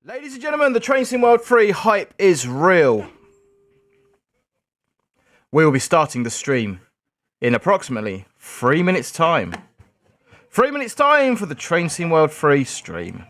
Ladies and gentlemen, the Train Sim World 3 hype is real. We will be starting the stream in approximately 3 minutes time. 3 minutes time for the Train Sim World 3 stream.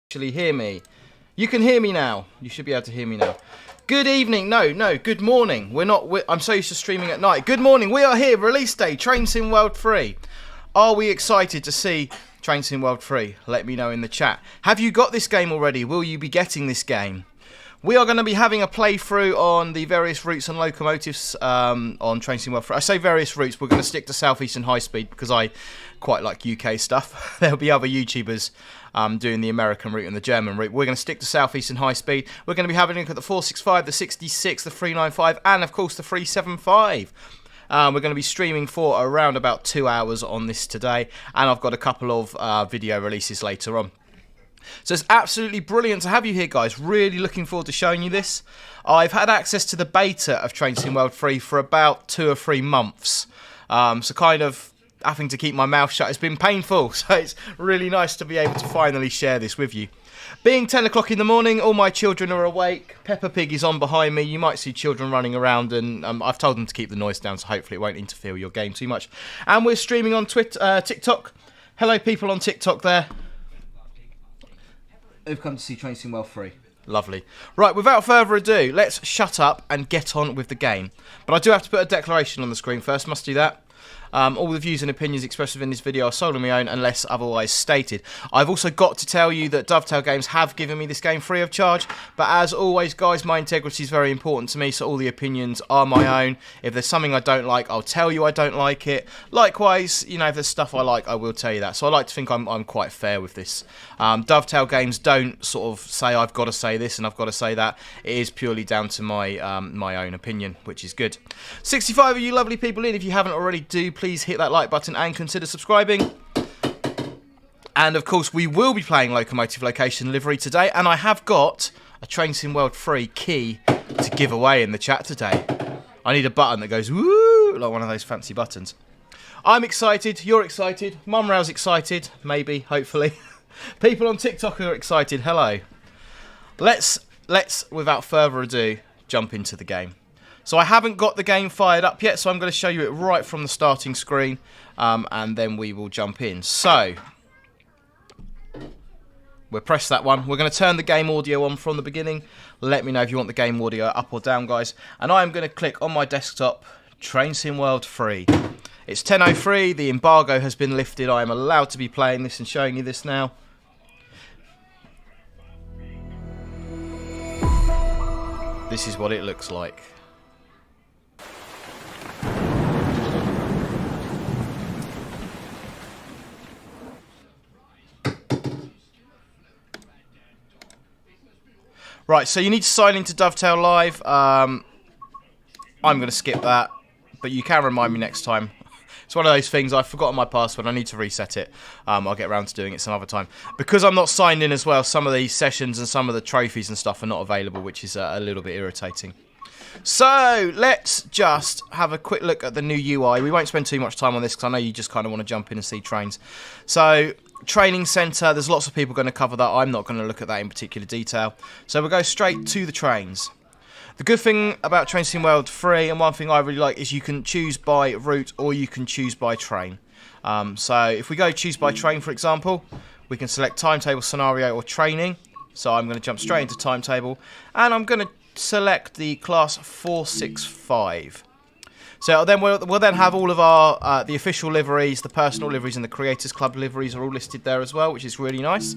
Actually hear me. You can hear me now. You should be able to hear me now. Good evening. No, good morning. I'm so used to streaming at night. Good morning. We are here. Release day. Train Sim World 3. Are we excited to see Train Sim World 3? Let me know in the chat. Have you got this game already? Will you be getting this game? We are going to be having a playthrough on the various routes and locomotives on Train Sim World 3. I say various routes. We're going to stick to Southeastern High Speed because I quite like UK stuff. There'll be other YouTubers doing the American route and the German route. We're going to stick to Southeastern High Speed. We're going to be having a look at the 465, the 66, the 395, and of course the 375. We're going to be streaming for around about 2 hours on this today, and I've got a couple of video releases later on. So it's absolutely brilliant to have you here, guys. Really looking forward to showing you this. I've had access to the beta of Train Sim World 3 for about 2 or 3 months. So kind of having to keep my mouth shut has been painful. So it's really nice to be able to finally share this with you. Being 10 o'clock in the morning, all my children are awake. Peppa Pig is on behind me. You might see children running around, and I've told them to keep the noise down, so hopefully it won't interfere with your game too much. And we're streaming on TikTok. Hello, people on TikTok there who've come to see Train Sim World 3. Lovely. Right, without further ado, let's shut up and get on with the game. But I do have to put a declaration on the screen first, must do that. All the views and opinions expressed within this video are solely my own unless otherwise stated. I've also got to tell you that Dovetail Games have given me this game free of charge, but as always guys, my integrity is very important to me, so all the opinions are my own. If there's something I don't like, I'll tell you I don't like it. Likewise, you know, if there's stuff I like, I will tell you that. So I like to think I'm quite fair with this. Dovetail Games don't sort of say I've got to say this and I've got to say that. It is purely down to my my own opinion, which is good. 65 of you lovely people in, if you haven't already, do please hit that like button and consider subscribing. And of course we will be playing Locomotive Location Livery today, and I have got a Train Sim World 3 key to give away in the chat today. I need a button that goes woo, like one of those fancy buttons. I'm excited, you're excited, Mum Rail's excited, maybe, hopefully. People on TikTok are excited, hello. Let's without further ado jump into the game. So I haven't got the game fired up yet, so I'm going to show you it right from the starting screen, and then we will jump in. So, we'll press that one. We're going to turn the game audio on from the beginning. Let me know if you want the game audio up or down, guys. And I am going to click on my desktop, Train Sim World 3. It's 10:03, the embargo has been lifted. I am allowed to be playing this and showing you this now. This is what it looks like. Right, so you need to sign into Dovetail Live. I'm going to skip that, but you can remind me next time. It's one of those things, I've forgotten my password, I need to reset it. I'll get around to doing it some other time. Because I'm not signed in as well, some of these sessions and some of the trophies and stuff are not available, which is a little bit irritating. So, let's just have a quick look at the new UI. We won't spend too much time on this because I know you just kind of want to jump in and see trains. So, training centre, there's lots of people going to cover that. I'm not going to look at that in particular detail. So, we'll go straight to the trains. The good thing about Train Sim World 3, and one thing I really like, is you can choose by route or you can choose by train. So, if we go choose by train, for example, we can select timetable, scenario or training. So, I'm going to jump straight into timetable, and I'm going to select the class 465. So then we'll then have all of our the official liveries, the personal liveries and the Creators Club liveries are all listed there as well, which is really nice.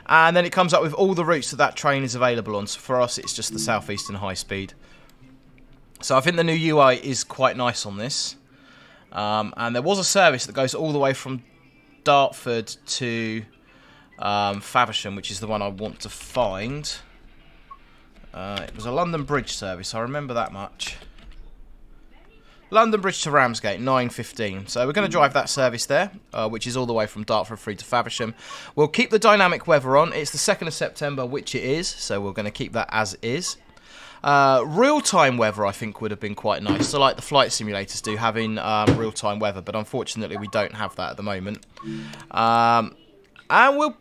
And then it comes up with all the routes that train is available on. So for us it's just the Southeastern High Speed. So I think the new UI is quite nice on this. And there was a service that goes all the way from Dartford to Faversham, which is the one I want to find. It was a London Bridge service, I remember that much. London Bridge to Ramsgate, 9:15. So we're going to drive that service there, which is all the way from Dartford through to Faversham. We'll keep the dynamic weather on. It's the 2nd of September, which it is, so we're going to keep that as is. Real-time weather, I think, would have been quite nice. So like the flight simulators do, having real-time weather, but unfortunately we don't have that at the moment. And we'll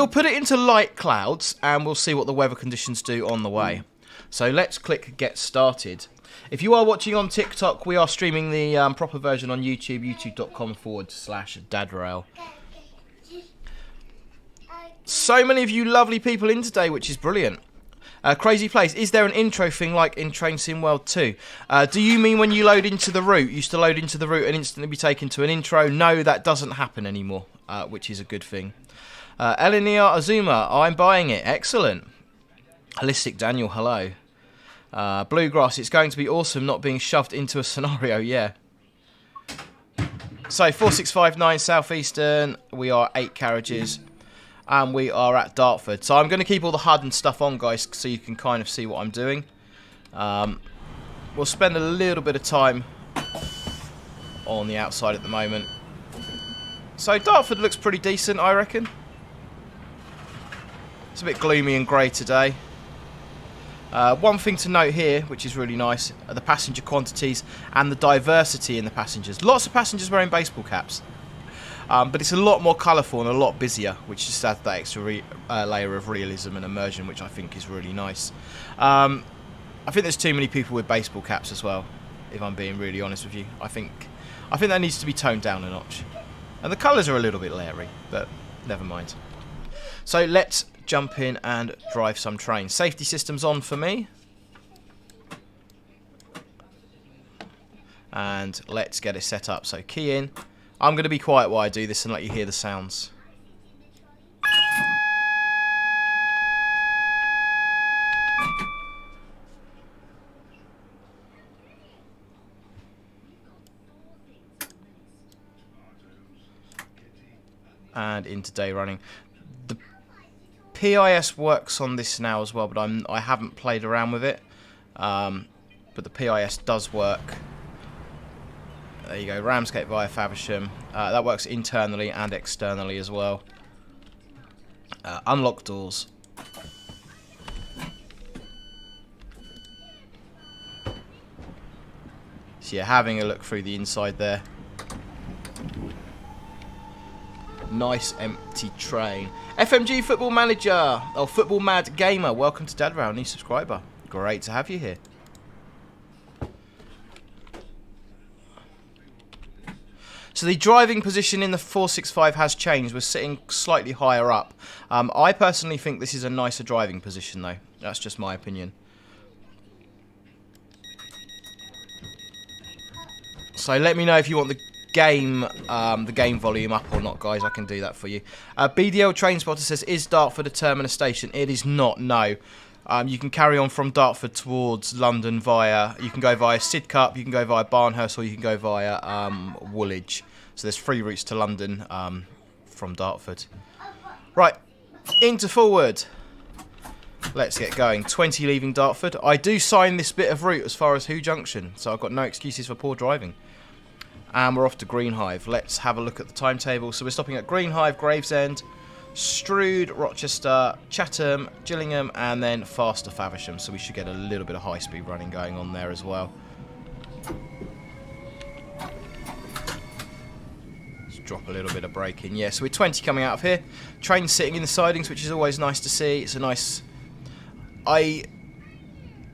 put it into light clouds, and we'll see what the weather conditions do on the way. So let's click Get Started. If you are watching on TikTok, we are streaming the proper version on YouTube, youtube.com/dadrail. So many of you lovely people in today, which is brilliant. Crazy Place, is there an intro thing like in Train Sim World 2? Do you mean when you load into the route, you used to load into the route and instantly be taken to an intro? No, that doesn't happen anymore, which is a good thing. Elenia Azuma, I'm buying it. Excellent. Holistic Daniel, hello. Bluegrass, it's going to be awesome not being shoved into a scenario, yeah. So, 4659 Southeastern, we are 8 carriages, and we are at Dartford. So I'm going to keep all the HUD and stuff on, guys, so you can kind of see what I'm doing. We'll spend a little bit of time on the outside at the moment. So Dartford looks pretty decent, I reckon. It's a bit gloomy and grey today. One thing to note here, which is really nice, are the passenger quantities and the diversity in the passengers. Lots of passengers wearing baseball caps. But it's a lot more colourful and a lot busier, which just adds that extra layer of realism and immersion, which I think is really nice. I think there's too many people with baseball caps as well, if I'm being really honest with you. I think that needs to be toned down a notch. And the colours are a little bit leery, but never mind. So let's jump in and drive some trains. Safety systems on for me. And let's get it set up. So key in. I'm going to be quiet while I do this and let you hear the sounds. And into day running. The PIS works on this now as well, but I haven't played around with it. But the PIS does work. There you go, Ramsgate via Faversham. That works internally and externally as well. Unlock doors. So you're having a look through the inside there. Nice empty train. FMG Football Manager, or Football Mad Gamer, welcome to Dadrow, new subscriber. Great to have you here. So the driving position in the 465 has changed. We're sitting slightly higher up. I personally think this is a nicer driving position though. That's just my opinion. So let me know if you want the game volume up or not, guys. I can do that for you. BDL Train Spotter says, is Dartford a terminus station? It is not, no. You can carry on from Dartford towards London via, you can go via Sidcup, you can go via Barnhurst, or you can go via Woolwich. So there's 3 routes to London from Dartford. Right, into forward. Let's get going. 20 leaving Dartford. I do sign this bit of route as far as Who Junction, so I've got no excuses for poor driving. And we're off to Greenhive. Let's have a look at the timetable. So we're stopping at Greenhive, Gravesend, Strood, Rochester, Chatham, Gillingham, and then faster Faversham. So we should get a little bit of high-speed running going on there as well. Let's drop a little bit of braking. Yeah, so we're 20 coming out of here. Train sitting in the sidings, which is always nice to see. It's a nice...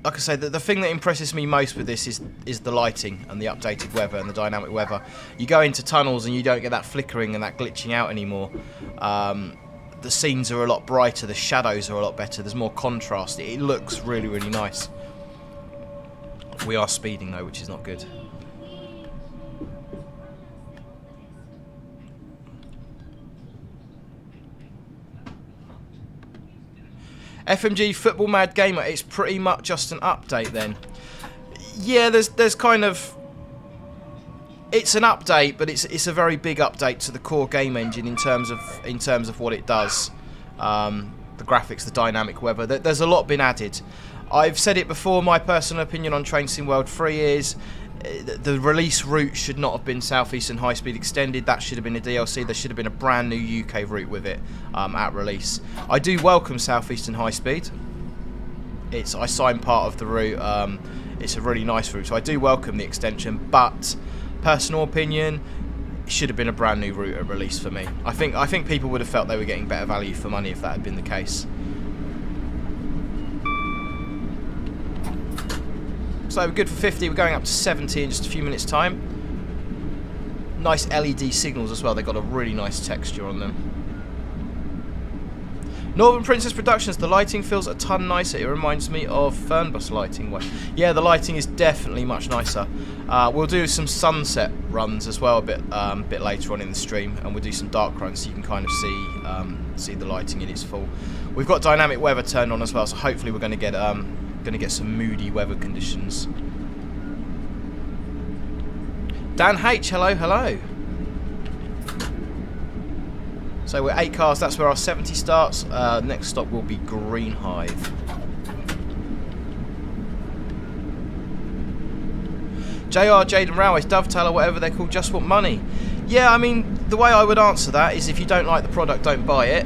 Like I say, the thing that impresses me most with this is the lighting and the updated weather and the dynamic weather. You go into tunnels and you don't get that flickering and that glitching out anymore. The scenes are a lot brighter, the shadows are a lot better, there's more contrast. It looks really, really nice. We are speeding though, which is not good. FMG Football Mad Gamer, it's pretty much just an update then. Yeah, there's kind of... It's an update, but it's a very big update to the core game engine in terms of what it does. The graphics, the dynamic weather, there's a lot been added. I've said it before, my personal opinion on Train Sim World 3 is the release route should not have been Southeastern High Speed Extended. That should have been a DLC. There should have been a brand new UK route with it at release. I do welcome Southeastern High Speed. I signed part of the route. It's a really nice route, so I do welcome the extension. But personal opinion, it should have been a brand new route at release for me. I think people would have felt they were getting better value for money if that had been the case. So we're good for 50, we're going up to 70 in just a few minutes time. Nice LED signals as well, they've got a really nice texture on them. Northern Princess Productions, the lighting feels a ton nicer. It reminds me of Fernbus lighting. Yeah, the lighting is definitely much nicer. We'll do some sunset runs as well a bit later on in the stream, and we'll do some dark runs so you can kind of see the lighting in its full. We've got dynamic weather turned on as well, so hopefully we're going to get some moody weather conditions. Dan H, hello. So we're 8 cars, that's where our 70 starts. Next stop will be Greenhive. JR, Jaden Railways, Dovetail or whatever they're called, just want money. Yeah, I mean, the way I would answer that is if you don't like the product, don't buy it.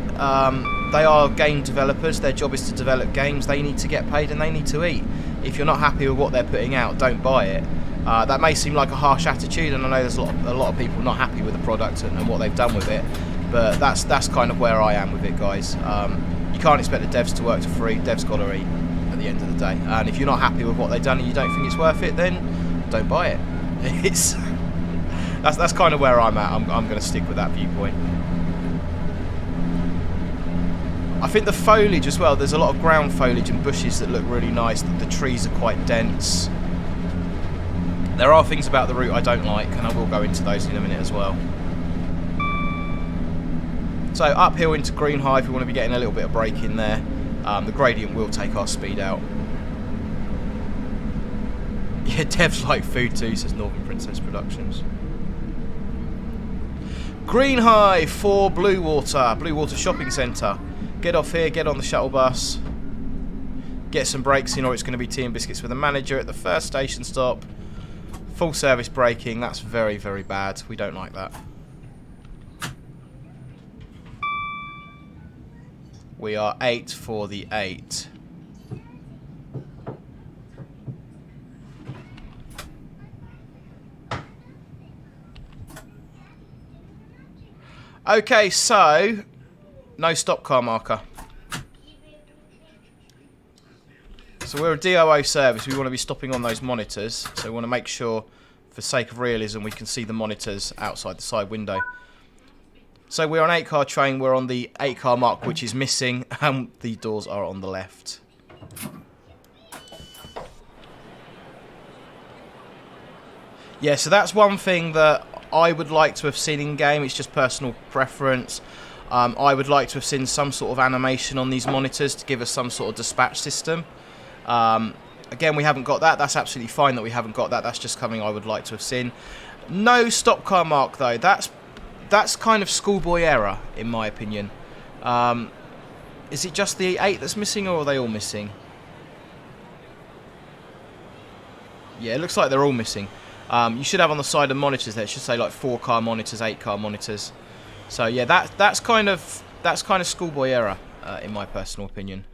They are game developers, their job is to develop games, they need to get paid and they need to eat. If you're not happy with what they're putting out, don't buy it. That may seem like a harsh attitude, and I know there's a lot of people not happy with the product and what they've done with it, but that's kind of where I am with it, guys. You can't expect the devs to work for free, devs got to eat at the end of the day, and if you're not happy with what they've done and you don't think it's worth it, then don't buy it. That's kind of where I'm at. I'm going to stick with that viewpoint. I think the foliage as well, there's a lot of ground foliage and bushes that look really nice. The trees are quite dense. There are things about the route I don't like, and I will go into those in a minute as well. So uphill into Green Hive, we want to be getting a little bit of brake in there. The gradient will take our speed out. Yeah, devs like food too, says Northern Princess Productions. Green Hive for Blue Water Shopping Centre. Get off here, get on the shuttle bus. Get some brakes in, or it's going to be tea and biscuits with the manager at the first station stop. Full service braking, that's very, very bad. We don't like that. We are 8 for the 8. Okay, so no stop car marker. So we're a DOO service. We want to be stopping on those monitors. So we want to make sure, for sake of realism, we can see the monitors outside the side window. So we're on 8-car train. We're on the 8-car mark, which is missing, and the doors are on the left. Yeah, so that's one thing that I would like to have seen in game. It's just personal preference. I would like to have seen some sort of animation on these monitors to give us some sort of dispatch system. Again, we haven't got that. That's absolutely fine that we haven't got that. That's just something I would like to have seen. No stop car mark though. That's kind of schoolboy error in my opinion. Is it just the 8 that's missing, or are they all missing? Yeah, it looks like they're all missing. You should have on the side of monitors there, it should say like 4-car monitors, 8-car monitors. So yeah, that's kind of schoolboy error in my personal opinion.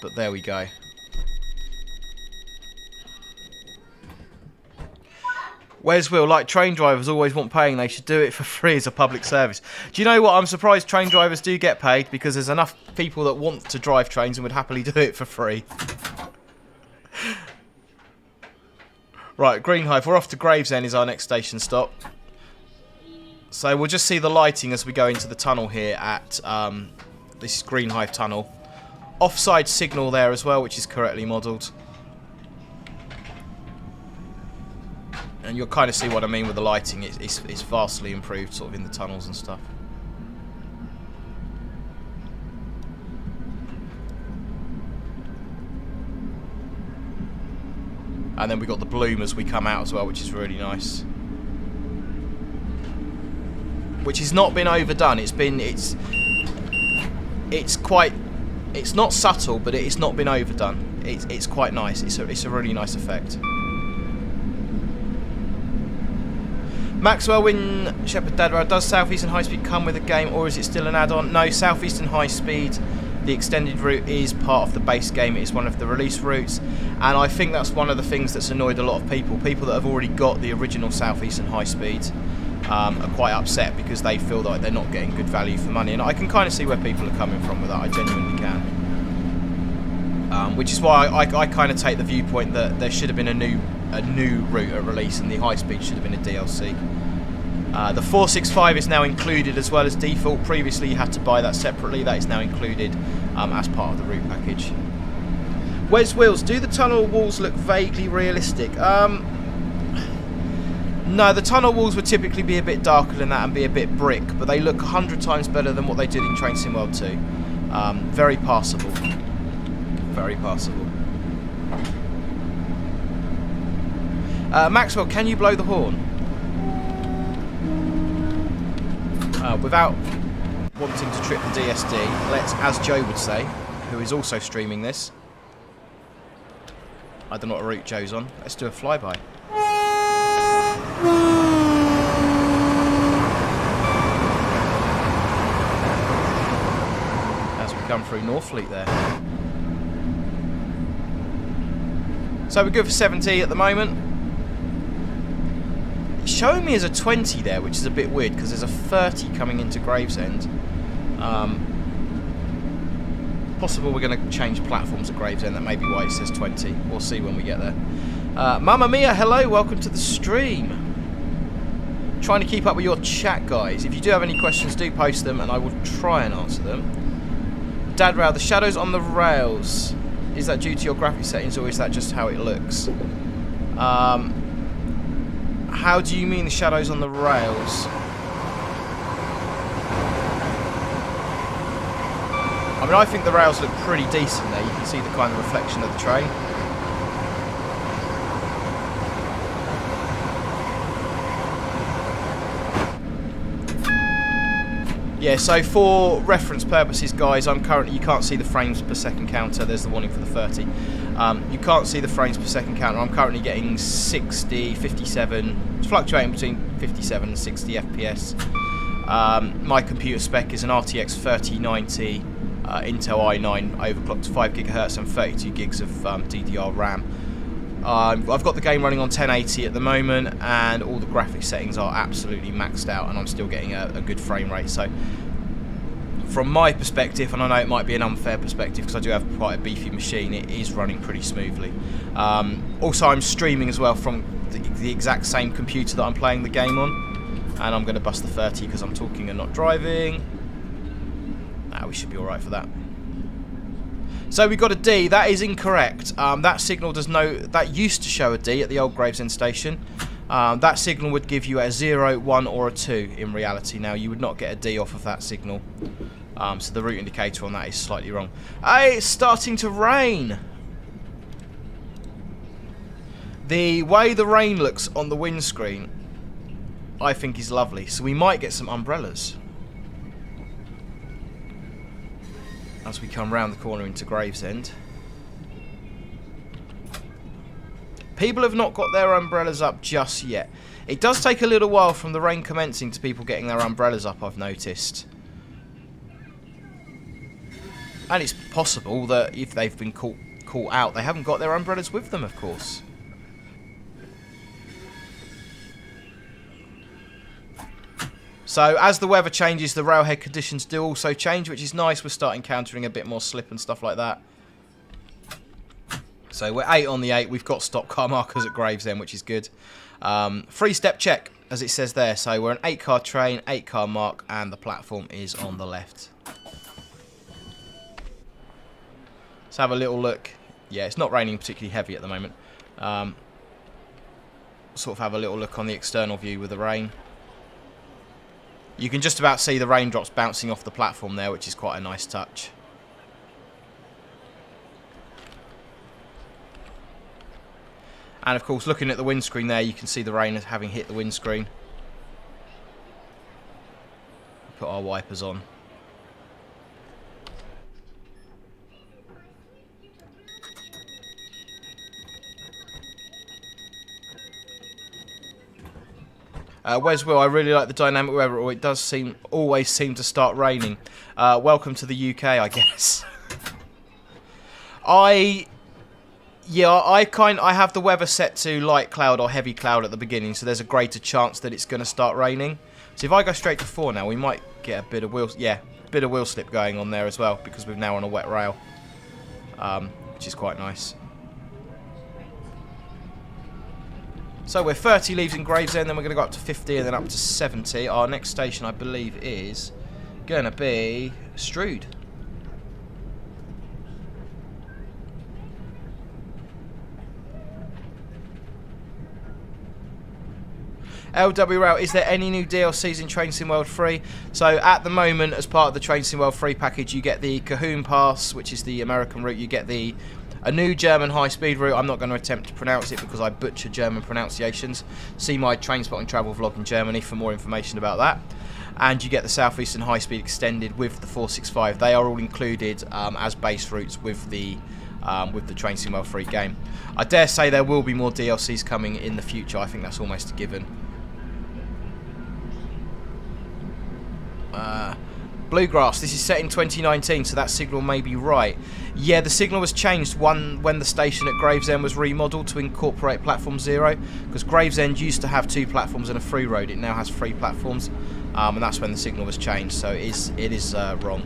But there we go. Where's Will? Like train drivers always want paying, they should do it for free as a public service. Do you know what? I'm surprised train drivers do get paid, because there's enough people that want to drive trains and would happily do it for free. Right, Green Hive, we're off to Gravesend is our next station stop. So we'll just see the lighting as we go into the tunnel here at this Green Hive tunnel. Offside signal there as well, which is correctly modelled. And you'll kind of see what I mean with the lighting. It's vastly improved sort of in the tunnels and stuff. And then we've got the bloom as we come out as well, which is really nice. Which has not been overdone. It's not subtle, but it's not been overdone. It's quite nice. It's a really nice effect. Maxwell Win Shepherd Dadwell, does Southeastern High Speed come with a game, or is it still an add-on? No, Southeastern High Speed, the extended route, is part of the base game. It is one of the release routes, and I think that's one of the things that's annoyed a lot of people. People that have already got the original Southeastern High Speed are quite upset because they feel like they're not getting good value for money, and I can kind of see where people are coming from with that. I genuinely can. Which is why I kind of take the viewpoint that there should have been a new route at release, and the high speed should have been a DLC. The 465 is now included as well as default. Previously you had to buy that separately. That is now included as part of the route package. Where's Wheels? Do the tunnel walls look vaguely realistic? No, the tunnel walls would typically be a bit darker than that and be a bit brick, but they look 100 times better than what they did in Train Sim World 2. Very passable. Very passable. Maxwell, can you blow the horn? Without wanting to trip the DSD, let's, as Joe would say, who is also streaming this, I don't know what route Joe's on, let's do a flyby. As we come through Northfleet there. So we're good for 70 at the moment. It's showing me as a 20 there, which is a bit weird because there's a 30 coming into Gravesend. Possible we're going to change platforms at Gravesend, that may be why it says 20. We'll see when we get there. Mamma Mia, hello, welcome to the stream. trying to keep up with your chat, guys. If you do have any questions, do post them, and I will try and answer them. Dad Rail, the shadows on the rails, is that due to your graphic settings, or is that just how it looks? How do you mean the shadows on the rails? I mean, I think the rails look pretty decent there. You can see the kind of reflection of the train. Yeah, so for reference purposes, guys, I'm currently, you can't see the frames per second counter. There's the warning for the 30. You can't see the frames per second counter. I'm currently getting 60, 57. It's fluctuating between 57 and 60 FPS. My computer spec is an RTX 3090 Intel i9 overclocked to 5 GHz and 32 gigs of DDR RAM. I've got the game running on 1080 at the moment, and all the graphics settings are absolutely maxed out, and I'm still getting a good frame rate. So from my perspective, and I know it might be an unfair perspective because I do have quite a beefy machine, it is running pretty smoothly. Also, I'm streaming as well from the exact same computer that I'm playing the game on, and I'm going to bust the 30 because I'm talking and not driving. We should be alright for that. So we got a D. That is incorrect. That signal does that used to show a D at the old Gravesend station. That signal would give you a 0, 1 or a 2 in reality. Now you would not get a D off of that signal. So the route indicator on that is slightly wrong. Hey, it's starting to rain. The way the rain looks on the windscreen, I think is lovely. So we might get some umbrellas as we come round the corner into Gravesend. People have not got their umbrellas up just yet. It does take a little while from the rain commencing to people getting their umbrellas up, I've noticed. And it's possible that if they've been caught out, they haven't got their umbrellas with them, of course. So as the weather changes, the railhead conditions do also change, which is nice. We're starting encountering a bit more slip and stuff like that. So we're 8 on the 8. We've got stop car markers at Gravesend, which is good. 3-step check, as it says there. So we're an 8-car train, 8-car mark, and the platform is on the left. Let's have a little look. Yeah, it's not raining particularly heavy at the moment. Sort of have a little look on the external view with the rain. You can just about see the raindrops bouncing off the platform there, which is quite a nice touch. And of course, looking at the windscreen there, you can see the rain having hit the windscreen. Put our wipers on. Wes Will, I really like the dynamic weather, or it does always seem to start raining. Welcome to the UK, I guess. I have the weather set to light cloud or heavy cloud at the beginning, so there's a greater chance that it's going to start raining. So if I go straight to 4 now, we might get a bit of wheel slip going on there as well, because we're now on a wet rail, which is quite nice. So we're 30 leaves in Gravesend, then we're going to go up to 50 and then up to 70. Our next station, I believe, is going to be Strood. LW Rail, is there any new DLCs in Train Sim World 3? So at the moment, as part of the Train Sim World 3 package, you get the Cahoon Pass, which is the American route. You get a new German high-speed route. I'm not going to attempt to pronounce it because I butcher German pronunciations. See my train spotting travel vlog in Germany for more information about that. And you get the Southeastern High Speed extended with the 465. They are all included as base routes with the Train Sim World 3 game. I dare say there will be more DLCs coming in the future. I think that's almost a given. Bluegrass, this is set in 2019, so that signal may be right. Yeah, the signal was changed when the station at Gravesend was remodeled to incorporate Platform 0, because Gravesend used to have 2 platforms and a through road. It now has 3 platforms, and that's when the signal was changed, so it is wrong.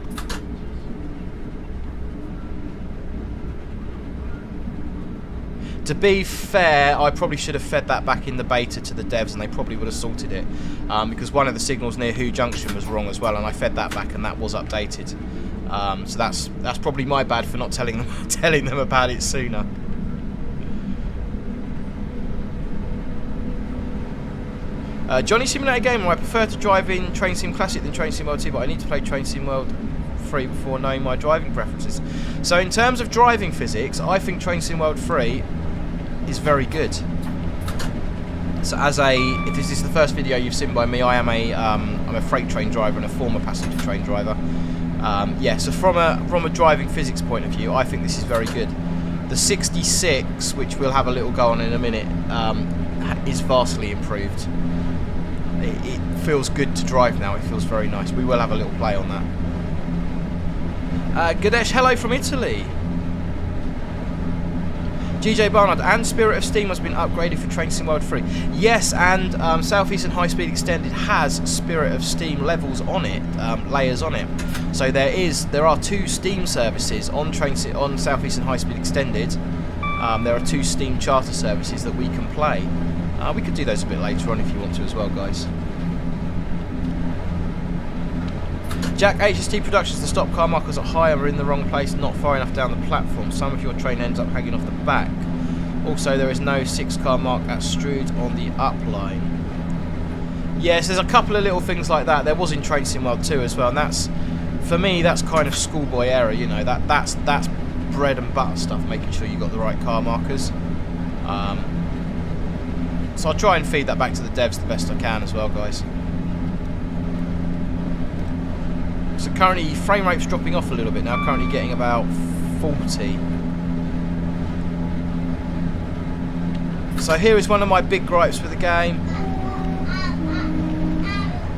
To be fair, I probably should have fed that back in the beta to the devs, and they probably would have sorted it, because one of the signals near Who Junction was wrong as well, and I fed that back, and that was updated. So that's probably my bad for not telling them about it sooner. Johnny Simulator Gamer, I prefer to drive in Train Sim Classic than Train Sim World 2, but I need to play Train Sim World 3 before knowing my driving preferences. So in terms of driving physics, I think Train Sim World 3 is very good. So if this is the first video you've seen by me, I'm a freight train driver and a former passenger train driver. Yeah, so from a driving physics point of view, I think this is very good. The 66, which we'll have a little go on in a minute, is vastly improved. It feels good to drive now. It feels very nice. We will have a little play on that. Ganesh, hello from Italy. GJ Barnard, and Spirit of Steam has been upgraded for Train Sim World 3. Yes, and Southeastern High Speed Extended has Spirit of Steam levels on it, layers on it. So there are 2 Steam services on Southeastern High Speed Extended. There are 2 Steam charter services that we can play. We could do those a bit later on if you want to as well, guys. Jack, HST Productions, the stop car markers are high and are in the wrong place, not far enough down the platform. Some of your train ends up hanging off the back. Also, there is no 6 car mark at Strood on the up line. Yes, there's a couple of little things like that. There was in Train Sim World 2 as well, and that's, for me, that's kind of schoolboy error, you know. That's bread and butter stuff, making sure you got the right car markers. So I'll try and feed that back to the devs the best I can as well, guys. So currently frame rate's dropping off a little bit now, currently getting about 40. So here is one of my big gripes with the game.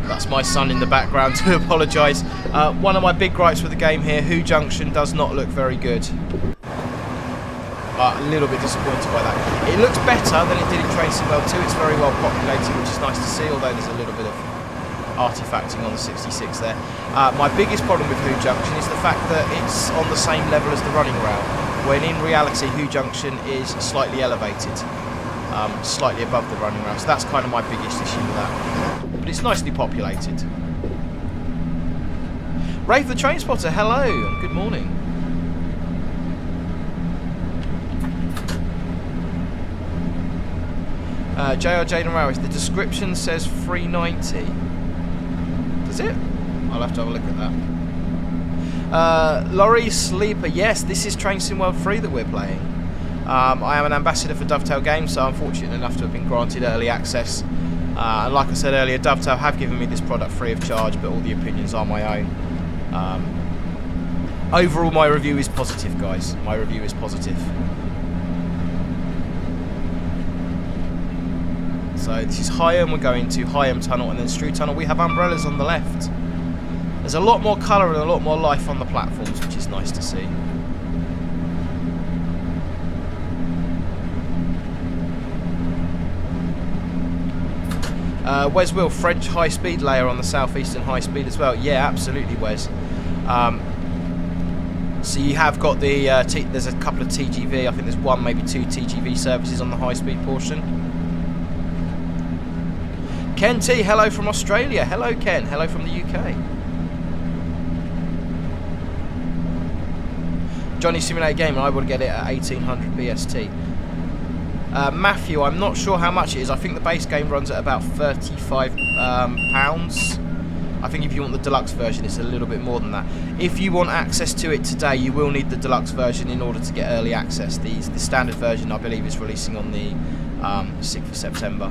That's my son in the background, to apologise. One of my big gripes with the game here, Who Junction does not look very good. A little bit disappointed by that. It looks better than it did in Train Sim World 2. It's very well populated, which is nice to see, although there's a little bit of artifacting on the 66 there. My biggest problem with Who Junction is the fact that it's on the same level as the running rail, when in reality Who Junction is slightly elevated, slightly above the running rail. So that's kind of my biggest issue with that. But it's nicely populated. Rafe the Train Spotter, hello and good morning. JR Jaden Rowis, the description says 390. Does it? I'll have to have a look at that. Laurie Sleeper, yes, this is Train Sim World 3 that we're playing. I am an ambassador for Dovetail Games, so I'm fortunate enough to have been granted early access. And like I said earlier, Dovetail have given me this product free of charge, but all the opinions are my own. Overall, my review is positive, guys. My review is positive. So this is Higham, we're going to Higham Tunnel and then Strood Tunnel. We have umbrellas on the left. There's a lot more colour and a lot more life on the platforms, which is nice to see. Wes Will, French high speed layer on the Southeastern High Speed as well. Yeah, absolutely, Wes. So you have got the, there's a couple of TGV, I think there's 1, maybe 2 TGV services on the high speed portion. Ken T, hello from Australia. Hello Ken, hello from the UK. Johnny Simulator Gamer, I will get it at 1800 BST. Matthew, I'm not sure how much it is. I think the base game runs at about £35. I think if you want the deluxe version, it's a little bit more than that. If you want access to it today, you will need the deluxe version in order to get early access. The standard version, I believe, is releasing on the 6th of September.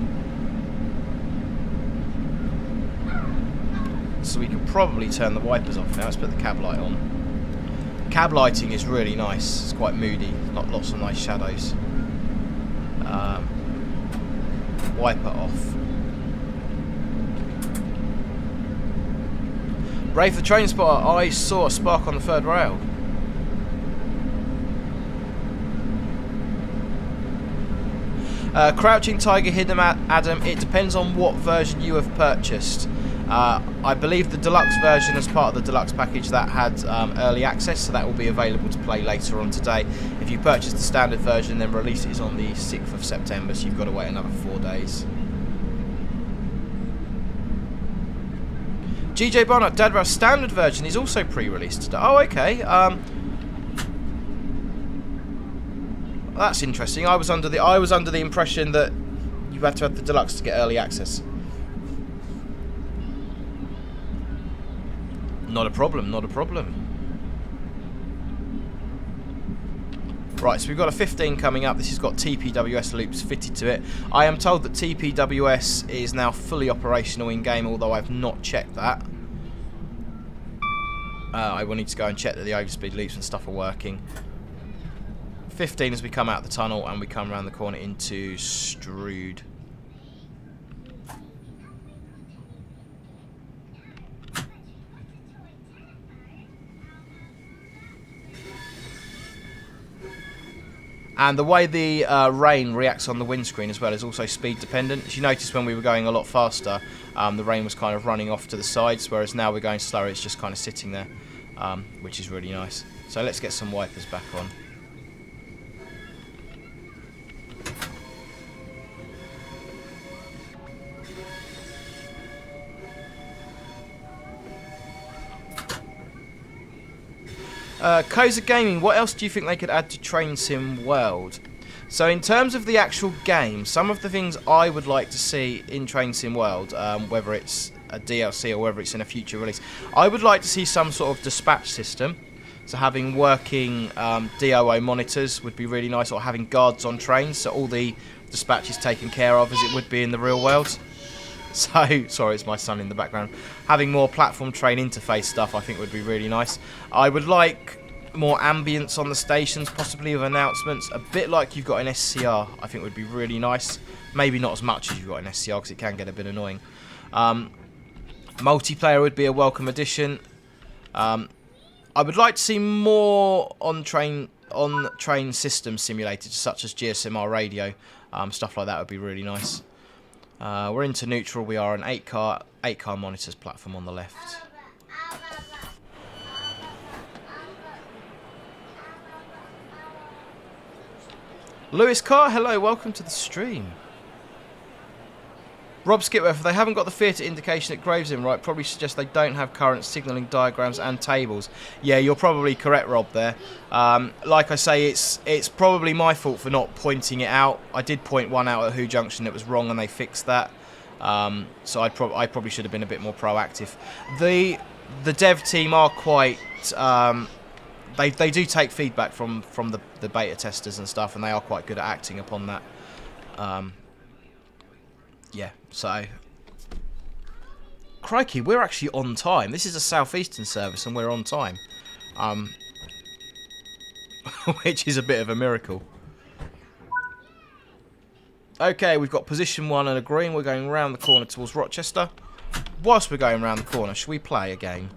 So we can probably turn the wipers off now. Let's put the cab light on. Cab lighting is really nice. It's quite moody. Lots of nice shadows. Wiper off. Rafe the Train Spotter, I saw a spark on the 3rd rail. Crouching Tiger, Hidden Adam, it depends on what version you have purchased. I believe the deluxe version, as part of the deluxe package, that had early access, so that will be available to play later on today. If you purchase the standard version, then release is on the 6th of September, so you've got to wait another 4 days. GJ Bonnet, Dadra standard version is also pre-released today. Oh, okay. That's interesting. I was under the impression that you had to have the deluxe to get early access. Not a problem, not a problem. Right, so we've got a 15 coming up. This has got TPWS loops fitted to it. I am told that TPWS is now fully operational in-game, although I've not checked that. I will need to go and check that the overspeed loops and stuff are working. 15 as we come out the tunnel and we come around the corner into Strood. And the way the rain reacts on the windscreen as well is also speed dependent. As you noticed when we were going a lot faster, the rain was kind of running off to the sides, whereas now we're going slower, it's just kind of sitting there, which is really nice. So let's get some wipers back on. Koza Gaming, what else do you think they could add to Train Sim World? So in terms of the actual game, some of the things I would like to see in Train Sim World, whether it's a DLC or whether it's in a future release, I would like to see some sort of dispatch system. So having working DOO monitors would be really nice, or having guards on trains, so all the dispatch is taken care of as it would be in the real world. So, sorry, it's my son in the background. Having more platform train interface stuff I think would be really nice. I would like more ambience on the stations, possibly with announcements. A bit like you've got in SCR, I think would be really nice. Maybe not as much as you've got in SCR, because it can get a bit annoying. Multiplayer would be a welcome addition. I would like to see more on-train system simulators, such as GSMR radio. Stuff like that would be really nice. We're into neutral. We are an 8-car monitors platform on the left. Lewis Carr, hello, welcome to the stream. Rob Skipworth, they haven't got the theatre indication at Gravesend, right? Probably suggest they don't have current signalling diagrams and tables. Yeah, you're probably correct, Rob, there. Like I say, it's probably my fault for not pointing it out. I did point one out at Who Junction that was wrong, and they fixed that. So I probably should have been a bit more proactive. The dev team are quite... They do take feedback from the beta testers and stuff, and they are quite good at acting upon that. Yeah, so... Crikey, we're actually on time. This is a Southeastern service and we're on time. Which is a bit of a miracle. Okay, we've got position 1 and a green. We're going round the corner towards Rochester. Whilst we're going round the corner, should we play a game?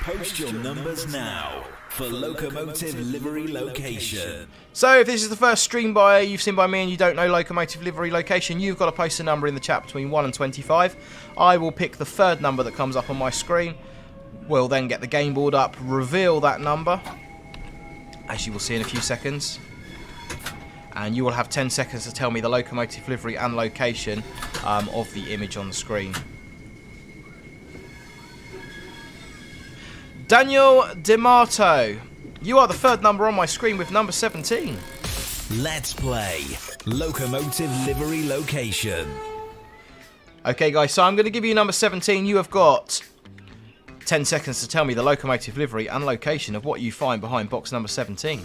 Post your numbers now for locomotive livery location. So if this is the first stream you've seen by me and you don't know locomotive livery location, you've got to post a number in the chat between 1 and 25. I will pick the third number that comes up on my screen. We'll then get the game board up, reveal that number, as you will see in a few seconds. And you will have 10 seconds to tell me the locomotive livery and location of the image on the screen. Daniel DeMarto, you are the third number on my screen with number 17. Let's play locomotive livery location. Okay guys, so I'm going to give you number 17. You have got 10 seconds to tell me the locomotive livery and location of what you find behind box number 17.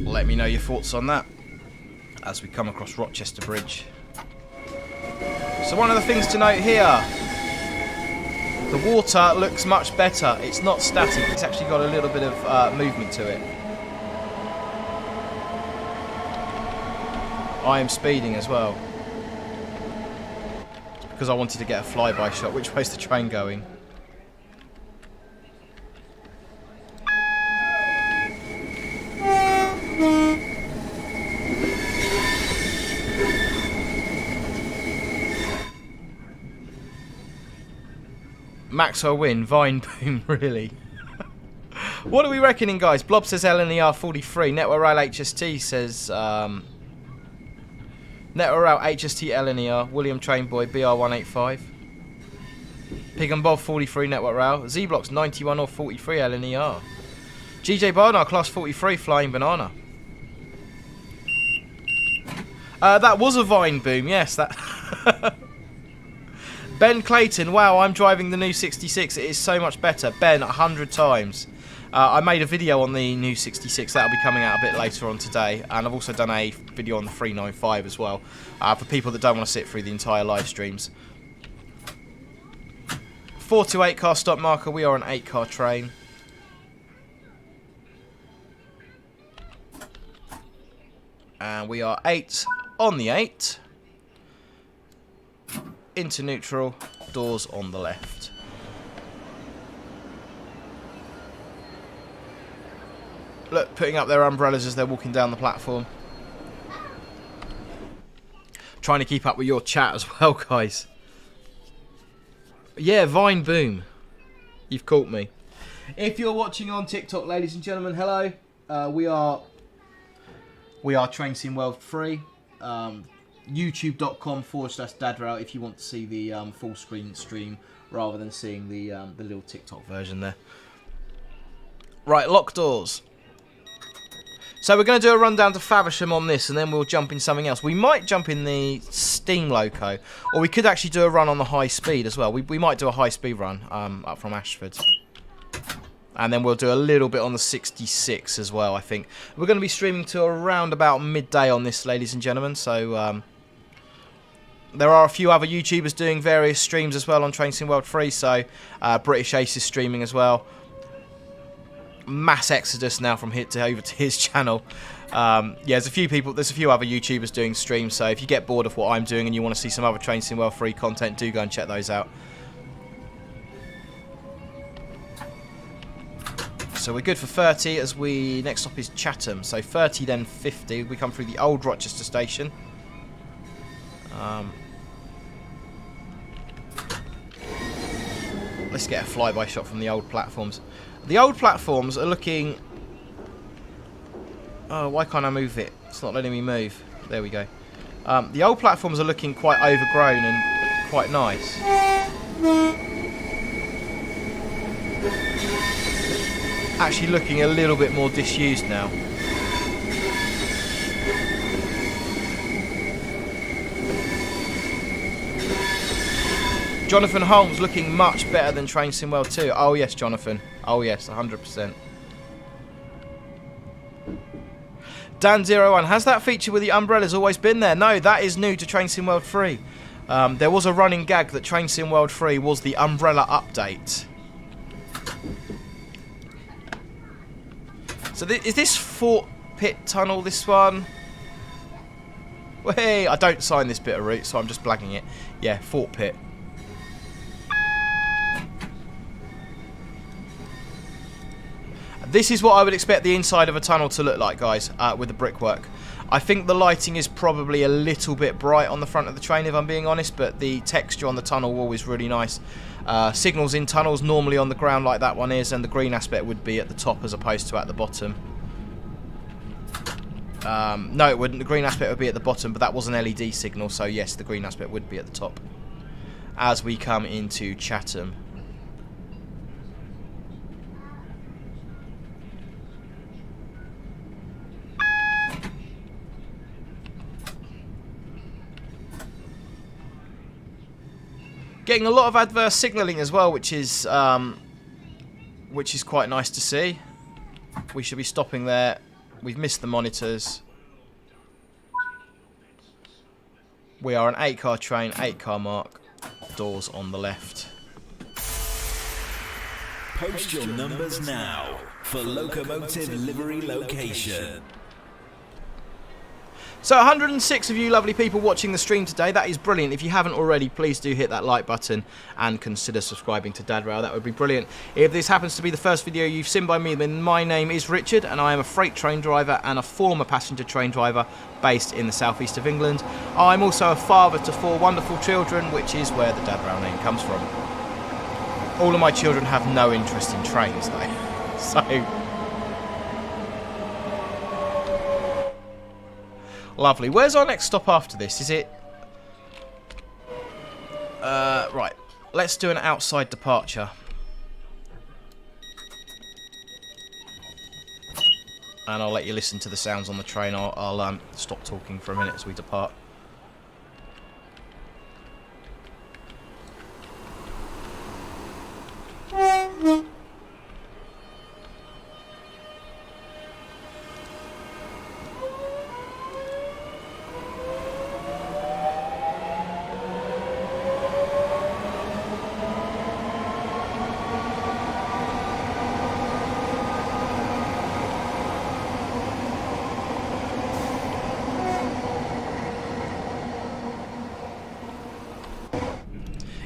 Let me know your thoughts on that as we come across Rochester Bridge. So one of the things to note here, the water looks much better. It's not static, it's actually got a little bit of movement to it. I am speeding as well. because I wanted to get a flyby shot. Which way's the train going? Maxwell win, Vine boom, really. What are we reckoning, guys? Blob says LNER 43. Network Rail HST says Network Rail HST LNER. William Trainboy BR 185. Pig and Bob 43 Network Rail. Z Blocks 91 or 43 LNER. GJ Barnard class 43 Flying Banana. That was a Vine boom, yes. That. Ben Clayton, wow, I'm driving the new 66. It is so much better. Ben, 100 times. I made a video on the new 66. That'll be coming out a bit later on today. And I've also done a video on the 395 as well. For people that don't want to sit through the entire live streams. 4 to 8 car stop marker. We are an 8 car train. And we are 8 on the 8. Into neutral, doors on the left. Look, putting up their umbrellas as they're walking down the platform. Trying to keep up with your chat as well, guys. Yeah, Vine boom. You've caught me. If you're watching on TikTok, ladies and gentlemen, hello. We are Train Sim World 3. YouTube.com/dadrail if you want to see the full screen stream rather than seeing the little TikTok version there. Right, lock doors. So we're going to do a run down to Faversham on this, and then we'll jump in something else. We might jump in the steam loco, or we could actually do a run on the high speed as well. We might do a high speed run up from Ashford. And then we'll do a little bit on the 66 as well, I think. We're going to be streaming to around about midday on this, ladies and gentlemen. So there are a few other YouTubers doing various streams as well on Train Sim World 3. So British Ace is streaming as well. Mass exodus now from here to over to his channel. Yeah, there's a few other YouTubers doing streams. So if you get bored of what I'm doing and you want to see some other Train Sim World 3 content, do go and check those out. So we're good for 30 as we... Next stop is Chatham. So 30 then 50. We come through the old Rochester station. Let's get a flyby shot from the old platforms. The old platforms are looking... Oh, why can't I move it? It's not letting me move. There we go. The old platforms are looking quite overgrown and quite nice. Actually looking a little bit more disused now. Jonathan Holmes looking much better than Train Sim World 2. Oh yes, Jonathan. Oh yes, 100%. Dan01, has that feature with the umbrellas always been there? No, that is new to Train Sim World 3. There was a running gag that Train Sim World 3 was the umbrella update. So is this Fort Pitt Tunnel, this one? Hey, I don't sign this bit of route, so I'm just blagging it. Yeah, Fort Pitt. This is what I would expect the inside of a tunnel to look like, guys, with the brickwork. I think the lighting is probably a little bit bright on the front of the train, if I'm being honest, but the texture on the tunnel wall is really nice. Signals in tunnels normally on the ground like that one is, and the green aspect would be at the top as opposed to at the bottom. No, it wouldn't. The green aspect would be at the bottom, but that was an LED signal, so yes, the green aspect would be at the top. As we come into Chatham. Getting a lot of adverse signalling as well, which is quite nice to see. We should be stopping there. We've missed the monitors. We are an 8-car train, 8-car mark. Doors on the left. Post your numbers now for locomotive livery location. So 106 of you lovely people watching the stream today. That is brilliant. If you haven't already, please do hit that like button and consider subscribing to Dad Rail. That would be brilliant. If this happens to be the first video you've seen by me, then my name is Richard and I am a freight train driver and a former passenger train driver based in the southeast of England. I'm also a father to 4 wonderful children, which is where the Dad Rail name comes from. All of my children have no interest in trains though. So... lovely. Where's our next stop after this? Is it... right. Let's do an outside departure. And I'll let you listen to the sounds on the train. I'll stop talking for a minute as we depart.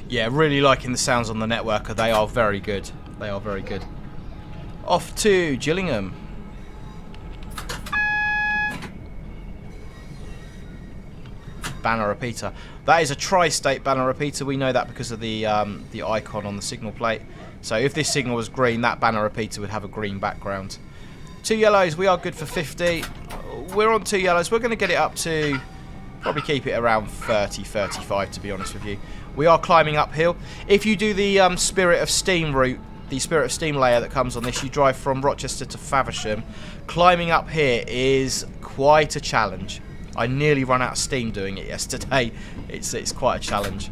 Yeah, really liking the sounds on the networker. They are very good. They are very good. Off to Gillingham. Banner repeater. That is a tri-state banner repeater. We know that because of the icon on the signal plate. So if this signal was green, that banner repeater would have a green background. 2 yellows. We are good for 50. We're on 2 yellows. We're going to get it up to... probably keep it around 30, 35 to be honest with you. We are climbing uphill. If you do the Spirit of Steam route, the Spirit of Steam layer that comes on this, you drive from Rochester to Faversham. Climbing up here is quite a challenge. I nearly ran out of steam doing it yesterday. It's quite a challenge.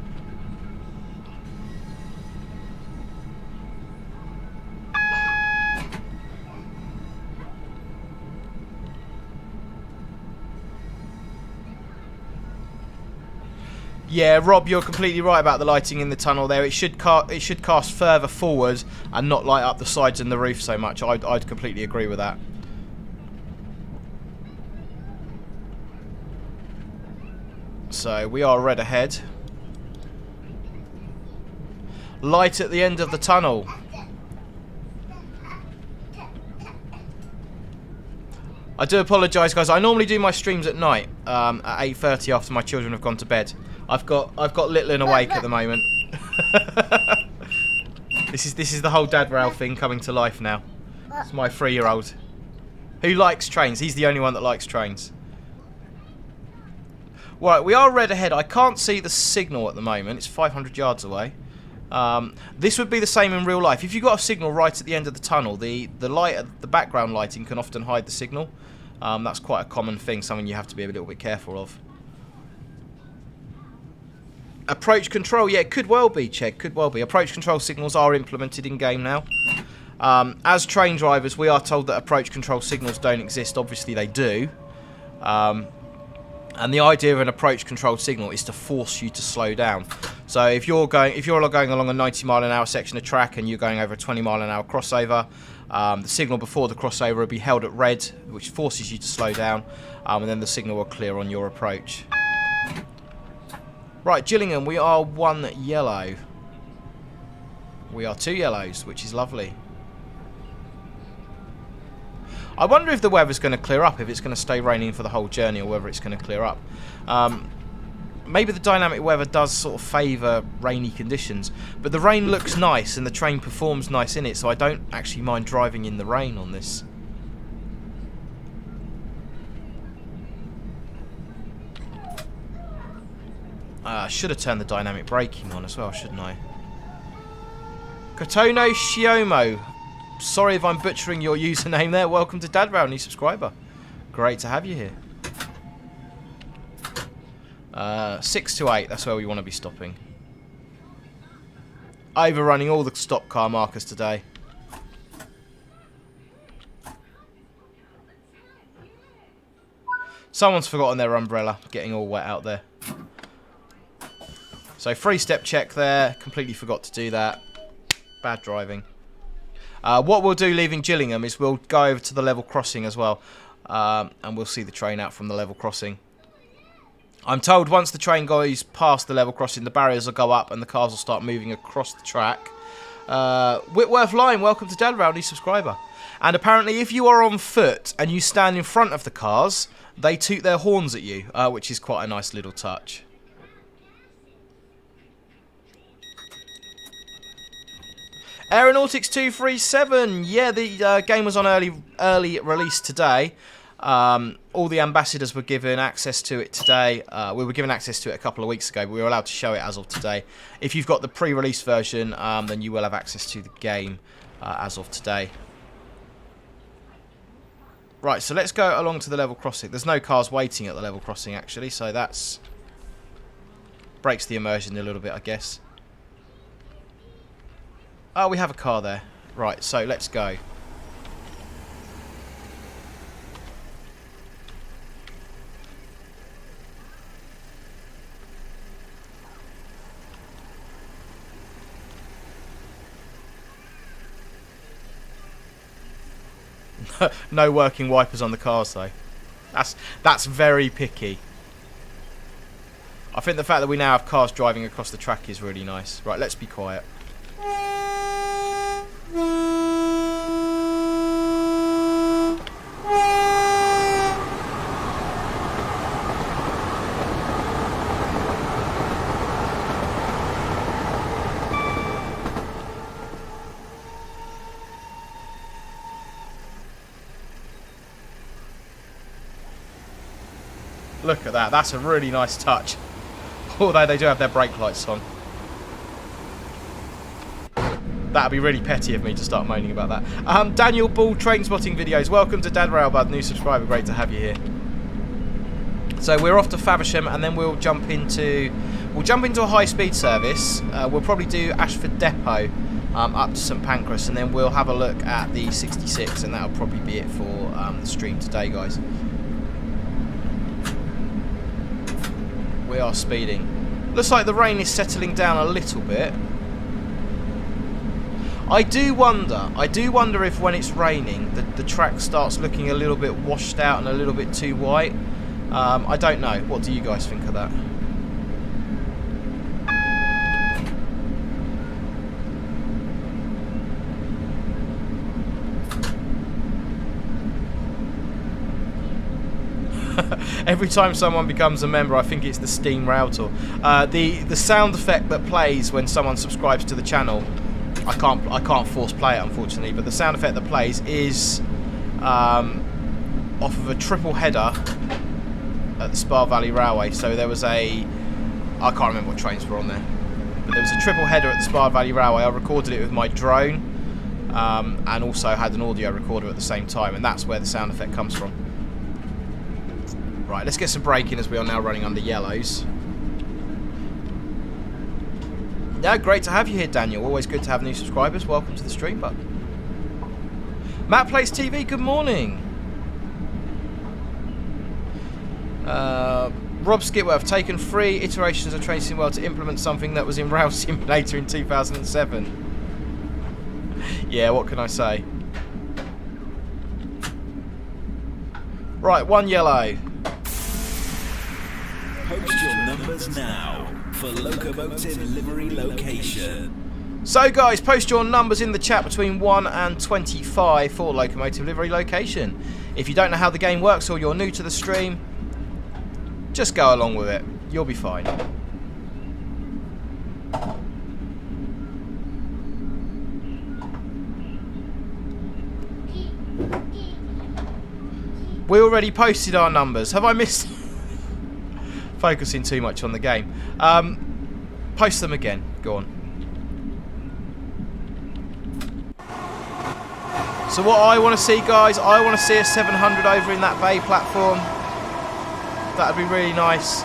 Yeah, Rob, you're completely right about the lighting in the tunnel there. It should cast further forward and not light up the sides and the roof so much. I'd completely agree with that. So we are red ahead. Light at the end of the tunnel. I do apologise, guys. I normally do my streams at night at 8:30 after my children have gone to bed. I've got little and awake at the moment. This is the whole Dad Rail thing coming to life now. It's my 3-year-old who likes trains. He's the only one that likes trains. Right, we are red ahead. I can't see the signal at the moment. It's 500 yards away. This would be the same in real life. If you've got a signal right at the end of the tunnel, the background lighting can often hide the signal. That's quite a common thing, something you have to be a little bit careful of. Approach control, yeah, it could well be, Chegg, could well be. Approach control signals are implemented in-game now. As train drivers, we are told that approach control signals don't exist. Obviously, they do. And the idea of an approach control signal is to force you to slow down. So if you're going along a 90-mile-an-hour section of track and you're going over a 20-mile-an-hour crossover, the signal before the crossover will be held at red, which forces you to slow down, and then the signal will clear on your approach. Right, Gillingham, we are 1 yellow. We are 2 yellows, which is lovely. I wonder if the weather's going to clear up, if it's going to stay raining for the whole journey, or whether it's going to clear up. Maybe the dynamic weather does sort of favour rainy conditions, but the rain looks nice and the train performs nice in it, so I don't actually mind driving in the rain on this. I should have turned the dynamic braking on as well, shouldn't I? Kotono Shiomo. Sorry if I'm butchering your username there. Welcome to Dad Rail, new subscriber. Great to have you here. 6 to 8, that's where we want to be stopping. Overrunning all the stop car markers today. Someone's forgotten their umbrella, getting all wet out there. So 3-step check there, completely forgot to do that. Bad driving. What we'll do leaving Gillingham is we'll go over to the level crossing as well, and we'll see the train out from the level crossing. I'm told once the train goes past the level crossing, the barriers will go up and the cars will start moving across the track. Whitworth Line, welcome to Dad Rail, new subscriber. And apparently if you are on foot and you stand in front of the cars, they toot their horns at you, which is quite a nice little touch. Aeronautics 237, yeah, the game was on early release today. All the ambassadors were given access to it today. We were given access to it a couple of weeks ago, but we were allowed to show it as of today. If you've got the pre-release version, then you will have access to the game as of today. Right, so let's go along to the level crossing. There's no cars waiting at the level crossing, actually, so that's breaks the immersion a little bit, I guess. Oh, we have a car there. Right, so let's go. No working wipers on the cars, though. That's very picky. I think the fact that we now have cars driving across the track is really nice. Right, let's be quiet. Look at that, that's a really nice touch. Although they do have their brake lights on. That'd be really petty of me to start moaning about that. Daniel Ball, train spotting videos. Welcome to Dad Rail, bud, new subscriber, great to have you here. So we're off to Faversham and then we'll jump into a high speed service. We'll probably do Ashford Depot up to St Pancras, and then we'll have a look at the 66, and that'll probably be it for the stream today, guys. We are speeding. Looks like the rain is settling down a little bit. I do wonder if when it's raining the track starts looking a little bit washed out and a little bit too white. I don't know. What do you guys think of that? Every time someone becomes a member, I think it's the Steam Rail Tour. The sound effect that plays when someone subscribes to the channel, I can't force play it, unfortunately, but the sound effect that plays is off of a triple header at the Spa Valley Railway. So there was I can't remember what trains were on there, but there was a triple header at the Spa Valley Railway. I recorded it with my drone and also had an audio recorder at the same time, and that's where the sound effect comes from. Right, let's get some braking as we are now running under yellows. Yeah, great to have you here, Daniel. Always good to have new subscribers. Welcome to the stream, bud. Matt Plays TV, good morning. Rob Skipworth, taken 3 iterations of Train Sim World to implement something that was in Rail Simulator in 2007. Yeah, what can I say? Right, 1 yellow. Post your numbers now for locomotive livery location. So guys, post your numbers in the chat between 1 and 25 for locomotive livery location. If you don't know how the game works or you're new to the stream, just go along with it. You'll be fine. We already posted our numbers. Have I missed... Focusing too much on the game. Post them again. Go on. So what I want to see, guys, I want to see a 700 over in that bay platform. That'd be really nice.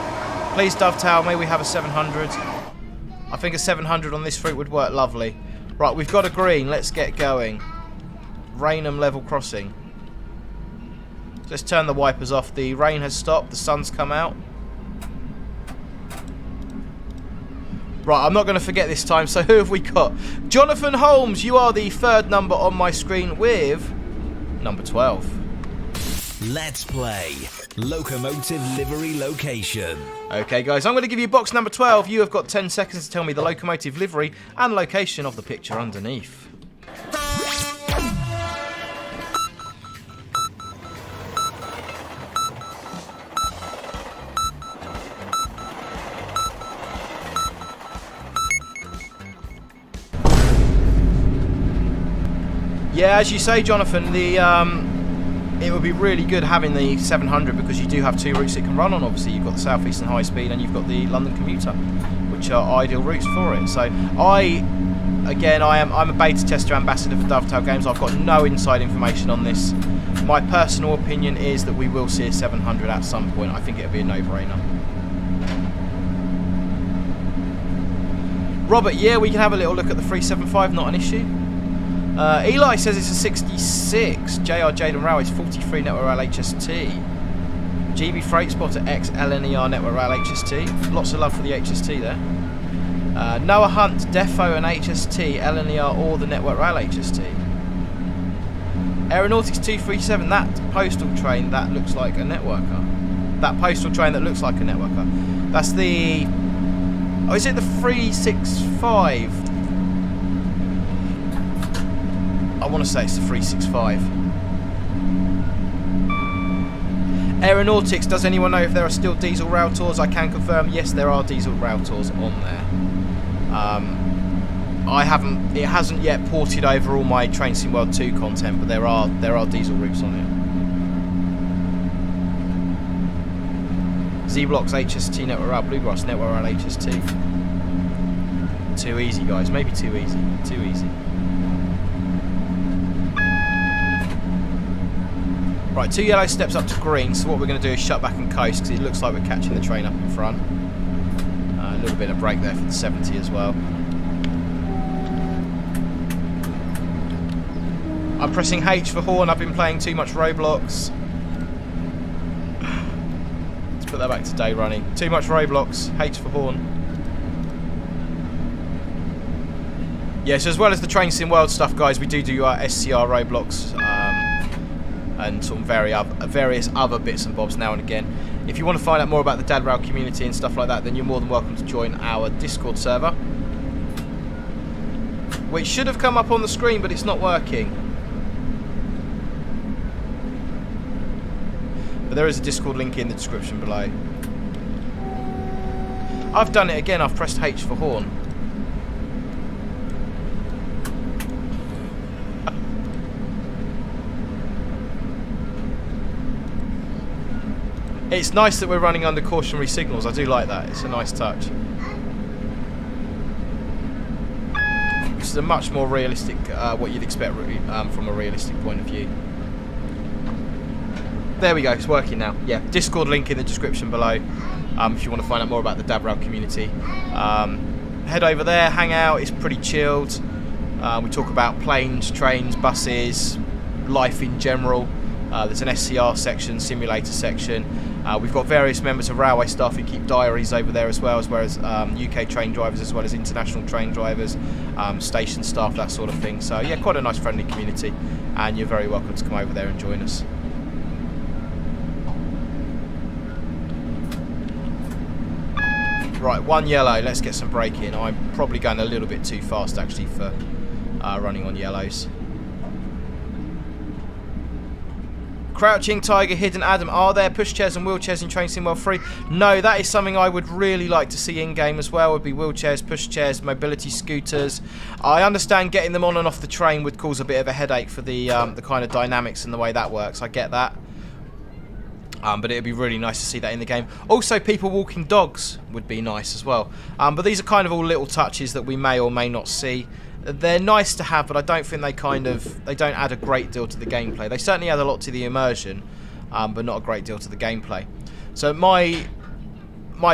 Please dovetail, may we have a 700. I think a 700 on this route would work lovely. Right, we've got a green. Let's get going. Rainham level crossing. Let's turn the wipers off. The rain has stopped. The sun's come out. Right, I'm not going to forget this time, so who have we got? Jonathan Holmes, you are the 3rd number on my screen with number 12. Let's play Locomotive Livery Location. Okay guys, I'm going to give you box number 12. You have got 10 seconds to tell me the locomotive livery and location of the picture underneath. Yeah, as you say, Jonathan, it would be really good having the 700 because you do have two routes it can run on. Obviously, you've got the Southeastern High Speed and you've got the London Commuter, which are ideal routes for it. So I'm a beta tester ambassador for Dovetail Games. I've got no inside information on this. My personal opinion is that we will see a 700 at some point. I think it'll be a no-brainer. Robert, yeah, we can have a little look at the 375, not an issue. Eli says it's a 66. JR Jaden Railways 43 Network Rail HST. GB Freight Spotter X LNER Network Rail HST. Lots of love for the HST there. Noah Hunt Defo and HST LNER or the Network Rail HST. Aeronautics 237. That postal train that looks like a networker. That postal train that looks like a networker. That's the. Oh, is it the 365? I want to say it's the 365. Aeronautics, does anyone know if there are still diesel rail tours? I can confirm, yes, there are diesel rail tours on there. It hasn't yet ported over all my Train Sim World 2 content, but there are diesel routes on it. Z-Blocks HST Network Rail, Bluegrass Network Rail HST. Too easy, guys. Maybe too easy. Too easy. Right, 2 yellow steps up to green, so what we're going to do is shut back and coast because it looks like we're catching the train up in front. A little bit of brake there for the 70 as well. I'm pressing H for horn. I've been playing too much Roblox. Let's put that back to day running. Too much Roblox. H for horn. Yes, as well as the Train Sim World stuff, guys, we do SCR Roblox. And some various other bits and bobs now and again. If you want to find out more about the Dad Rail community and stuff like that, then you're more than welcome to join our Discord server, which should have come up on the screen, but it's not working. But there is a Discord link in the description below. I've done it again. I've pressed H for horn. It's nice that we're running under cautionary signals. I do like that. It's a nice touch. Which is a much more realistic, what you'd expect from a realistic point of view. There we go. It's working now. Yeah, Discord link in the description below. If you want to find out more about the DAB community, head over there. Hang out. It's pretty chilled. We talk about planes, trains, buses, life in general. There's an SCR section, simulator section. We've got various members of railway staff who keep diaries over there as well as UK train drivers as well as international train drivers, station staff, that sort of thing. So yeah, quite a nice friendly community, and you're very welcome to come over there and join us. Right, 1 yellow, let's get some brake in. I'm probably going a little bit too fast actually for running on yellows. Crouching Tiger, Hidden Adam, are there pushchairs and wheelchairs in Train Sim World 3? No, that is something I would really like to see in-game as well, would be wheelchairs, pushchairs, mobility scooters. I understand getting them on and off the train would cause a bit of a headache for the kind of dynamics and the way that works. I get that. But it would be really nice to see that in the game. Also, people walking dogs would be nice as well. But these are kind of all little touches that we may or may not see. They're nice to have, but I don't think they don't add a great deal to the gameplay. They certainly add a lot to the immersion, but not a great deal to the gameplay. So my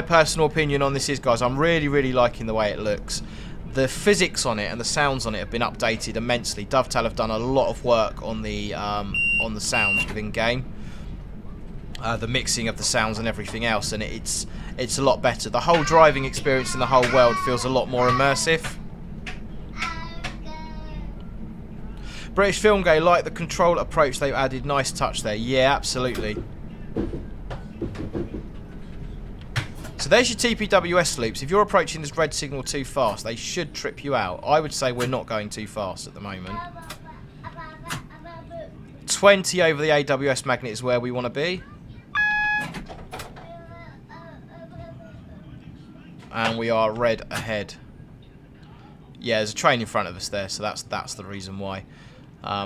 personal opinion on this is, guys, I'm really liking the way it looks. The physics on it and the sounds on it have been updated immensely. Dovetail have done a lot of work on the sounds within game. The mixing of the sounds and everything else, and it's a lot better. The whole driving experience in the whole world feels a lot more immersive. British Film Gay, like the control approach they've added. Nice touch there. Yeah, absolutely. So there's your TPWS loops. If you're approaching this red signal too fast, they should trip you out. I would say we're not going too fast at the moment. 20 over the AWS magnet is where we want to be. And we are red ahead. Yeah, there's a train in front of us there, so that's the reason why.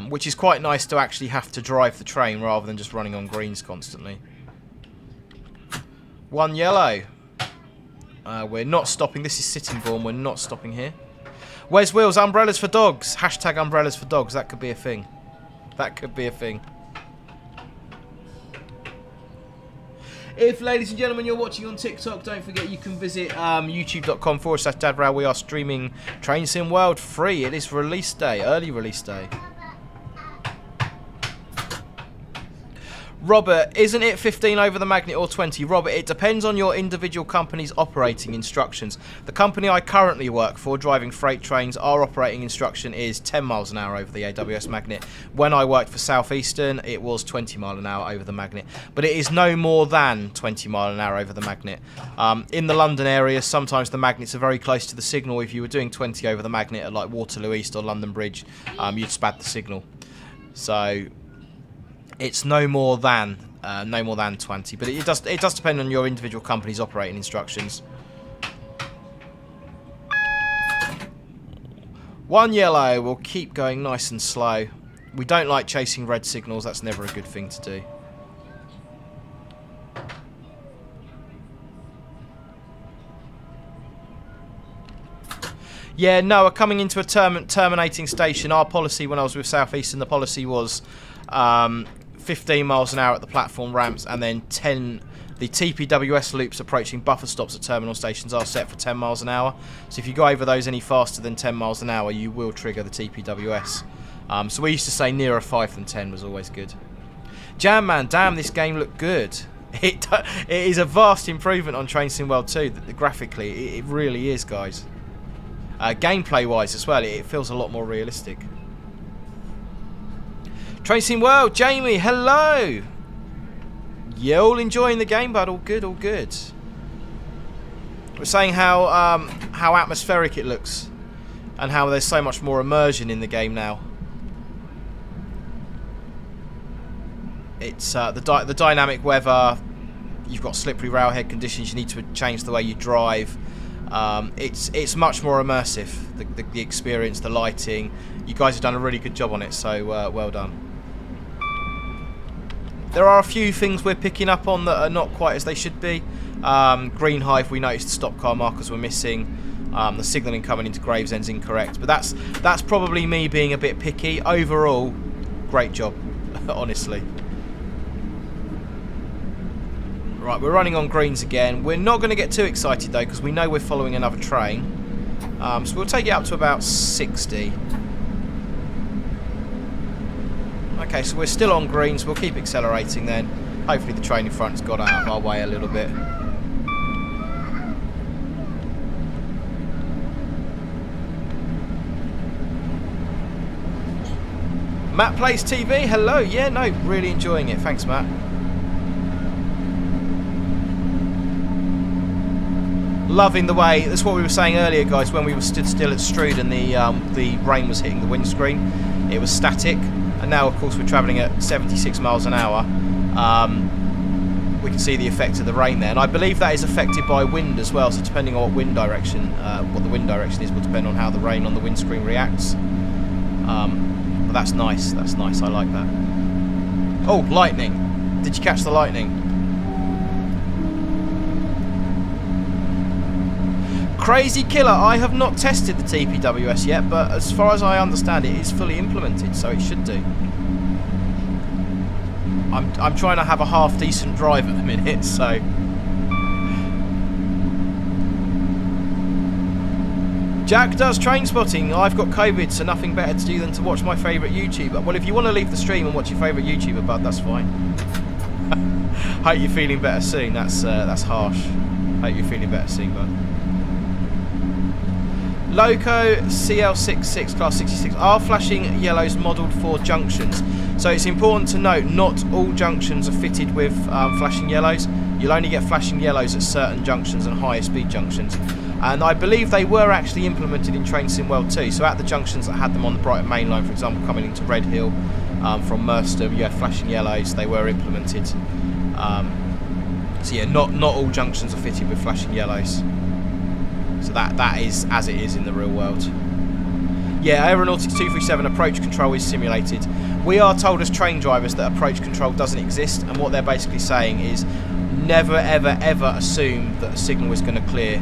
Which is quite nice to actually have to drive the train rather than just running on greens constantly. 1 yellow. We're not stopping. This is Sittingbourne. We're not stopping here. Where's Wheels? Umbrellas for dogs. Hashtag umbrellas for dogs. That could be a thing. That could be a thing. If, ladies and gentlemen, you're watching on TikTok, don't forget you can visit youtube.com/DadRow. We are streaming Train Sim World free. It is release day, early release day. Robert, isn't it 15 over the magnet or 20? Robert, it depends on your individual company's operating instructions. The company I currently work for, driving freight trains, our operating instruction is 10 miles an hour over the AWS magnet. When I worked for Southeastern, it was 20 mile an hour over the magnet. But it is no more than 20 mile an hour over the magnet. In the London area, sometimes the magnets are very close to the signal. If you were doing 20 over the magnet at like Waterloo East or London Bridge, you'd spad the signal. So it's no more than 20, but it does depend on your individual company's operating instructions. 1 yellow. We'll keep going nice and slow. We don't like chasing red signals. That's never a good thing to do. Yeah, Noah, coming into a terminating station. Our policy when I was with Southeastern, the policy was 15 miles an hour at the platform ramps, and then 10. The TPWS loops approaching buffer stops at terminal stations are set for 10 miles an hour. So if you go over those any faster than 10 miles an hour, you will trigger the TPWS. So we used to say nearer 5 than 10 was always good. Jam Man, damn, this game looked good. It is a vast improvement on Train Sim World 2. Graphically, it really is, guys. Gameplay-wise as well, it feels a lot more realistic. Train Sim World, Jamie, hello! You all enjoying the game, bud? All good, all good. We're saying how atmospheric it looks, and how there's so much more immersion in the game now. It's the dynamic weather. You've got slippery railhead conditions. You need to change the way you drive. It's much more immersive. The experience, the lighting. You guys have done a really good job on it. So well done. There are a few things we're picking up on that are not quite as they should be. Green Hive, we noticed the stop car markers were missing. The signalling coming into Gravesend's incorrect. But that's probably me being a bit picky. Overall, great job, honestly. Right, we're running on greens again. We're not going to get too excited though, because we know we're following another train. So we'll take it up to about 60. Okay, so we're still on greens. We'll keep accelerating then. Hopefully the train in front has got out of our way a little bit. Matt Plays TV, hello. Yeah, no, really enjoying it. Thanks, Matt. Loving the way, that's what we were saying earlier, guys, when we were stood still at Strood and the rain was hitting the windscreen. It was static. And now, of course, we're travelling at 76 miles an hour. We can see the effect of the rain there. And I believe that is affected by wind as well. So depending on what the wind direction is, will depend on how the rain on the windscreen reacts. But that's nice. That's nice. I like that. Oh, lightning. Did you catch the lightning? Crazy Killer, I have not tested the TPWS yet, but as far as I understand it is fully implemented, so it should do. I'm trying to have a half decent drive at the minute, so. Jack does train spotting. I've got COVID, so nothing better to do than to watch my favourite YouTuber. Well, if you want to leave the stream and watch your favourite YouTuber, bud, that's fine. Hope you're feeling better soon. That's harsh. Hope you're feeling better soon, bud. Loco CL66 Class 66 are flashing yellows modelled for junctions. So it's important to note, not all junctions are fitted with flashing yellows. You'll only get flashing yellows at certain junctions and higher speed junctions. And I believe they were actually implemented in Train Sim World 2. So at the junctions that had them on the Brighton Main Line, for example, coming into Redhill from Merstham, you had flashing yellows. They were implemented. So yeah, not all junctions are fitted with flashing yellows. So that is as it is in the real world. Yeah, Aeronautics 237 approach control is simulated. We are told as train drivers that approach control doesn't exist, and what they're basically saying is never ever ever assume that a signal is going to clear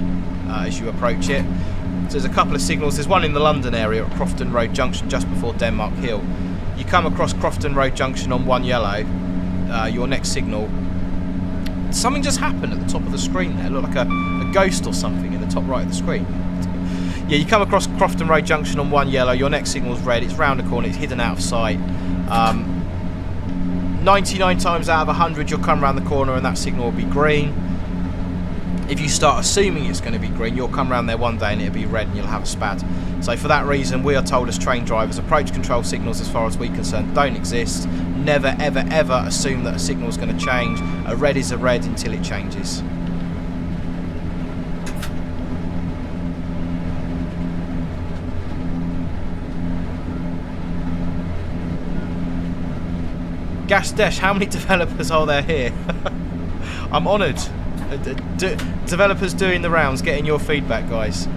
as you approach it. So there's a couple of signals. There's one in the London area at Crofton Road Junction just before Denmark Hill. You come across Crofton Road Junction on 1 yellow, your next signal. Something just happened at the top of the screen there. It looked like a ghost or something in the top right of the screen. Yeah, you come across Crofton Road Junction on 1 yellow, your next signal's red, it's round the corner, it's hidden out of sight. 99 times out of 100 you'll come around the corner and that signal will be green. If you start assuming it's going to be green, you'll come around there one day and it'll be red and you'll have a spad. So for that reason, we are told as train drivers, approach control signals as far as we're concerned don't exist. Never ever ever assume that a signal is going to change. A red is a red until it changes. Gas Dash, how many developers are there here? I'm honoured. Developers doing the rounds, getting your feedback, guys.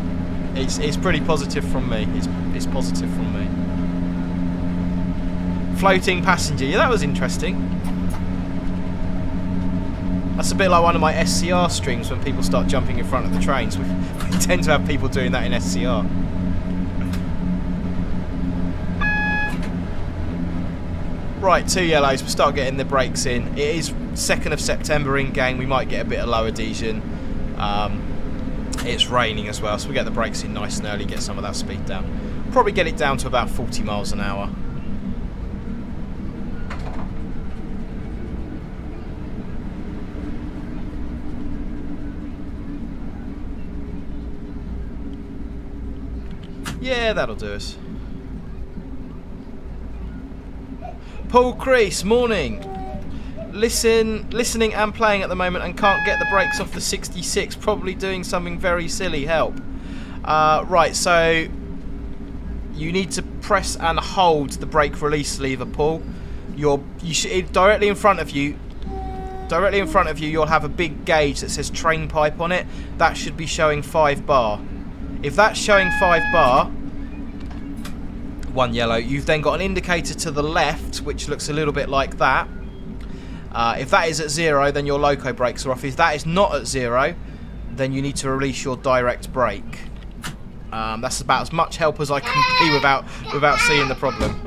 It's pretty positive from me. It's positive from me. Floating passenger, yeah, that was interesting. That's a bit like one of my SCR streams when people start jumping in front of the trains. We tend to have people doing that in SCR. Right, 2 yellows, we'll start getting the brakes in. It is 2nd of September in game, we might get a bit of low adhesion. It's raining as well, so we get the brakes in nice and early, get some of that speed down. Probably get it down to about 40 miles an hour. Yeah, that'll do us. Paul Crease, morning. Listening and playing at the moment and can't get the brakes off the 66. Probably doing something very silly. Help. Right, so you need to press and hold the brake release lever, Paul. Directly in front of you, you'll have a big gauge that says train pipe on it. That should be showing 5 bar. If that's showing 5 bar, 1 yellow, you've then got an indicator to the left which looks a little bit like that. If that is at 0, then your loco brakes are off. If that is not at 0, then you need to release your direct brake. That's about as much help as I can be without seeing the problem.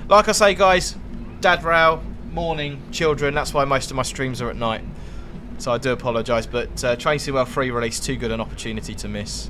Like I say, guys, dad row, morning, children, that's why most of my streams are at night. So I do apologise, but Train Sim World 3 release, too good an opportunity to miss.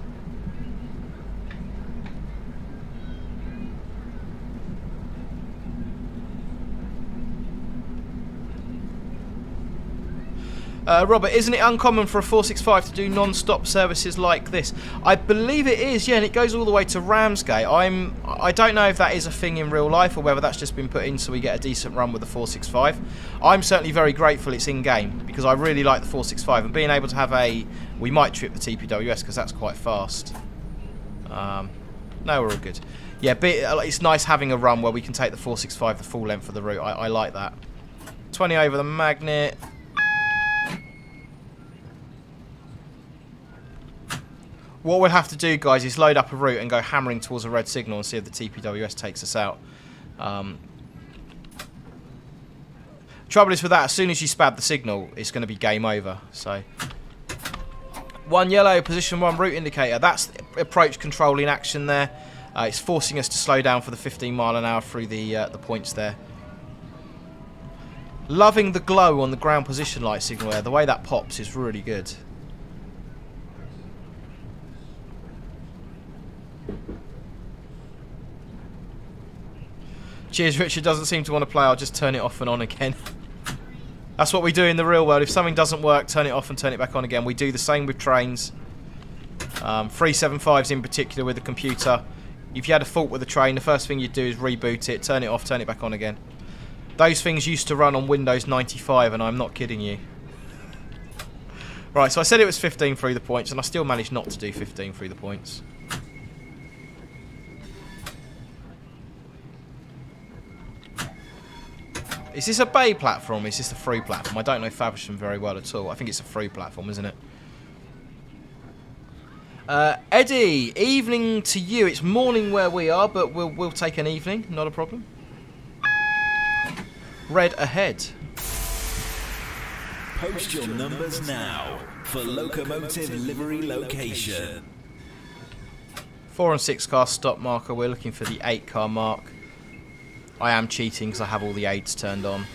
Robert, isn't it uncommon for a 465 to do non-stop services like this? I believe it is, yeah, and it goes all the way to Ramsgate. I don't know if that is a thing in real life or whether that's just been put in so we get a decent run with the 465. I'm certainly very grateful it's in-game because I really like the 465 and being able to have we might trip the TPWS because that's quite fast. No, we're all good. Yeah, but it's nice having a run where we can take the 465 the full length of the route. I like that. 20 over the magnet. What we'll have to do, guys, is load up a route and go hammering towards a red signal and see if the TPWS takes us out. Trouble is with that, as soon as you spad the signal, it's going to be game over. So, 1 yellow, position 1 route indicator. That's approach control in action there. It's forcing us to slow down for the 15 mile an hour through the points there. Loving the glow on the ground position light signal there. The way that pops is really good. Cheers, Richard. Doesn't seem to want to play. I'll just turn it off and on again. That's what we do in the real world. If something doesn't work, turn it off and turn it back on again. We do the same with trains. 375s in particular with the computer. If you had a fault with the train, the first thing you'd do is reboot it, turn it off, turn it back on again. Those things used to run on Windows 95, and I'm not kidding you. Right, so I said it was 15 through the points, and I still managed not to do 15 through the points. Is this a bay platform? Is this a free platform? I don't know Faversham very well at all. I think it's a free platform, isn't it? Eddie, evening to you. It's morning where we are, but we'll take an evening. Not a problem. Red ahead. Post your numbers now for locomotive livery location. 4 and 6 car stop marker. We're looking for the 8 car mark. I am cheating because I have all the aids turned on.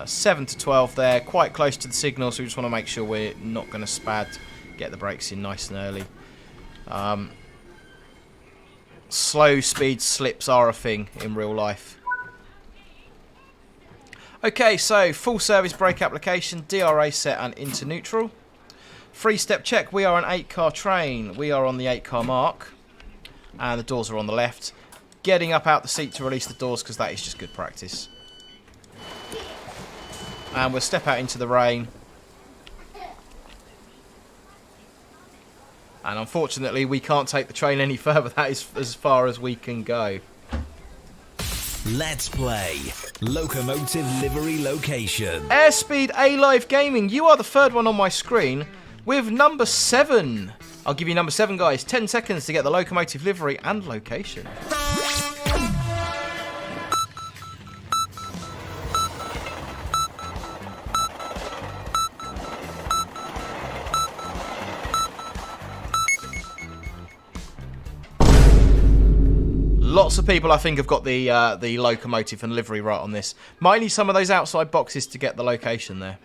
7 to 12 there, quite close to the signal, so we just want to make sure we're not going to spad. Get the brakes in nice and early. Slow speed slips are a thing in real life. Okay, so full service brake application, DRA set and into neutral. 3-step check, we are an 8 car train. We are on the 8 car mark. And the doors are on the left. Getting up out the seat to release the doors because that is just good practice. And we'll step out into the rain. And unfortunately we can't take the train any further. That is as far as we can go. Let's play locomotive livery location. Airspeed A Live Gaming, you are the third one on my screen with number 7. I'll give you number 7, guys. 10 seconds to get the locomotive livery and location. Lots of people, I think, have got the locomotive and livery right on this. Might need some of those outside boxes to get the location there.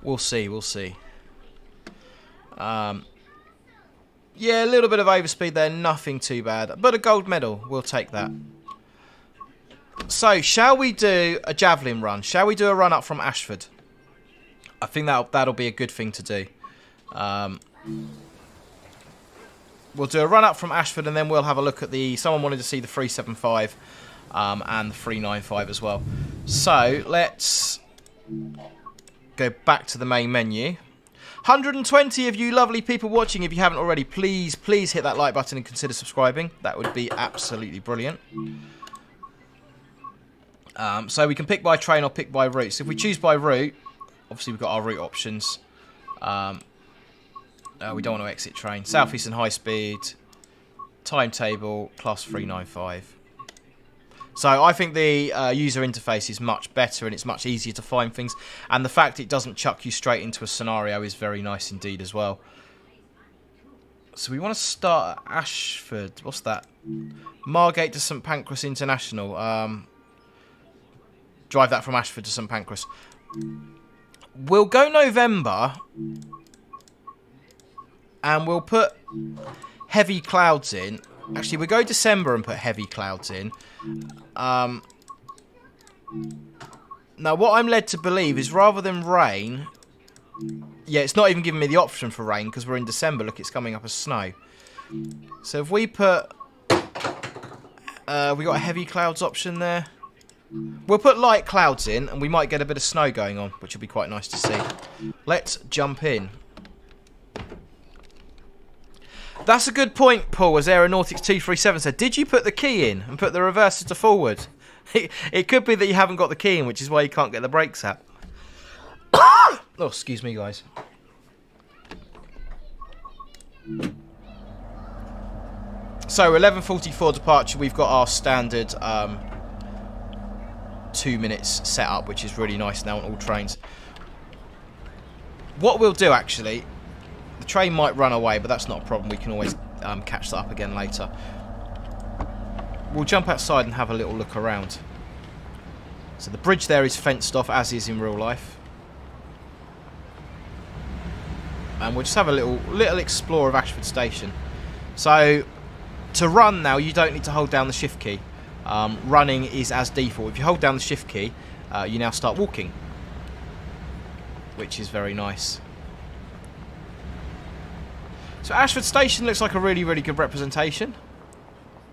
We'll see, we'll see. Yeah, a little bit of overspeed there, nothing too bad. But a gold medal, we'll take that. So, shall we do a javelin run? Shall we do a run up from Ashford? I think that'll be a good thing to do. We'll do a run up from Ashford and then we'll have a look at the... Someone wanted to see the 375 and the 395 as well. So, let's go back to the main menu. 120 of you lovely people watching. If you haven't already, please hit that like button and consider subscribing. That would be absolutely brilliant. So we can pick by train or pick by route. So if we choose by route, obviously we've got our route options. We don't want to exit train. Southeastern High Speed, timetable, class 395. So I think the user interface is much better and it's much easier to find things. And the fact it doesn't chuck you straight into a scenario is very nice indeed as well. So we want to start at Ashford. What's that? Margate to St Pancras International. Drive that from Ashford to St Pancras. We'll go November. And we'll put heavy clouds in. Actually, we'll go December and put heavy clouds in. Now, what I'm led to believe is rather than rain... Yeah, it's not even giving me the option for rain because we're in December. Look, it's coming up as snow. So if we put... we got a heavy clouds option there. We'll put light clouds in and we might get a bit of snow going on, which will be quite nice to see. Let's jump in. That's a good point, Paul, as Aeronautics 237 said. Did you put the key in and put the reverser to forward? It could be that you haven't got the key in, which is why you can't get the brakes out. Oh, excuse me, guys. So, 11:44 departure. We've got our standard 2 minutes set up, which is really nice now on all trains. What we'll do, actually... The train might run away, but that's not a problem. We can always catch that up again later. We'll jump outside and have a little look around. So the bridge there is fenced off, as is in real life. And we'll just have a little explore of Ashford Station. So, to run now, you don't need to hold down the shift key. Running is as default. If you hold down the shift key, you now start walking, which is very nice. So Ashford Station looks like a really, really good representation.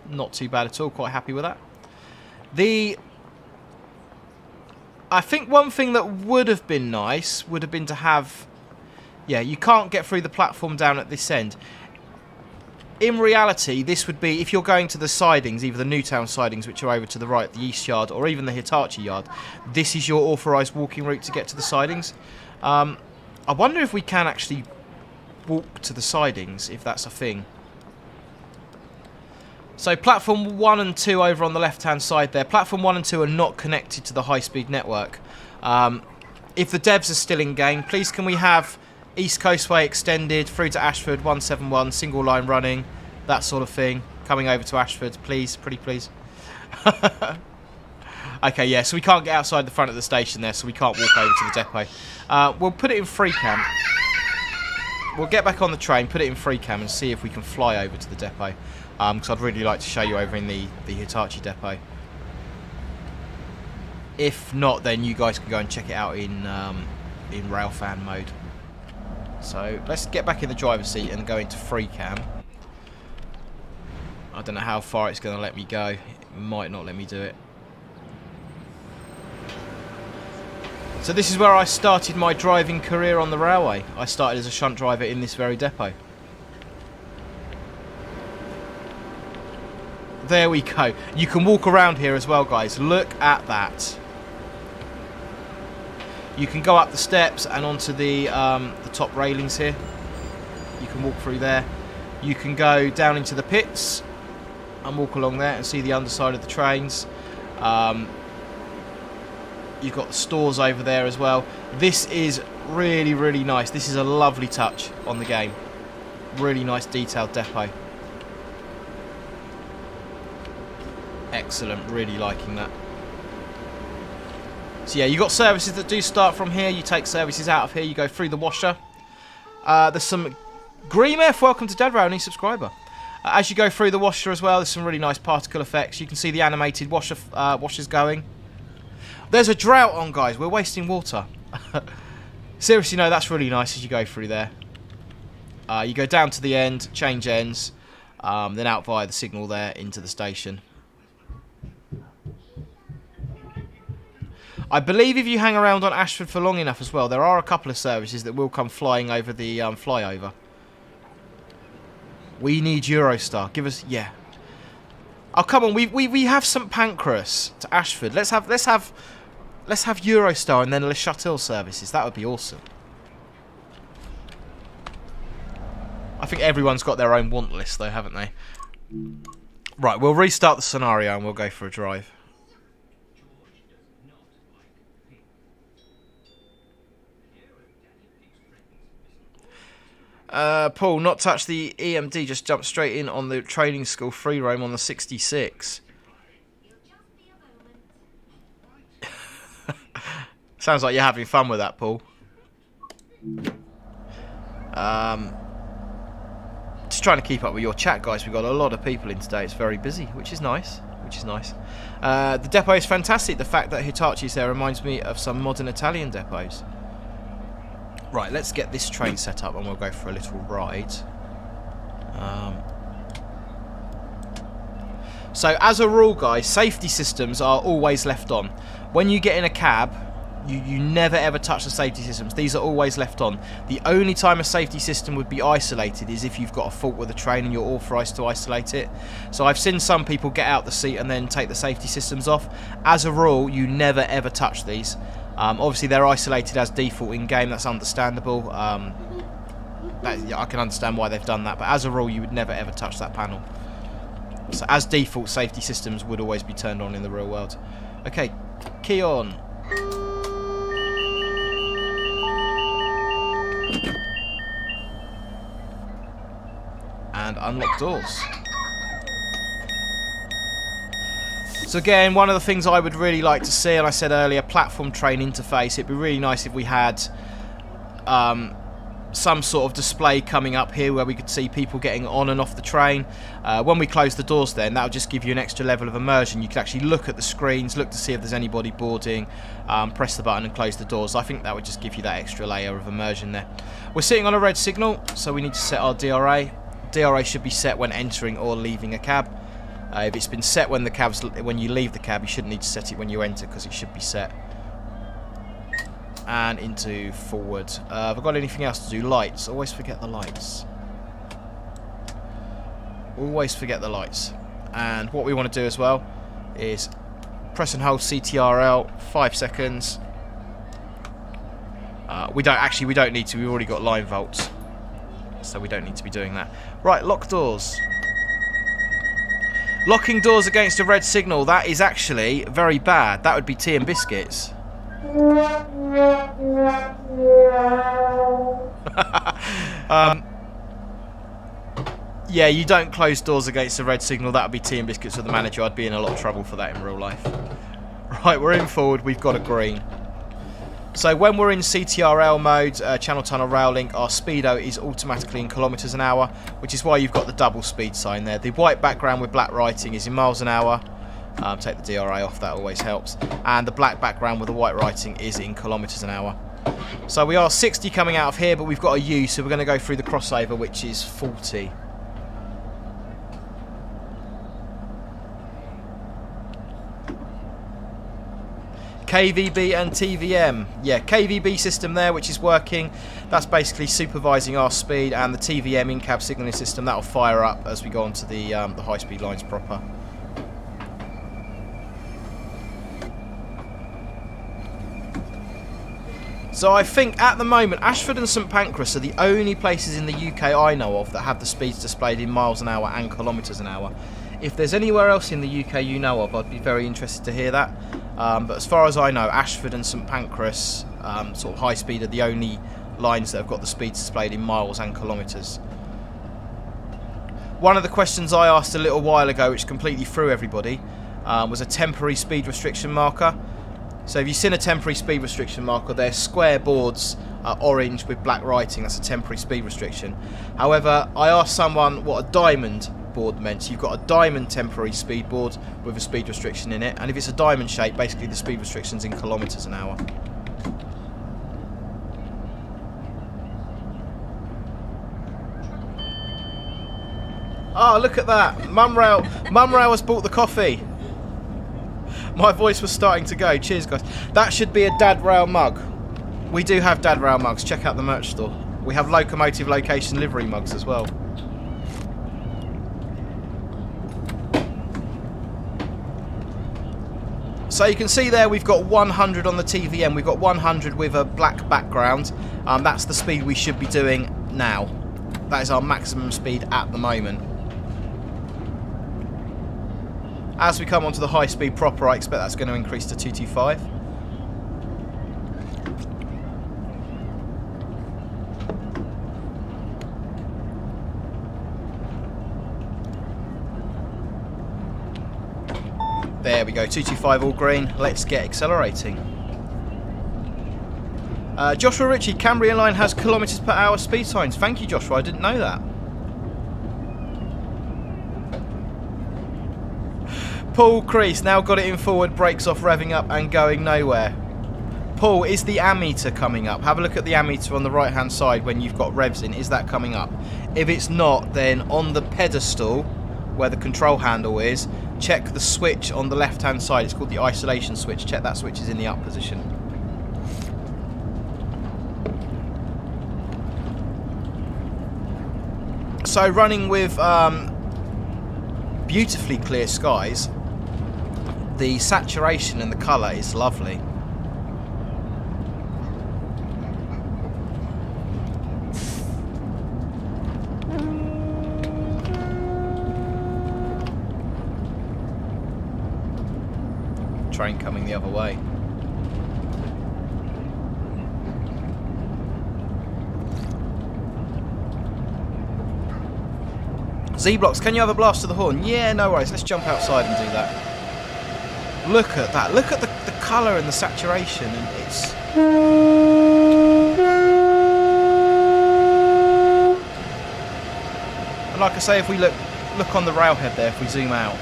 Not too bad at all, quite happy with that. I think one thing that would have been nice would have been to have... Yeah, you can't get through the platform down at this end. In reality, this would be, if you're going to the sidings, either the Newtown sidings, which are over to the right, the East Yard, or even the Hitachi Yard, this is your authorised walking route to get to the sidings. I wonder if we can actually walk to the sidings, if that's a thing. So platform 1 and 2 over on the left hand side there. Platform 1 and 2 are not connected to the high speed network. If the devs are still in game, please can we have East Coastway extended through to Ashford 171, single line running, that sort of thing, coming over to Ashford, please, pretty please. Okay, yeah, so we can't get outside the front of the station there, so we can't walk over to the depot. We'll put it in free cam. We'll get back on the train, put it in free cam, and see if we can fly over to the depot. Because I'd really like to show you over in the Hitachi depot. If not, then you guys can go and check it out in railfan mode. So let's get back in the driver's seat and go into free cam. I don't know how far it's going to let me go. It might not let me do it. So this is where I started my driving career on the railway. I started as a shunt driver in this very depot. There we go. You can walk around here as well, guys. Look at that. You can go up the steps and onto the top railings here. You can walk through there. You can go down into the pits and walk along there and see the underside of the trains. You've got the stores over there as well. This is really, really nice. This is a lovely touch on the game. Really nice detailed depot. Excellent, really liking that. So yeah, you've got services that do start from here. You take services out of here, you go through the washer. There's some... Greemf, welcome to Dead Rail, new subscriber. As you go through the washer as well, there's some really nice particle effects. You can see the animated washers going. There's a drought on, guys. We're wasting water. Seriously, no, that's really nice as you go through there. You go down to the end, change ends, then out via the signal there into the station. I believe if you hang around on Ashford for long enough as well, there are a couple of services that will come flying over the flyover. We need Eurostar. Give us, yeah. Oh come on, we have St Pancras to Ashford. Let's have Eurostar and then Le Chateau services. That would be awesome. I think everyone's got their own want list though, haven't they? Right, we'll restart the scenario and we'll go for a drive. Paul, not touch the EMD, just jump straight in on the training school free roam on the 66. Sounds like you're having fun with that, Paul. Just trying to keep up with your chat, guys. We've got a lot of people in today. It's very busy, which is nice. The depot is fantastic. The fact that Hitachi's there reminds me of some modern Italian depots. Right, let's get this train set up and we'll go for a little ride. So as a rule, guys, safety systems are always left on. When you get in a cab, you never ever touch the safety systems. These are always left on. The only time a safety system would be isolated is if you've got a fault with the train and you're authorised to isolate it. So I've seen some people get out the seat and then take the safety systems off. As a rule, you never ever touch these. Obviously they're isolated as default in game, that's understandable. I can understand why they've done that, but as a rule you would never ever touch that panel. So as default, safety systems would always be turned on in the real world. Okay, key on. And unlock doors. So again, one of the things I would really like to see, and I said earlier, platform train interface. It'd be really nice if we had some sort of display coming up here where we could see people getting on and off the train. When we close the doors then, that'll just give you an extra level of immersion. You can actually look at the screens, look to see if there's anybody boarding, press the button and close the doors. I think that would just give you that extra layer of immersion there. We're sitting on a red signal, so we need to set our DRA. DRA should be set when entering or leaving a cab. If it's been set when you leave the cab, you shouldn't need to set it when you enter, because it should be set. And into forward. Have I got anything else to do? Lights. Always forget the lights. Always forget the lights. And what we want to do as well is press and hold CTRL 5 seconds. We don't need to. We've already got line volts, so we don't need to be doing that. Right, lock doors. Locking doors against a red signal. That is actually very bad. That would be tea and biscuits. Yeah, you don't close doors against a red signal. That would be tea and biscuits with the manager. I'd be in a lot of trouble for that in real life. Right, we're in forward. We've got a green. So when we're in CTRL mode, channel tunnel rail link, our speedo is automatically in kilometres an hour, which is why you've got the double speed sign there. The white background with black writing is in miles an hour. Take the DRA off, that always helps. And the black background with the white writing is in kilometres an hour. So we are 60 coming out of here, but we've got a U, so we're going to go through the crossover, which is 40. KVB and TVM. Yeah, KVB system there, which is working. That's basically supervising our speed, and the TVM in-cab signalling system, that'll fire up as we go onto the high-speed lines proper. So I think at the moment, Ashford and St Pancras are the only places in the UK I know of that have the speeds displayed in miles an hour and kilometres an hour. If there's anywhere else in the UK you know of, I'd be very interested to hear that. But as far as I know, Ashford and St Pancras, sort of high speed, are the only lines that have got the speeds displayed in miles and kilometres. One of the questions I asked a little while ago, which completely threw everybody, was a temporary speed restriction marker. So if you've seen a temporary speed restriction marker, they're square boards, orange with black writing. That's a temporary speed restriction. However, I asked someone what a diamond board meant. So you've got a diamond temporary speed board with a speed restriction in it, and if it's a diamond shape, basically the speed restriction's in kilometres an hour. Oh, look at that! Mum Rail has bought the coffee. My voice was starting to go. Cheers, guys. That should be a Dad Rail mug. We do have Dad Rail mugs. Check out the merch store. We have locomotive location livery mugs as well. So you can see there we've got 100 on the TVM. We've got 100 with a black background. That's the speed we should be doing now. That is our maximum speed at the moment. As we come onto the high speed proper, I expect that's going to increase to 225. There we go, 225 all green. Let's get accelerating. Joshua Ritchie, Cambrian line has kilometres per hour speed signs. Thank you, Joshua, I didn't know that. Paul Crease, now got it in forward, brakes off, revving up and going nowhere. Paul, is the ammeter coming up? Have a look at the ammeter on the right hand side when you've got revs in. Is that coming up? If it's not, then on the pedestal where the control handle is, check the switch on the left hand side. It's called the isolation switch. Check that switch is in the up position. So running with beautifully clear skies, the saturation and the colour is lovely. Train coming the other way. Z-Blocks, can you have a blast to the horn? Yeah, no worries. Let's jump outside and do that. Look at that. Look at the colour and the saturation. And it's... like I say, if we look on the railhead there, if we zoom out,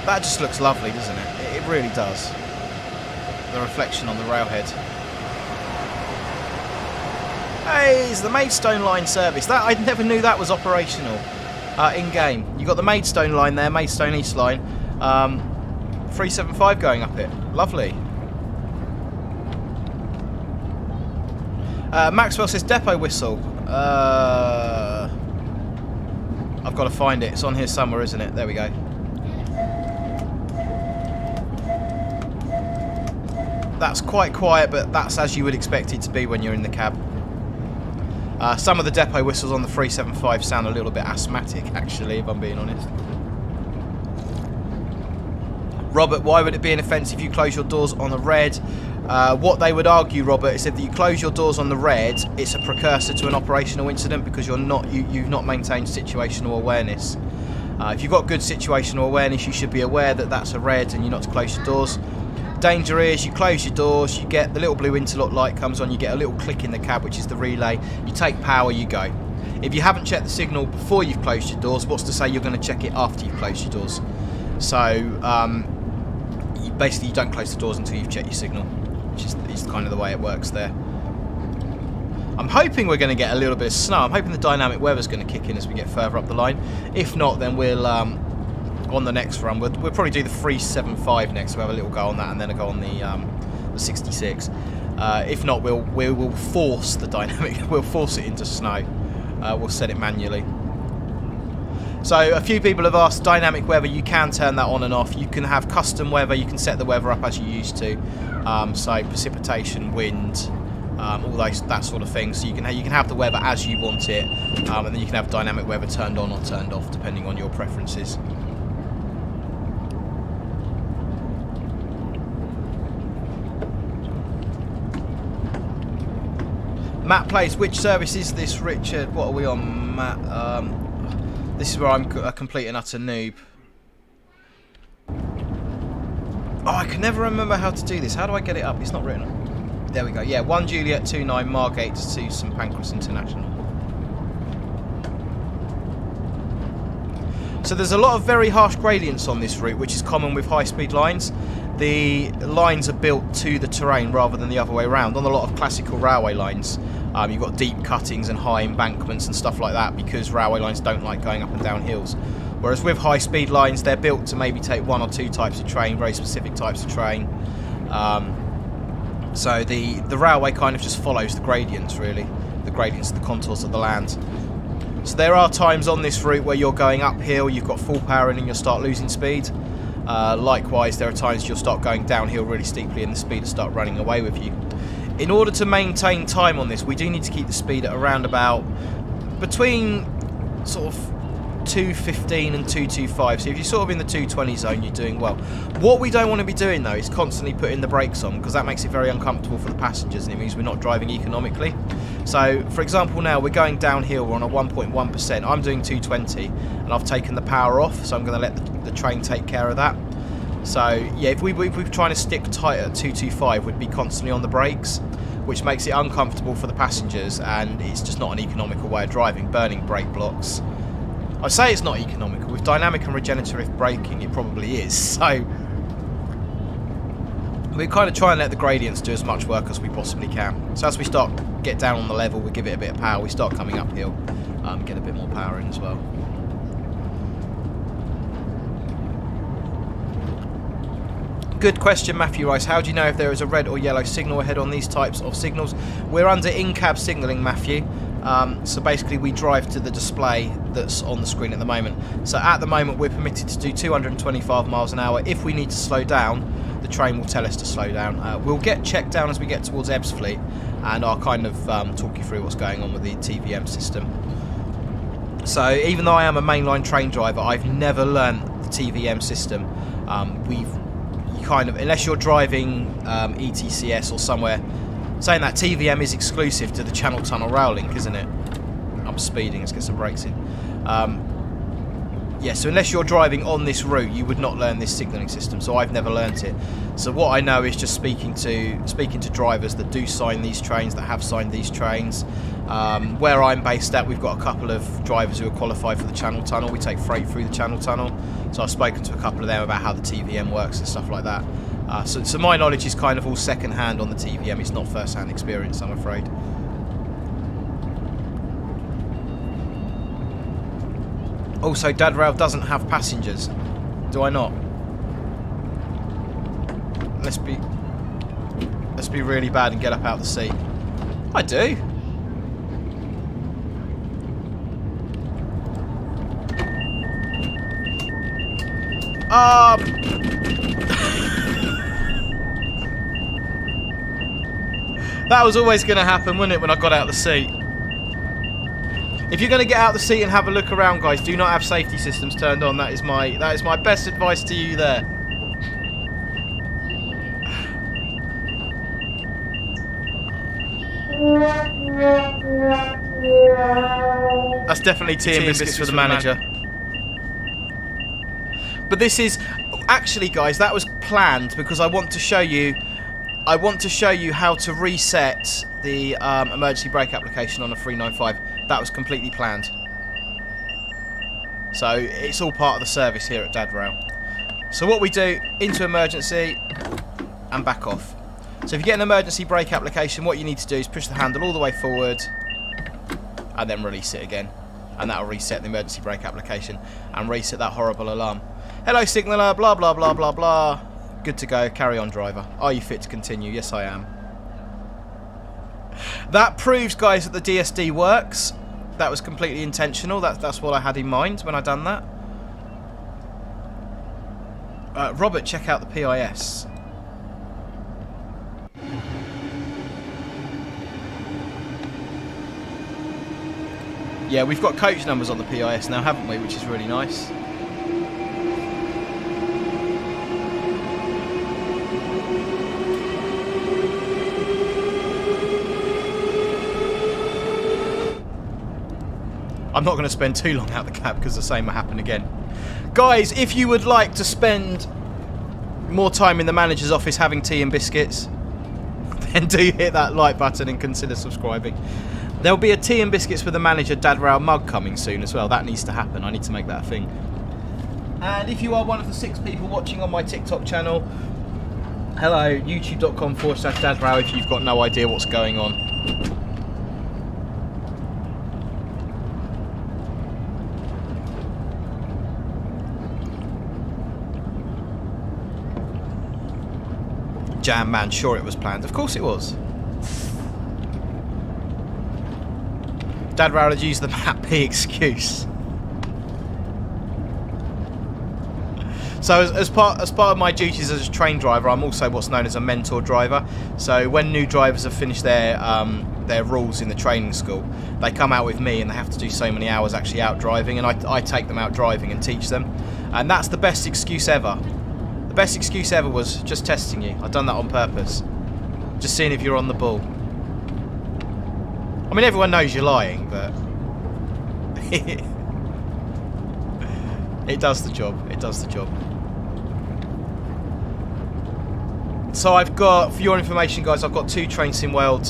that just looks lovely, doesn't it? It really does. The reflection on the railhead. Hey, it's the Maidstone line service. That I never knew that was operational in game. You got the Maidstone line there, Maidstone East line, 375 going up it. Lovely. Maxwell says depot whistle. I've got to find it. It's on here somewhere, isn't it? There we go. That's quite quiet, but that's as you would expect it to be when you're in the cab. Some of the depot whistles on the 375 sound a little bit asthmatic, actually, if I'm being honest. Robert, why would it be an offence if you close your doors on a red? What they would argue, Robert, is if you close your doors on the red, it's a precursor to an operational incident because you've not maintained situational awareness. If you've got good situational awareness, you should be aware that that's a red and you're not to close your doors. Danger is you close your doors, you get the little blue interlock light comes on, you get a little click in the cab, which is the relay. You take power, you go. If you haven't checked the signal before you've closed your doors, what's to say you're going to check it after you've closed your doors? So basically you don't close the doors until you've checked your signal, which is kind of the way it works there. I'm hoping we're going to get a little bit of snow. I'm hoping the dynamic weather's going to kick in as we get further up the line. If not, then we'll on the next run we'll probably do the 375 next. We'll have a little go on that and then a go on the 66. If not, we will force the dynamic. We'll force it into snow. We'll set it manually. So a few people have asked dynamic weather. You can turn that on and off. You can have custom weather. You can set the weather up as you used to. So precipitation, wind, all that sort of thing. So you can have the weather as you want it, and then you can have dynamic weather turned on or turned off depending on your preferences. Matt plays. Which service is this, Richard? What are we on, Matt? This is where I'm a complete and utter noob. Oh, I can never remember how to do this. How do I get it up? It's not written up. There we go. Yeah, 1 Juliet 29 Margate to St Pancras International. So there's a lot of very harsh gradients on this route, which is common with high-speed lines. The lines are built to the terrain rather than the other way around. On a lot of classical railway lines, you've got deep cuttings and high embankments and stuff like that because railway lines don't like going up and down hills. Whereas with high-speed lines, they're built to maybe take one or two types of train, very specific types of train. So the railway kind of just follows the gradients, really. The gradients, the contours of the land. So there are times on this route where you're going uphill, you've got full power in and you'll start losing speed. Likewise, there are times you'll start going downhill really steeply and the speed will start running away with you. In order to maintain time on this, we do need to keep the speed at around about between sort of 215 and 225. So if you're sort of in the 220 zone, you're doing well. What we don't want to be doing though is constantly putting the brakes on, because that makes it very uncomfortable for the passengers and it means we're not driving economically. So for example, now we're going downhill, we're on a 1.1%. I'm doing 220 and I've taken the power off, so I'm going to let the train take care of that. So yeah, if we're trying to stick tight at 225, we'd be constantly on the brakes, which makes it uncomfortable for the passengers, and it's just not an economical way of driving, burning brake blocks. I say it's not economical. With dynamic and regenerative braking, it probably is. So we kind of try and let the gradients do as much work as we possibly can. So as we get down on the level, we give it a bit of power. We start coming uphill, get a bit more power in as well. Good question, Matthew Rice. How do you know if there is a red or yellow signal ahead on these types of signals? We're under in-cab signalling, Matthew. So basically we drive to the display that's on the screen at the moment. So at the moment we're permitted to do 225 miles an hour. If we need to slow down, the train will tell us to slow down. We'll get checked down as we get towards Ebbsfleet, and I'll kind of talk you through what's going on with the TVM system. So even though I am a mainline train driver, I've never learnt the TVM system. Unless you're driving ETCS or somewhere. Saying that, TVM is exclusive to the Channel Tunnel Rail Link, isn't it? I'm speeding, let's get some brakes in. Yeah, so unless you're driving on this route, you would not learn this signalling system. So I've never learnt it. So what I know is just speaking to drivers that do sign these trains, that have signed these trains. Where I'm based at, we've got a couple of drivers who are qualified for the Channel Tunnel. We take freight through the Channel Tunnel. So I've spoken to a couple of them about how the TVM works and stuff like that. So my knowledge is kind of all second hand on the TVM. It's not first hand experience, I'm afraid. Also, Dad Rail doesn't have passengers. Do I not? Let's be really bad and get up out of the seat. I do. That was always going to happen, wasn't it, when I got out of the seat? If you're going to get out of the seat and have a look around, guys, do not have safety systems turned on. That is my best advice to you there. That's definitely tea and biscuits for the manager. But this is actually, guys, that was planned because I want to show you how to reset the emergency brake application on a 395. That was completely planned. So it's all part of the service here at Dad Rail. So what we do, into emergency and back off. So if you get an emergency brake application, what you need to do is push the handle all the way forward and then release it again. And that'll reset the emergency brake application and reset that horrible alarm. Hello signaller, blah blah blah blah blah. Good to go, carry on driver. Are you fit to continue? Yes I am. That proves, guys, that the DSD works. That was completely intentional. That's what I had in mind when I done that. Robert, check out the PIS. Yeah, we've got coach numbers on the PIS now, haven't we? Which is really nice. I'm not going to spend too long out the cab because the same will happen again. Guys, if you would like to spend more time in the manager's office having tea and biscuits, then do hit that like button and consider subscribing. There'll be a tea and biscuits with the manager Dad Rail mug coming soon as well. That needs to happen. I need to make that a thing. And if you are one of the 6 people watching on my TikTok channel, hello, youtube.com/Dad Rail if you've got no idea what's going on. Jam man, sure it was planned. Of course it was. Dad Rail had used the Map P excuse. So as part of my duties as a train driver, I'm also what's known as a mentor driver. So when new drivers have finished their rules in the training school, they come out with me and they have to do so many hours actually out driving, and I take them out driving and teach them. And that's the best excuse ever. The best excuse ever was just testing you. I've done that on purpose. Just seeing if you're on the ball. I mean, everyone knows you're lying, but it does the job. It does the job. So I've got, for your information, guys, I've got 2 Train Sim World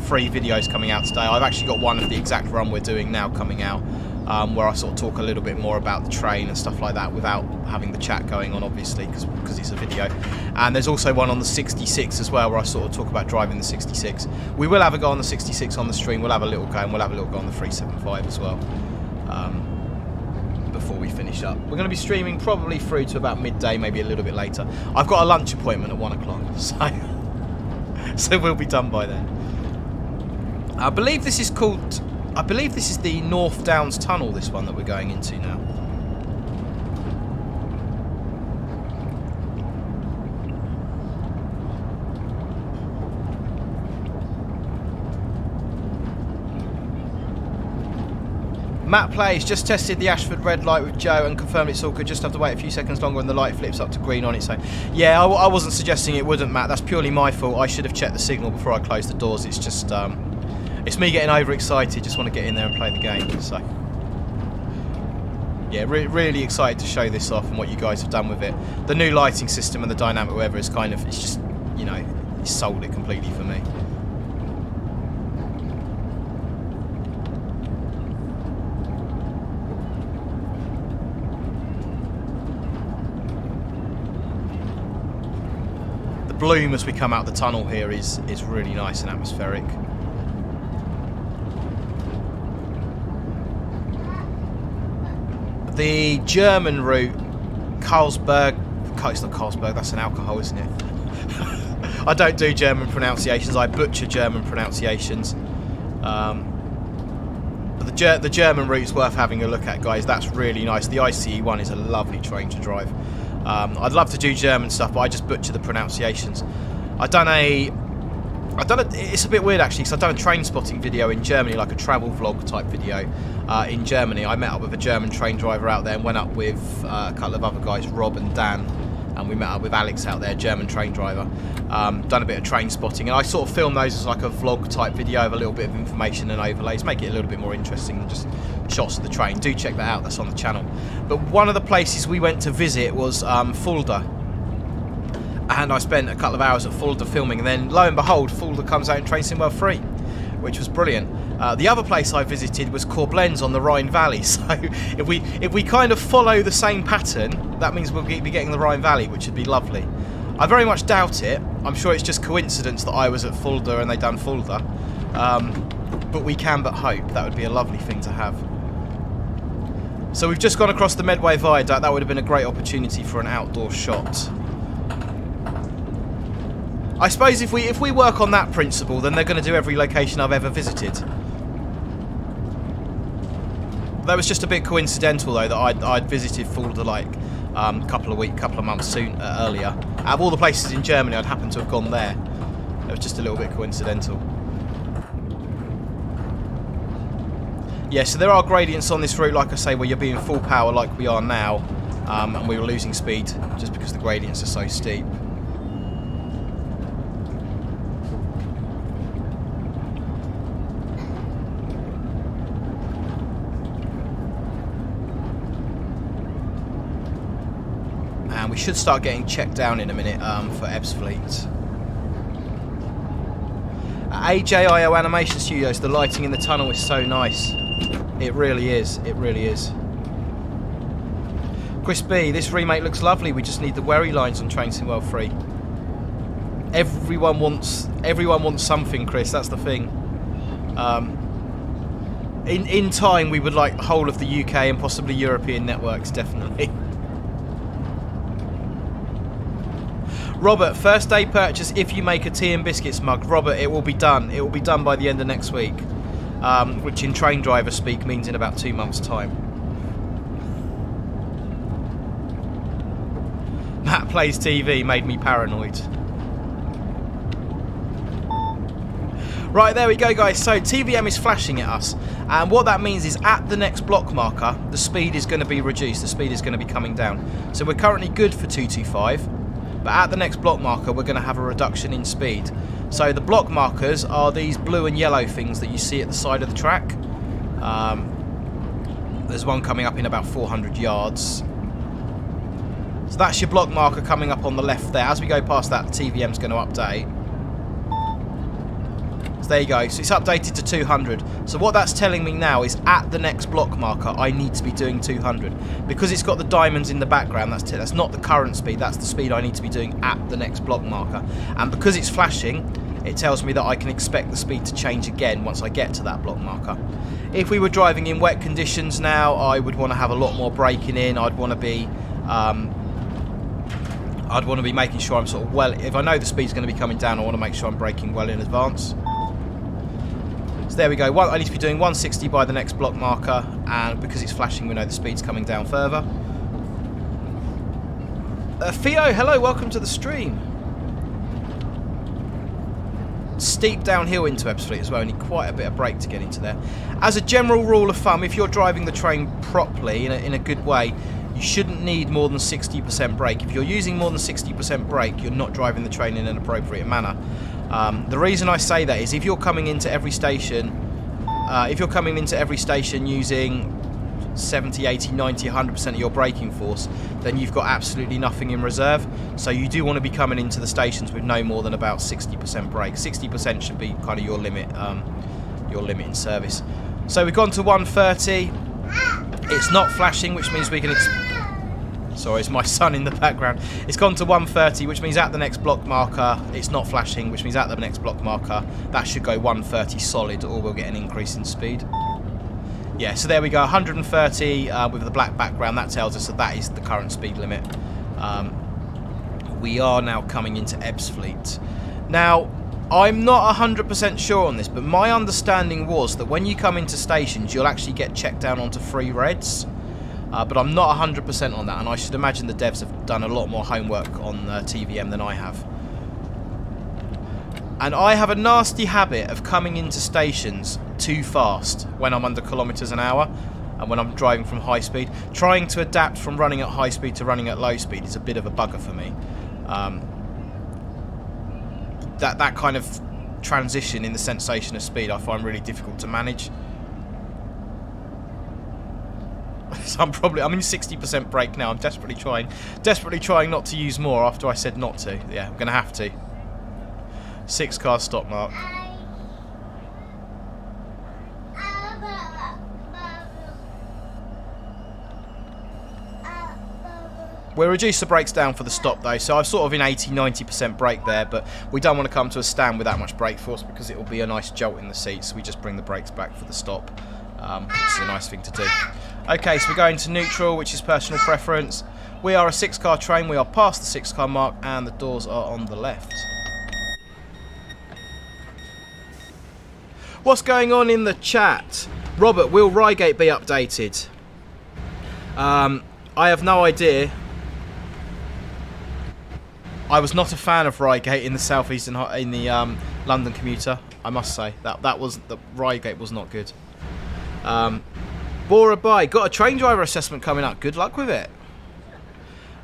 free videos coming out today. I've actually got one of the exact run we're doing now coming out, where I sort of talk a little bit more about the train and stuff like that without having the chat going on, obviously, because it's a video. And there's also one on the 66 as well, where I sort of talk about driving the 66. We will have a go on the 66 on the stream. We'll have a little go, and we'll have a little go on the 375 as well, before we finish up. We're going to be streaming probably through to about midday, maybe a little bit later. I've got a lunch appointment at 1 o'clock, so we'll be done by then. I believe this is called... I believe this is the North Downs Tunnel, this one that we're going into now. Matt plays, just tested the Ashford red light with Joe and confirmed it's all good. Just have to wait a few seconds longer and the light flips up to green on its own. Yeah, I wasn't suggesting it wouldn't, Matt. That's purely my fault. I should have checked the signal before I closed the doors. It's just, it's me getting overexcited. Just want to get in there and play the game. So, Yeah, really excited to show this off and what you guys have done with it. The new lighting system and the dynamic weather is kind of, it's just, you know, it's sold it completely for me. The bloom as we come out the tunnel here is really nice and atmospheric. The German route, Carlsberg, it's not Carlsberg, that's an alcohol, isn't it? I don't do German pronunciations, I butcher German pronunciations. But the German route's worth having a look at, guys. That's really nice. The ICE one is a lovely train to drive. I'd love to do German stuff, but I just butcher the pronunciations. It's a bit weird actually, because I've done a train spotting video in Germany, like a travel vlog type video in Germany. I met up with a German train driver out there and went up with a couple of other guys, Rob and Dan, and we met up with Alex out there, German train driver. Done a bit of train spotting, and I sort of filmed those as like a vlog type video of a little bit of information and overlays, make it a little bit more interesting than just shots of the train. Do check that out, that's on the channel. But one of the places we went to visit was Fulda. And I spent a couple of hours at Fulda filming, and then lo and behold, Fulda comes out in Train Sim World 3, which was brilliant. The other place I visited was Koblenz on the Rhine Valley. So if we kind of follow the same pattern, that means we'll be getting the Rhine Valley, which would be lovely. I very much doubt it. I'm sure it's just coincidence that I was at Fulda and they done Fulda. But we can but hope. That would be a lovely thing to have. So we've just gone across the Medway Viaduct. That would have been a great opportunity for an outdoor shot. I suppose if we work on that principle, then they're going to do every location I've ever visited. That was just a bit coincidental though, that I'd visited Fulda like a couple of months earlier. Out of all the places in Germany, I'd happened to have gone there. It was just a little bit coincidental. Yeah, so there are gradients on this route, like I say, where you're being full power like we are now, and we were losing speed just because the gradients are so steep. We should start getting checked down in a minute for Ebbsfleet. AJIO Animation Studios, the lighting in the tunnel is so nice. It really is. It really is. Chris B, this remake looks lovely. We just need the Wherry lines on Train Sim World 3. Everyone wants something, Chris. That's the thing. In time, we would like the whole of the UK and possibly European networks, definitely. Robert, first day purchase if you make a tea and biscuits mug. Robert, it will be done. It will be done by the end of next week. Which in train driver speak means in about 2 months' time. Matt Plays TV made me paranoid. Right, there we go, guys. So TVM is flashing at us. And what that means is at the next block marker, the speed is going to be reduced. The speed is going to be coming down. So we're currently good for 225. But at the next block marker, we're going to have a reduction in speed. So the block markers are these blue and yellow things that you see at the side of the track. There's one coming up in about 400 yards. So that's your block marker coming up on the left there. As we go past that, the TVM's going to update. So there you go. So it's updated to 200. So what that's telling me now is at the next block marker, I need to be doing 200. Because it's got the diamonds in the background, that's not the current speed, that's the speed I need to be doing at the next block marker. And because it's flashing, it tells me that I can expect the speed to change again once I get to that block marker. If we were driving in wet conditions now, I would want to have a lot more braking in. I'd want to be making sure I'm sort of well, if I know the speed's going to be coming down, I want to make sure I'm braking well in advance. So there we go. I need to be doing 160 by the next block marker, and because it's flashing, we know the speed's coming down further. Theo, hello, welcome to the stream. Steep downhill into Ebbsfleet as well. You need quite a bit of brake to get into there. As a general rule of thumb, if you're driving the train properly, in a good way, you shouldn't need more than 60% brake. If you're using more than 60% brake, you're not driving the train in an appropriate manner. The reason I say that is if you're coming into every station, using 70, 80, 90, 100% of your braking force, then you've got absolutely nothing in reserve. So you do want to be coming into the stations with no more than about 60% brake. 60% should be kind of your limit in service. So we've gone to 130. It's not flashing, which means we can... Sorry, it's my son in the background. It's gone to 130, which means at the next block marker, it's not flashing, which means at the next block marker, that should go 130 solid, or we'll get an increase in speed. Yeah, so there we go, 130 with the black background. That tells us that that is the current speed limit. We are now coming into Ebbsfleet. Now, I'm not 100% sure on this, but my understanding was that when you come into stations, you'll actually get checked down onto 3 reds. But I'm not 100% on that, and I should imagine the devs have done a lot more homework on TVM than I have. And I have a nasty habit of coming into stations too fast when I'm under kilometres an hour and when I'm driving from high speed. Trying to adapt from running at high speed to running at low speed is a bit of a bugger for me. That kind of transition in the sensation of speed I find really difficult to manage. So I'm in 60% brake now. I'm desperately trying not to use more after I said not to. Yeah, I'm gonna have to. 6 car stop mark. We'll reduce the brakes down for the stop though, so I'm sort of in 80-90% brake there, but we don't want to come to a stand with that much brake force because it will be a nice jolt in the seat, so we just bring the brakes back for the stop, which is a nice thing to do. Okay, so we're going to neutral, which is personal preference. We are a 6-car train, we are past the 6-car mark, and the doors are on the left. What's going on in the chat? Robert, will Reigate be updated? I have no idea. I was not a fan of Reigate in the Southeastern, in the London commuter. I must say the Reigate was not good. Bora Bye, got a train driver assessment coming up. Good luck with it.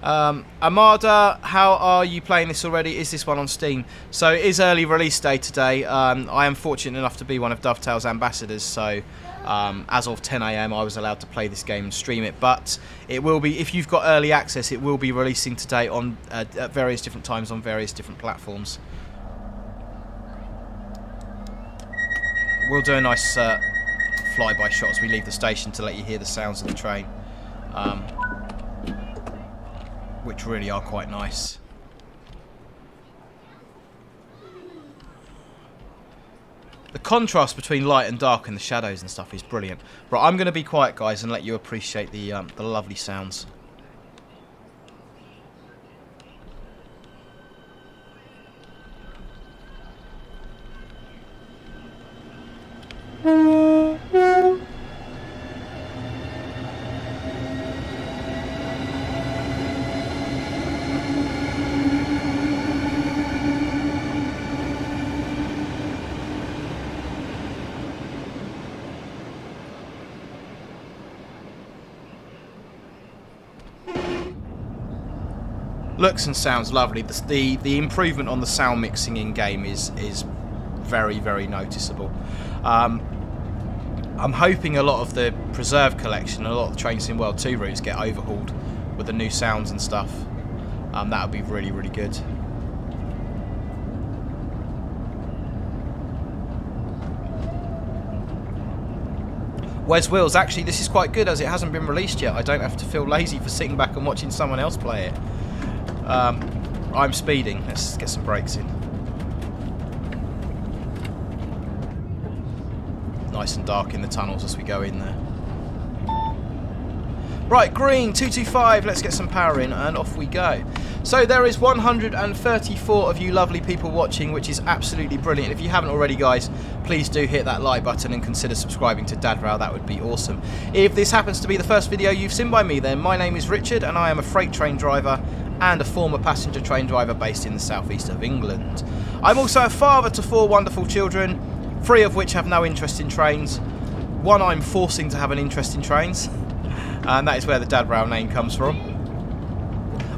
Amada, how are you playing this already? Is this one on Steam? So it is early release day today. I am fortunate enough to be one of Dovetail's ambassadors, so as of 10 AM I was allowed to play this game and stream it, but it will be, if you've got early access, it will be releasing today on at various different times on various different platforms. We'll do a nice flyby shot as we leave the station to let you hear the sounds of the train, which really are quite nice. The contrast between light and dark and the shadows and stuff is brilliant. Right, I'm going to be quiet, guys, and let you appreciate the lovely sounds. Looks and sounds lovely. The improvement on the sound mixing in game is very, very noticeable. I'm hoping a lot of the Preserve collection, a lot of the Train Sim World 2 routes get overhauled with the new sounds and stuff. That would be really, really good. Where's Wills? Actually, this is quite good as it hasn't been released yet. I don't have to feel lazy for sitting back and watching someone else play it. I'm speeding. Let's get some brakes in. Nice and dark in the tunnels as we go in there. Right, green, 225. Let's get some power in and off we go. So there is 134 of you lovely people watching, which is absolutely brilliant. If you haven't already, guys, please do hit that like button and consider subscribing to Dadrow. That would be awesome. If this happens to be the first video you've seen by me, then my name is Richard and I am a freight train driver and a former passenger train driver based in the southeast of England. I'm also a father to 4 wonderful children, 3 of which have no interest in trains. 1 I'm forcing to have an interest in trains, and that is where the Dadrow name comes from.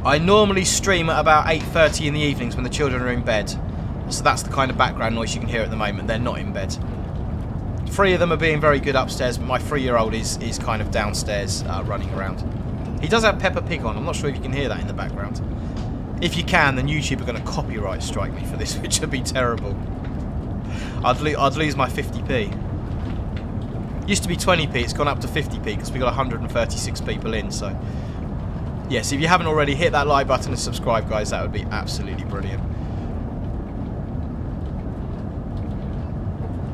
I normally stream at about 8:30 in the evenings when the children are in bed, so that's the kind of background noise you can hear at the moment. They're not in bed. 3 of them are being very good upstairs, but my 3-year-old is kind of downstairs running around. He does have Peppa Pig on. I'm not sure if you can hear that in the background. If you can, then YouTube are going to copyright strike me for this, which would be terrible. I'd lose my 50p. Used to be 20p, it's gone up to 50p because we got 136 people in. So, yes, if you haven't already, hit that like button and subscribe, guys. That would be absolutely brilliant.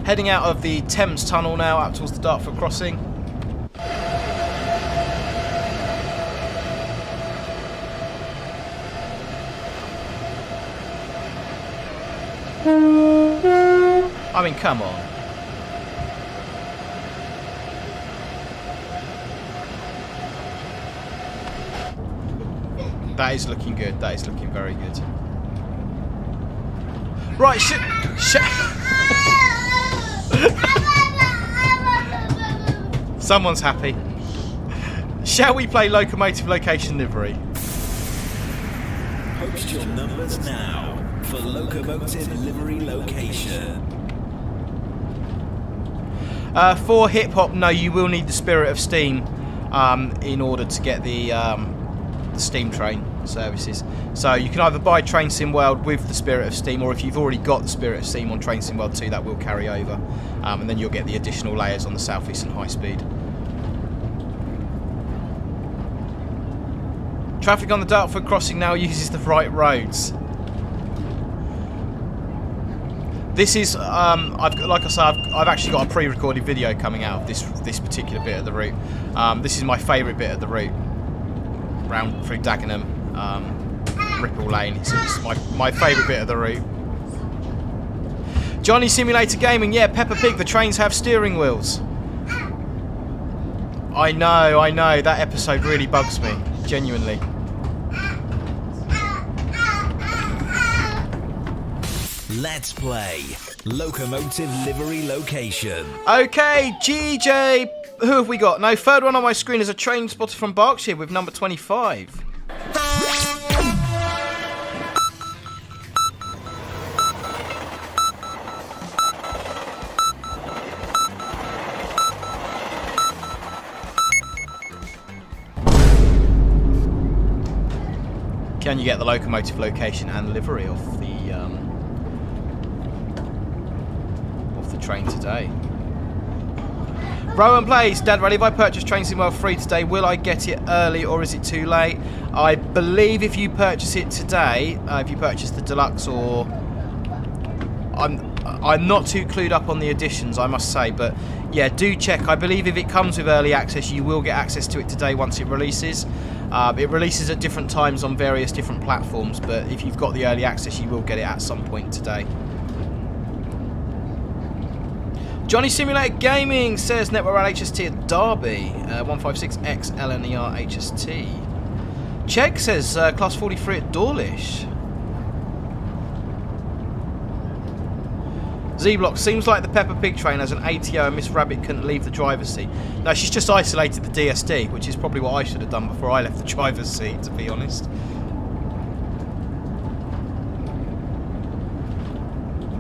Heading out of the Thames Tunnel now, up towards the Dartford crossing. I mean, come on. That is looking good. That is looking very good. Right, someone's happy. Shall we play locomotive location livery? Post your numbers now for locomotive livery location. For hip hop, no, you will need the Spirit of Steam in order to get the steam train services. So you can either buy Train Sim World with the Spirit of Steam, or if you've already got the Spirit of Steam on Train Sim World 2, that will carry over, and then you'll get the additional layers on the Southeastern High Speed. Traffic on the Dartford crossing now uses the right roads. This is, like I say, I've actually got a pre-recorded video coming out of this particular bit of the route. This is my favourite bit of the route, round through Dagenham, Ripple Lane. It's my favourite bit of the route. Johnny Simulator Gaming, yeah, Peppa Pig. The trains have steering wheels. I know. That episode really bugs me, genuinely. Let's play locomotive livery location. Okay, GJ, who have we got? No, third one on my screen is a train spotted from Berkshire with number 25. Can you get the locomotive location and livery off the train today? Rowan plays, Dad Rally, if I purchase Train Sim World 3 today, will I get it early or is it too late? I believe if you purchase it today, if you purchase the deluxe, or I'm not too clued up on the editions, I must say, but yeah, do check. I believe if it comes with early access, you will get access to it today once it releases. It releases at different times on various different platforms, but if you've got the early access, you will get it at some point today. Johnny Simulator Gaming says Network Rail HST at Derby, 156X LNER HST. Chegg says Class 43 at Dawlish. Z-Block, seems like the Peppa Pig train has an ATO and Miss Rabbit couldn't leave the driver's seat. No, she's just isolated the DSD, which is probably what I should have done before I left the driver's seat, to be honest.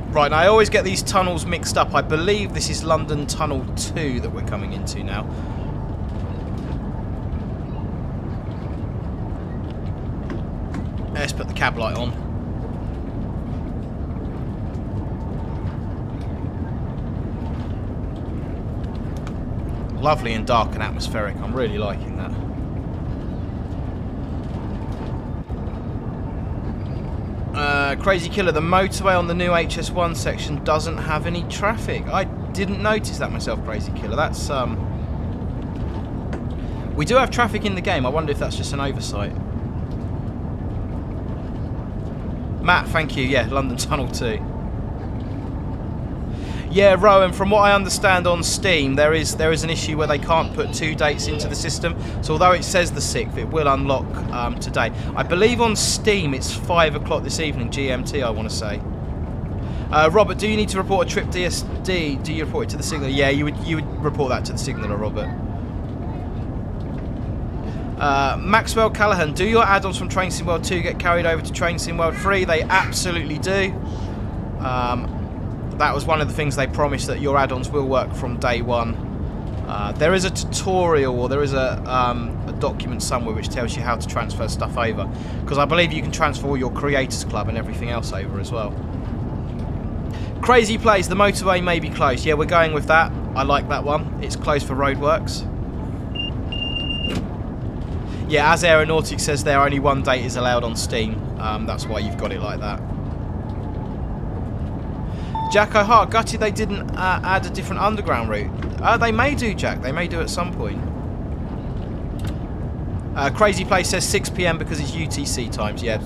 Right, now I always get these tunnels mixed up. I believe this is London Tunnel 2 that we're coming into now. Let's put the cab light on. Lovely and dark and atmospheric. I'm really liking that. Crazy Killer, the motorway on the new HS1 section doesn't have any traffic. I didn't notice that myself, Crazy Killer. That's we do have traffic in the game. I wonder if that's just an oversight. Matt, thank you. Yeah, London Tunnel 2. Yeah, Rowan, from what I understand on Steam, there is an issue where they can't put 2 dates into the system. So although it says the 6th, it will unlock today. I believe on Steam it's 5 o'clock this evening, GMT, I want to say. Robert, do you need to report a trip DSD? Do you report it to the signaller? Yeah, you would report that to the signaller, Robert. Maxwell Callahan, do your add-ons from Train Sim World 2 get carried over to Train Sim World 3? They absolutely do. That was one of the things they promised, that your add-ons will work from day one. There is a tutorial, or there is a document somewhere which tells you how to transfer stuff over, because I believe you can transfer all your Creators Club and everything else over as well. Crazy Plays, the motorway may be closed. Yeah, we're going with that. I like that one. It's closed for roadworks. Yeah, as Aeronautics says there, only one date is allowed on Steam. That's why you've got it like that. Jack O'Hart, gutted they didn't add a different underground route. They may do, Jack. They may do at some point. Crazy Place says 6 PM because it's UTC times. Yeah.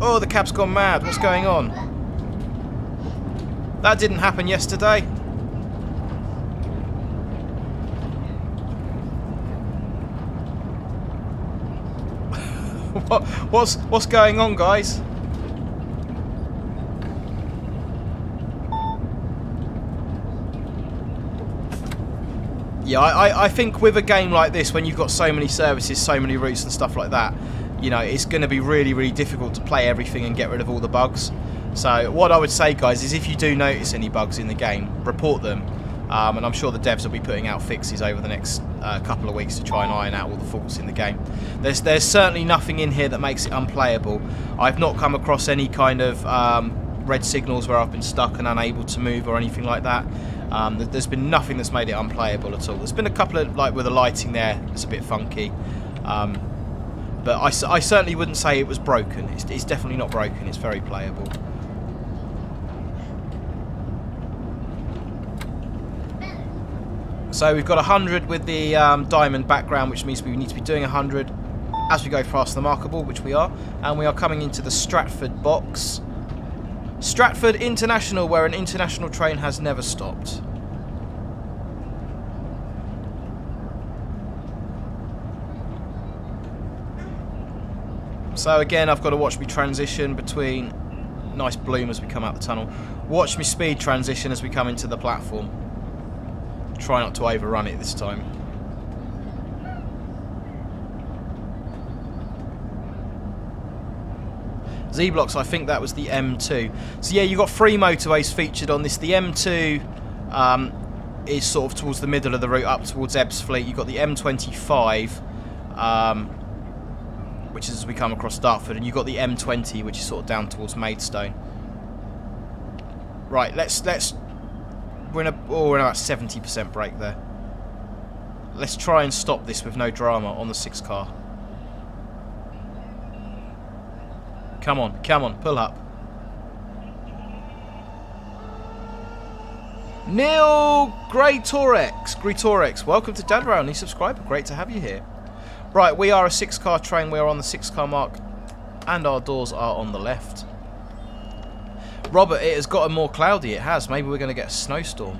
Oh, the cab's gone mad. What's going on? That didn't happen yesterday. What's going on, guys? Yeah, I think with a game like this, when you've got so many services, so many routes and stuff like that, you know, it's going to be really, really difficult to play everything and get rid of all the bugs. So what I would say, guys, is if you do notice any bugs in the game, report them. And I'm sure the devs will be putting out fixes over the next couple of weeks to try and iron out all the faults in the game. There's certainly nothing in here that makes it unplayable. I've not come across any kind of red signals where I've been stuck and unable to move or anything like that. There's been nothing that's made it unplayable at all. There's been a couple of, like with the lighting there, it's a bit funky. But I certainly wouldn't say it was broken. It's definitely not broken. It's very playable. So we've got 100 with the diamond background, which means we need to be doing 100 as we go past the markable, which we are. And we are coming into the Stratford box. Stratford International, where an international train has never stopped. So again, I've got to watch me transition between... Nice bloom as we come out the tunnel. Watch me speed transition as we come into the platform. Try not to overrun it this time. Z-Blocks, I think that was the M2. So yeah, you've got 3 motorways featured on this. The M2 is sort of towards the middle of the route up towards Ebbsfleet. You've got the M25, which is as we come across Dartford, and you've got the M20, which is sort of down towards Maidstone. Right, we're in about 70% brake there. Let's try and stop this with no drama on the 6 car. Come on, pull up. Neil Greatorex, welcome to Dadrow, new subscriber. Great to have you here. Right, we are a 6 car train. We are on the 6 car mark, and our doors are on the left. Robert, it has gotten more cloudy. It has. Maybe we're going to get a snowstorm.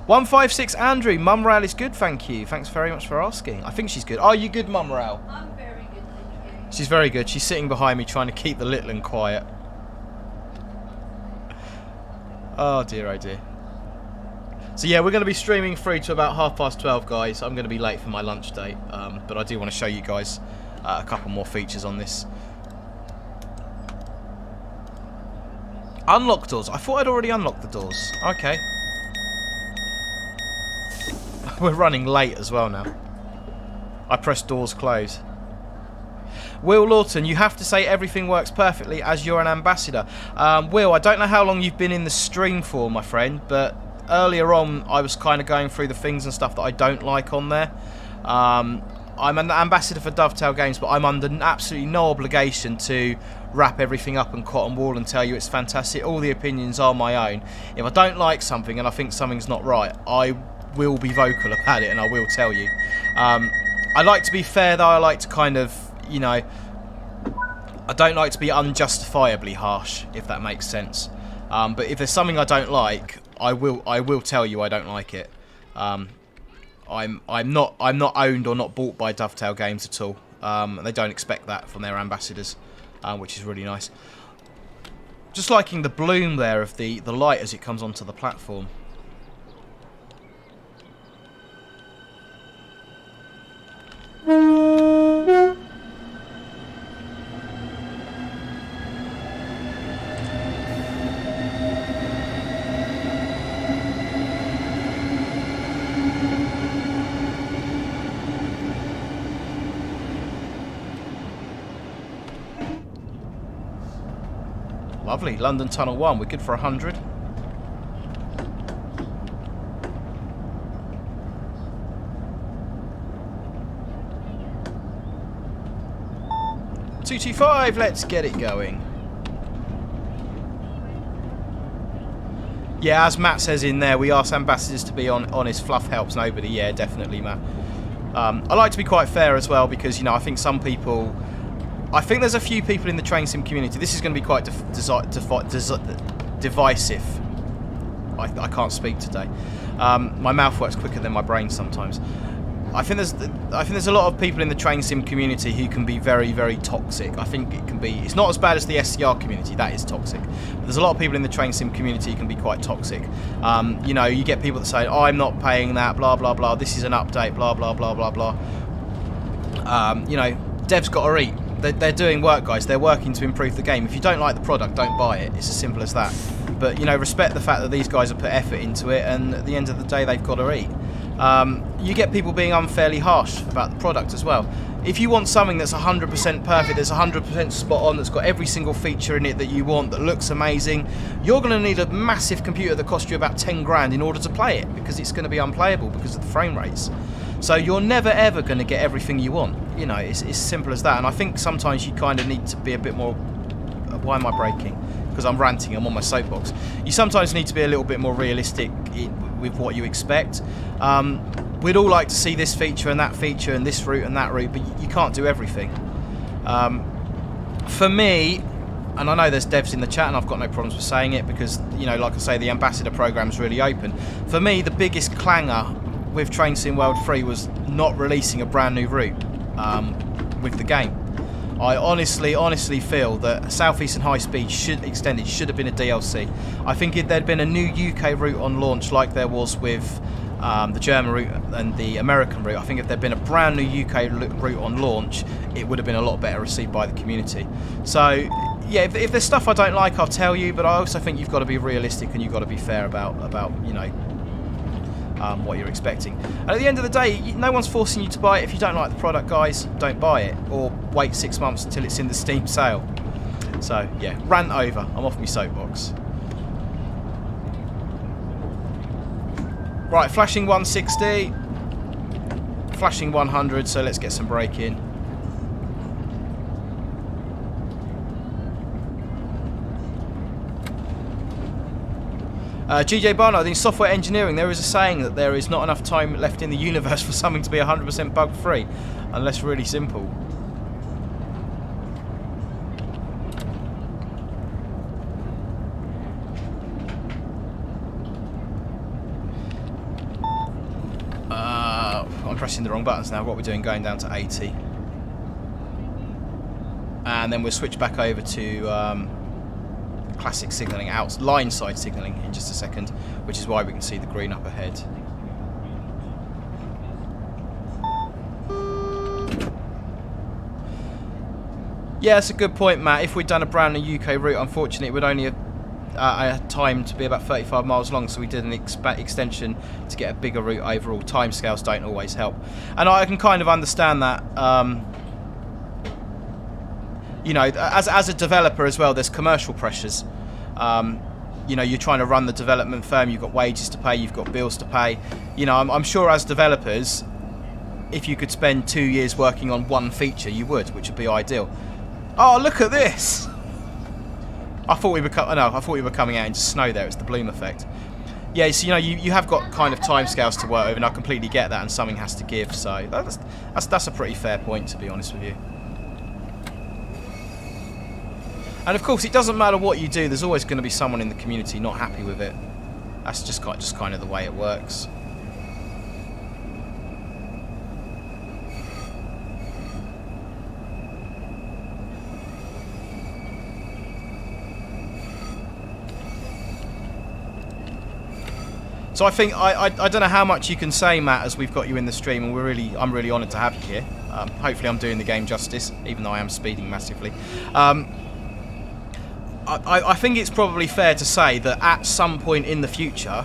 156 Andrew, Mum Rail is good, thank you. Thanks very much for asking. I think she's good. Are you good, Mum Rail? I'm very good, thank you. She's very good. She's sitting behind me trying to keep the little one quiet. Oh dear, oh dear. So yeah, we're going to be streaming through to about 12:30, guys. I'm going to be late for my lunch date, but I do want to show you guys a couple more features on this. Unlock doors. I thought I'd already unlocked the doors. Okay. We're running late as well now. I pressed doors close. Will Lawton, you have to say everything works perfectly as you're an ambassador. Will, I don't know how long you've been in the stream for, my friend, but earlier on I was kind of going through the things and stuff that I don't like on there. I'm an ambassador for Dovetail Games, but I'm under absolutely no obligation to wrap everything up and cotton wool and tell you it's fantastic. All the opinions are my own. If I don't like something and I think something's not right, I will be vocal about it and I will tell you. I like to be fair though. I like to kind of, you know, I don't like to be unjustifiably harsh, if that makes sense. But if there's something I don't like, I will tell you I don't like it. I'm not owned or not bought by Dovetail Games at all. They don't expect that from their ambassadors, which is really nice. Just liking the bloom there of the light as it comes onto the platform. Lovely. London Tunnel 1. We're good for 100. .225. Let's get it going. Yeah, as Matt says in there, we ask ambassadors to be honest. Fluff helps nobody. Yeah, definitely, Matt. I like to be quite fair as well because, you know, I think some people... I think there's a few people in the train sim community. This is going to be quite divisive. I can't speak today. My mouth works quicker than my brain sometimes. I think there's a lot of people in the train sim community who can be very, very toxic. I think it can be... It's not as bad as the SCR community. That is toxic. But there's a lot of people in the train sim community who can be quite toxic. You know, you get people that say, oh, I'm not paying that, blah, blah, blah. This is an update, blah, blah, blah, blah, blah. You know, devs got to eat. They're doing work, guys. They're working to improve the game. If you don't like the product, don't buy it. It's as simple as that. But, you know, respect the fact that these guys have put effort into it, and at the end of the day, they've got to eat. You get people being unfairly harsh about the product as well. If you want something that's 100% perfect, that's 100% spot on, that's got every single feature in it that you want, that looks amazing, you're going to need a massive computer that costs you about 10 grand in order to play it, because it's going to be unplayable because of the frame rates. So you're never ever going to get everything you want. You know, it's simple as that. And I think sometimes you kind of need to be a bit more... Why am I braking? Because I'm ranting, I'm on my soapbox. You sometimes need to be a little bit more realistic with what you expect. We'd all like to see this feature and this route and that route, but you can't do everything. For me, and I know there's devs in the chat and I've got no problems with saying it because, you know, like I say, the ambassador program's really open. For me, the biggest clanger with Train Sim World 3 was not releasing a brand new route with the game. I honestly feel that Southeastern High Speed should have been a DLC. I think if there'd been a new UK route on launch like there was with the German route and the American route, I think if there'd been a brand new UK route on launch, it would have been a lot better received by the community. So, yeah, if there's stuff I don't like, I'll tell you, but I also think you've got to be realistic and you've got to be fair about you know, what you're expecting. And at the end of the day, no one's forcing you to buy it. If you don't like the product, guys, don't buy it, or wait 6 months until it's in the Steam sale. So yeah, rant over. I'm off my soapbox. Right, flashing 160, flashing 100, so let's get some brake in. GJ Barnard, in software engineering, there is a saying that there is not enough time left in the universe for something to be 100% bug-free, unless really simple. I'm pressing the wrong buttons now. What we're doing, going down to 80. And then we'll switch back over to... classic signalling, line side signalling in just a second, which is why we can see the green up ahead. Yeah, that's a good point, Matt. If we'd done a brand new UK route, unfortunately it would only have time to be about 35 miles long, so we did an extension to get a bigger route overall. Timescales don't always help, and I can kind of understand that. You know, as a developer as well, there's commercial pressures. You know, you're trying to run the development firm, you've got wages to pay, you've got bills to pay. You know, I'm sure as developers, if you could spend 2 years working on one feature, you would, which would be ideal. Oh, look at this! I thought we were coming out into snow there. It's the bloom effect. Yeah, so you know, you have got kind of timescales to work with, and I completely get that, and something has to give. So that's a pretty fair point, to be honest with you. And of course, it doesn't matter what you do. There's always going to be someone in the community not happy with it. That's just kind of the way it works. So I think I don't know how much you can say, Matt, as we've got you in the stream, and I'm really honoured to have you here. Hopefully, I'm doing the game justice, even though I am speeding massively. I think it's probably fair to say that at some point in the future,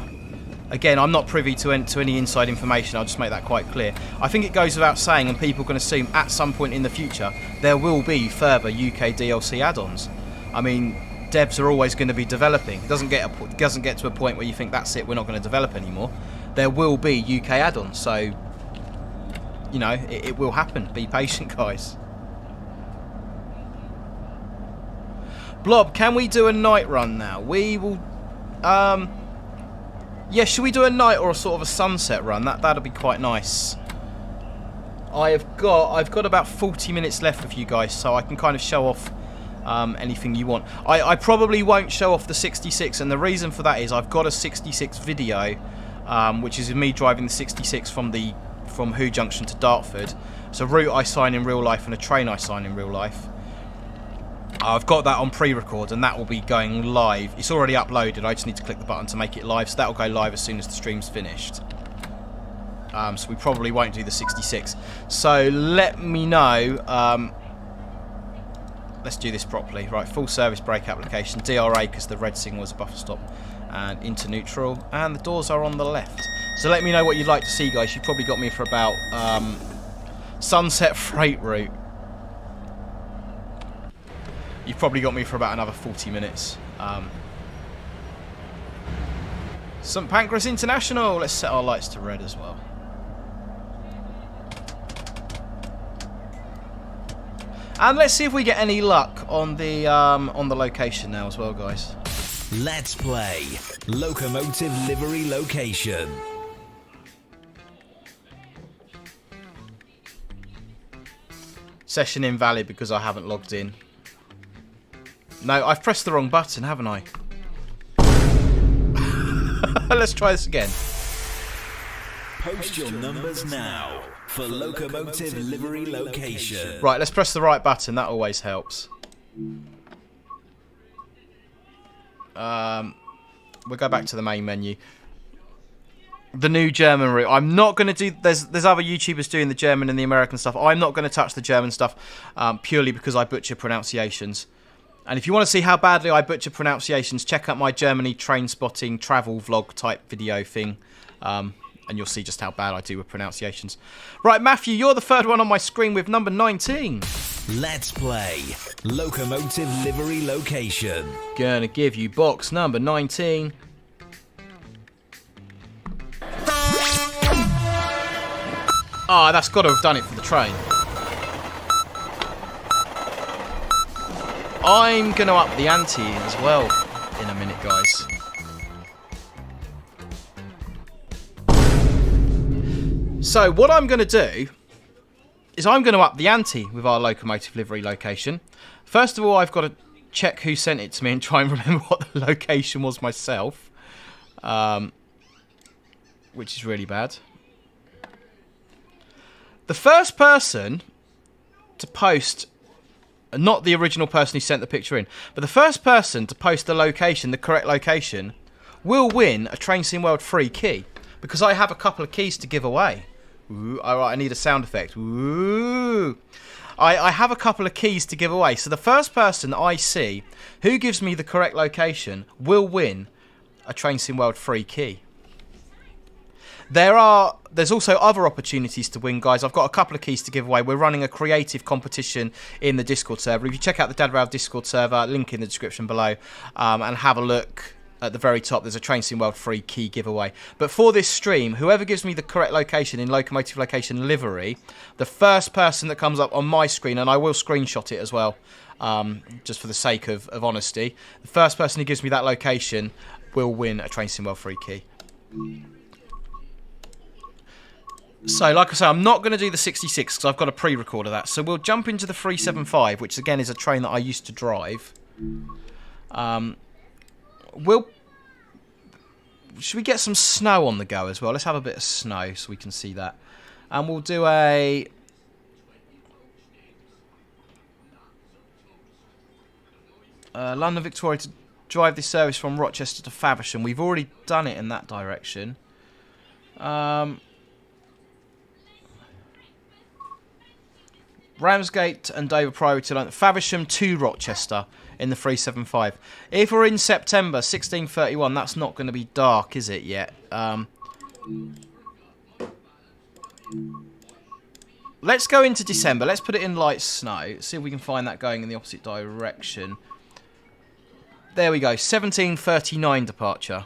again, I'm not privy to any inside information, I'll just make that quite clear. I think it goes without saying, and people can assume at some point in the future, there will be further UK DLC add-ons. I mean, devs are always going to be developing. It doesn't get to a point where you think that's it, we're not going to develop anymore. There will be UK add-ons, so you know it will happen. Be patient, guys. Blob, can we do a night run now? We will. Yeah, should we do a night or a sort of a sunset run? That'll be quite nice. I've got about 40 minutes left with you guys, so I can kind of show off anything you want. I probably won't show off the 66, and the reason for that is I've got a 66 video, which is me driving the 66 from Who Junction to Dartford. It's a route I sign in real life and a train I sign in real life. I've got that on pre-record, and that will be going live. It's already uploaded. I just need to click the button to make it live, so that will go live as soon as the stream's finished. So we probably won't do the 66. So let me know. Let's do this properly. Right, full service brake application, DRA because the red signal is a buffer stop, and into neutral, and the doors are on the left. So let me know what you'd like to see, guys. You've probably got me for about Sunset Freight Route. You've probably got me for about another 40 minutes. St Pancras International. Let's set our lights to red as well. And let's see if we get any luck on the location now as well, guys. Let's play Locomotive Livery Location. Session invalid because I haven't logged in. No, I've pressed the wrong button, haven't I? Let's try this again. Post your numbers now for Locomotive Livery Location. Right, let's press the right button. That always helps. We'll go back to the main menu. The new German route. I'm not going to do... There's other YouTubers doing the German and the American stuff. I'm not going to touch the German stuff purely because I butcher pronunciations. And if you want to see how badly I butcher pronunciations, check out my Germany train spotting travel vlog type video thing. And you'll see just how bad I do with pronunciations. Right, Matthew, you're the third one on my screen with number 19. Let's play Locomotive Livery Location. Gonna give you box number 19. Ah, that's got to have done it for the train. I'm going to up the ante as well in a minute, guys. So what I'm going to do is I'm going to up the ante with our locomotive livery location. First of all, I've got to check who sent it to me and try and remember what the location was myself, which is really bad. The first person to post, not the original person who sent the picture in, but the first person to post the location, the correct location, will win a Train Sim World free key, because I have a couple of keys to give away. Ooh, alright, I need a sound effect. Ooh. I have a couple of keys to give away. So the first person I see who gives me the correct location will win a Train Sim World free key. There's also other opportunities to win, guys. I've got a couple of keys to give away. We're running a creative competition in the Discord server. If you check out the Dad Rail Discord server, link in the description below, and have a look at the very top, there's a Train Sim World free key giveaway. But for this stream, whoever gives me the correct location in locomotive location livery, the first person that comes up on my screen, and I will screenshot it as well, just for the sake of honesty, the first person who gives me that location will win a Train Sim World free key. So, like I say, I'm not going to do the 66 because I've got a pre-record of that. So we'll jump into the 375, which again is a train that I used to drive. Should we get some snow on the go as well? Let's have a bit of snow so we can see that. And we'll do a... London Victoria to drive this service from Rochester to Faversham. We've already done it in that direction. Ramsgate and Dover Priory to London. Faversham to Rochester in the 375. If we're in September, 1631, that's not going to be dark, is it, yet? Let's go into December. Let's put it in light snow. See if we can find that going in the opposite direction. There we go. 17:39 departure.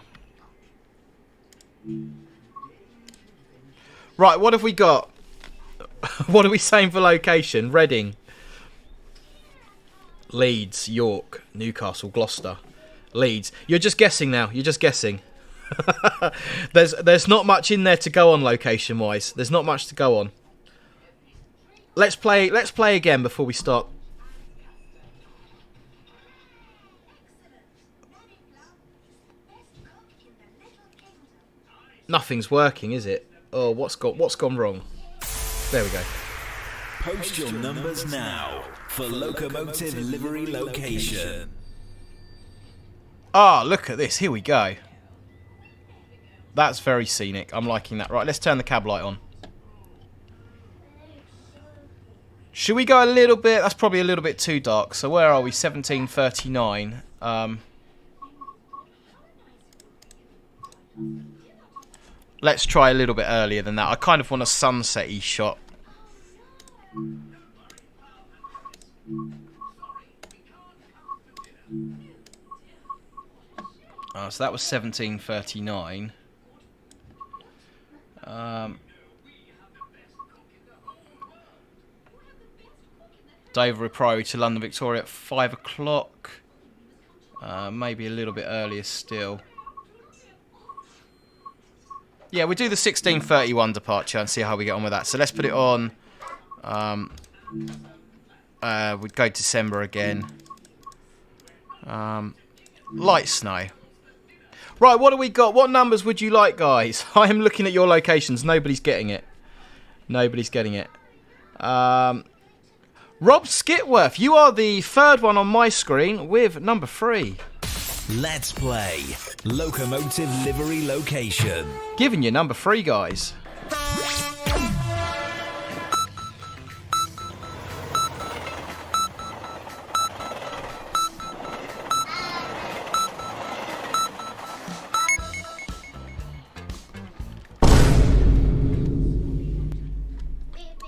Right, what have we got? What are we saying for location? Reading, Leeds, York, Newcastle, Gloucester, Leeds. You're just guessing now. You're just guessing. There's not much in there to go on location wise. There's not much to go on. Let's play again before we start. Nothing's working, is it? Oh, what's gone wrong? There we go. Post your numbers now for locomotive livery location. Ah, look at this. Here we go. That's very scenic. I'm liking that. Right, let's turn the cab light on. Should we go a little bit? That's probably a little bit too dark. So where are we? 17:39. Let's try a little bit earlier than that. I kind of want a sunset-y shot. So that was 17:39. Dover Priory to London Victoria at 5 o'clock. Maybe a little bit earlier still. Yeah, we'll do the 16:31 departure and see how we get on with that. So let's put it on. We'd go December again. Light snow. Right, what do we got? What numbers would you like, guys? I am looking at your locations. Nobody's getting it. Nobody's getting it. Rob Skitworth, you are the third one on my screen with number 3. Let's play locomotive livery location. Giving you number 3, guys.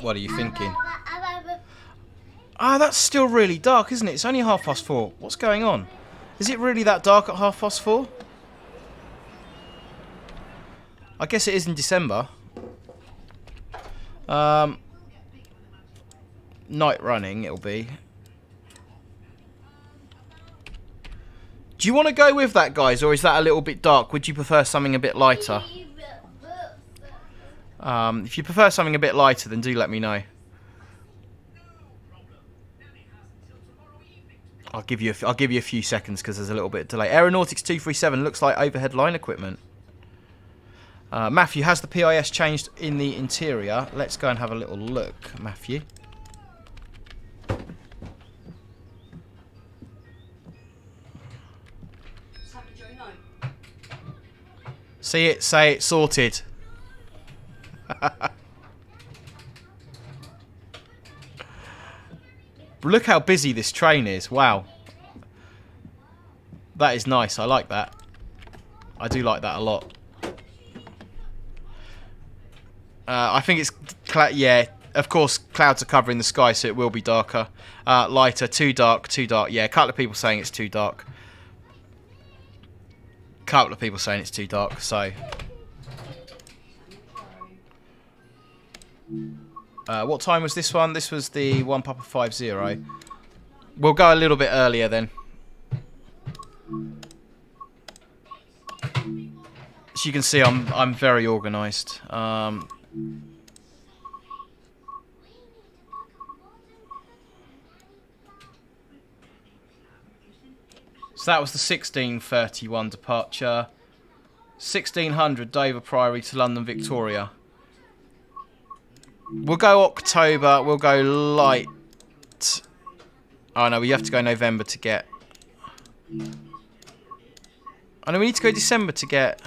What are you thinking? Ah, that's still really dark, isn't it? It's only 4:30. What's going on? Is it really that dark at 4:30? I guess it is in December. Night running, it'll be. Do you want to go with that, guys, or is that a little bit dark? Would you prefer something a bit lighter? If you prefer something a bit lighter, then do let me know. I'll give you a few seconds because there's a little bit of delay. Aeronautics 237 looks like overhead line equipment. Matthew, has the PIS changed in the interior? Let's go and have a little look, Matthew. See it, say it, sorted. Look how busy this train is. Wow. That is nice. I like that. I do like that a lot. I think it's... yeah, of course, clouds are covering the sky, so it will be darker. Lighter, too dark, too dark. Yeah, a couple of people saying it's too dark. Couple of people saying it's too dark, so... what time was this one? This was the 1 Papa 50. We'll go a little bit earlier then. As you can see, I'm very organised. So that was the 16:31 departure. 1600 Dover Priory to London Victoria. We'll go October. We'll go light. Oh no, we have to go November to get. Oh no, we need to go December to get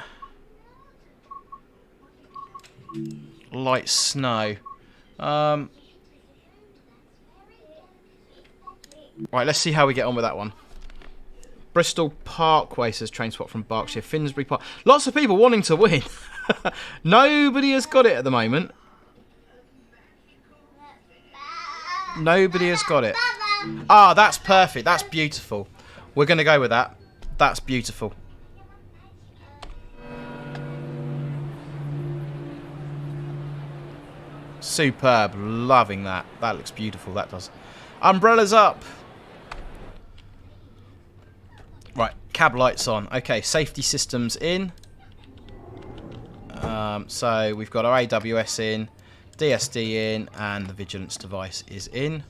light snow. Right, let's see how we get on with that one. Bristol Parkway says train spot from Berkshire. Finsbury Park. Lots of people wanting to win. Nobody has got it at the moment. Nobody has got it. Ah, that's perfect. That's beautiful. We're going to go with that. That's beautiful. Superb. Loving that. That looks beautiful. That does. Umbrellas up. Right. Cab lights on. Okay. Safety systems in. So we've got our AWS in. DSD in. And the vigilance device is in.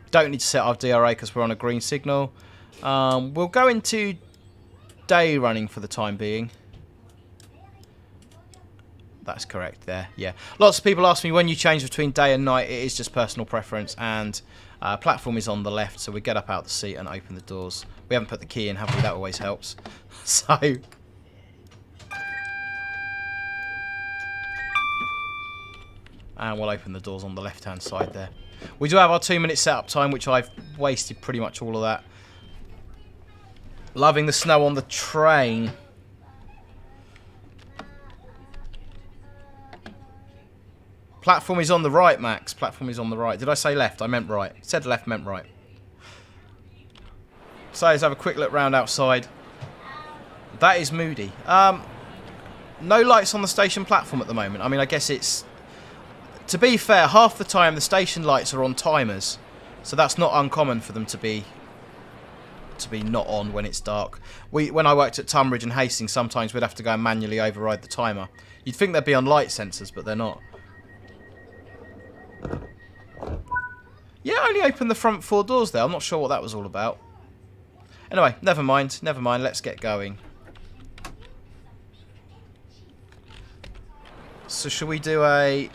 Don't need to set our DRA because we're on a green signal. We'll go into day running for the time being. That's correct there, yeah. Lots of people ask me when you change between day and night. It is just personal preference, and platform is on the left, so we get up out the seat and open the doors. We haven't put the key in, have we? That always helps. So... and we'll open the doors on the left-hand side there. We do have our 2-minute setup time, which I've wasted pretty much all of that. Loving the snow on the train. Platform is on the right, Max. Platform is on the right. Did I say left? I meant right. Said left, meant right. So let's have a quick look round outside. That is moody. No lights on the station platform at the moment. I mean, I guess it's... to be fair, half the time the station lights are on timers. So that's not uncommon for them to be not on when it's dark. When I worked at Tunbridge and Hastings, sometimes we'd have to go and manually override the timer. You'd think they'd be on light sensors, but they're not. Yeah, I only opened the front 4 doors there. I'm not sure what that was all about. Anyway, never mind. Never mind. Let's get going. So shall we do a...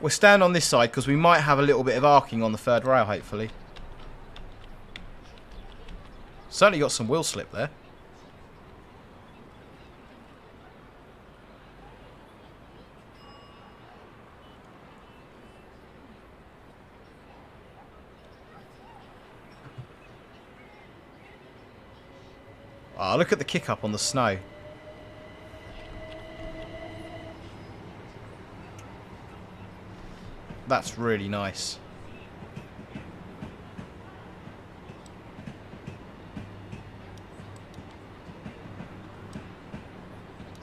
we'll stand on this side because we might have a little bit of arcing on the 3rd rail, hopefully. Certainly got some wheel slip there. Oh, look at the kick up on the snow. That's really nice.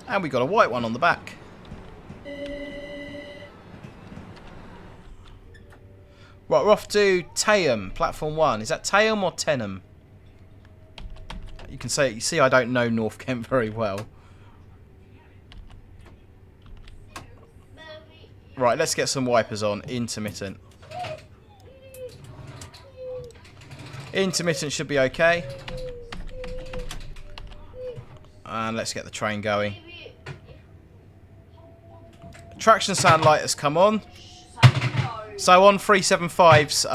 And we got a white one on the back. Right, we're off to Tayham, platform 1. Is that Tayham or Tenham? You can say, you see, I don't know North Kent very well. Right, let's get some wipers on. Intermittent. Intermittent should be okay. And let's get the train going. Traction sound light has come on. So on 375s,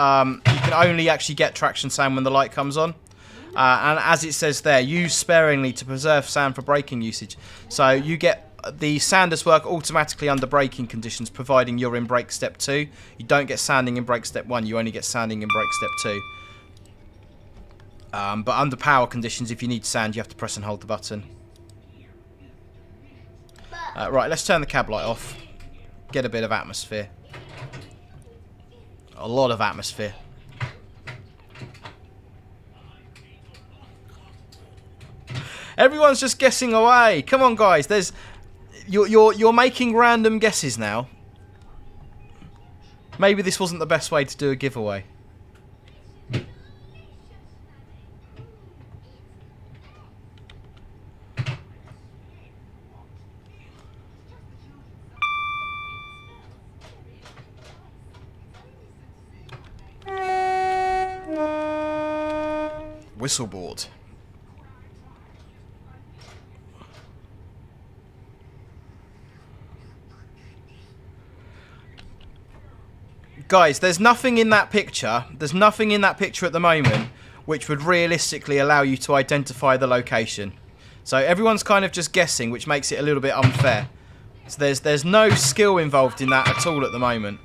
you can only actually get traction sound when the light comes on. And as it says there, use sparingly to preserve sound for braking usage. So you get the sounders work automatically under braking conditions, providing you're in brake step 2. You don't get sounding in brake step 1. You only get sounding in brake step 2. But under power conditions, if you need sound, you have to press and hold the button. Right, let's turn the cab light off. Get a bit of atmosphere. A lot of atmosphere. Everyone's just guessing away. Come on, guys. You're making random guesses now. Maybe this wasn't the best way to do a giveaway. Whistleboard. Guys, there's nothing in that picture. There's nothing in that picture at the moment which would realistically allow you to identify the location. So everyone's kind of just guessing, which makes it a little bit unfair. So there's no skill involved in that at all at the moment.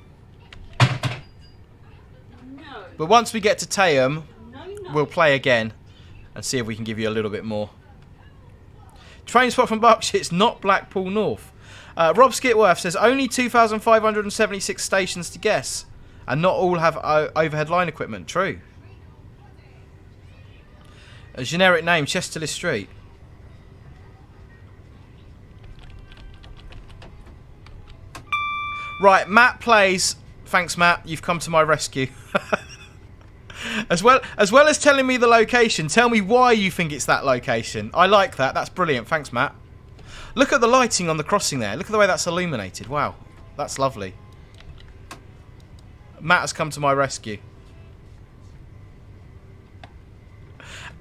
No. But once we get to Tayham, No. we'll play again and see if we can give you a little bit more. Train spot from Berkshire, it's not Blackpool North. Rob Skitworth says only 2,576 stations to guess, and not all have overhead line equipment. True. A generic name, Chesterless Street. Right, Matt plays. Thanks, Matt. You've come to my rescue. As well as telling me the location, tell me why you think it's that location. I like that. That's brilliant. Thanks, Matt. Look at the lighting on the crossing there. Look at the way that's illuminated. Wow, that's lovely. Matt has come to my rescue.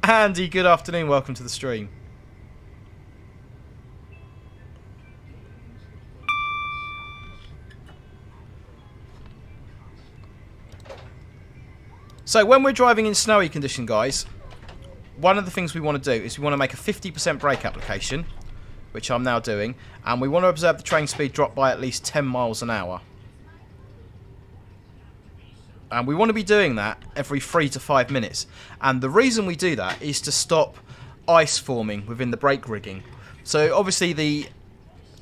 Andy, good afternoon. Welcome to the stream. So when we're driving in snowy condition, guys, one of the things we want to do is we want to make a 50% brake application, which I'm now doing, and we want to observe the train speed drop by at least 10 miles an hour. And we want to be doing that every 3 to 5 minutes. And the reason we do that is to stop ice forming within the brake rigging. So obviously the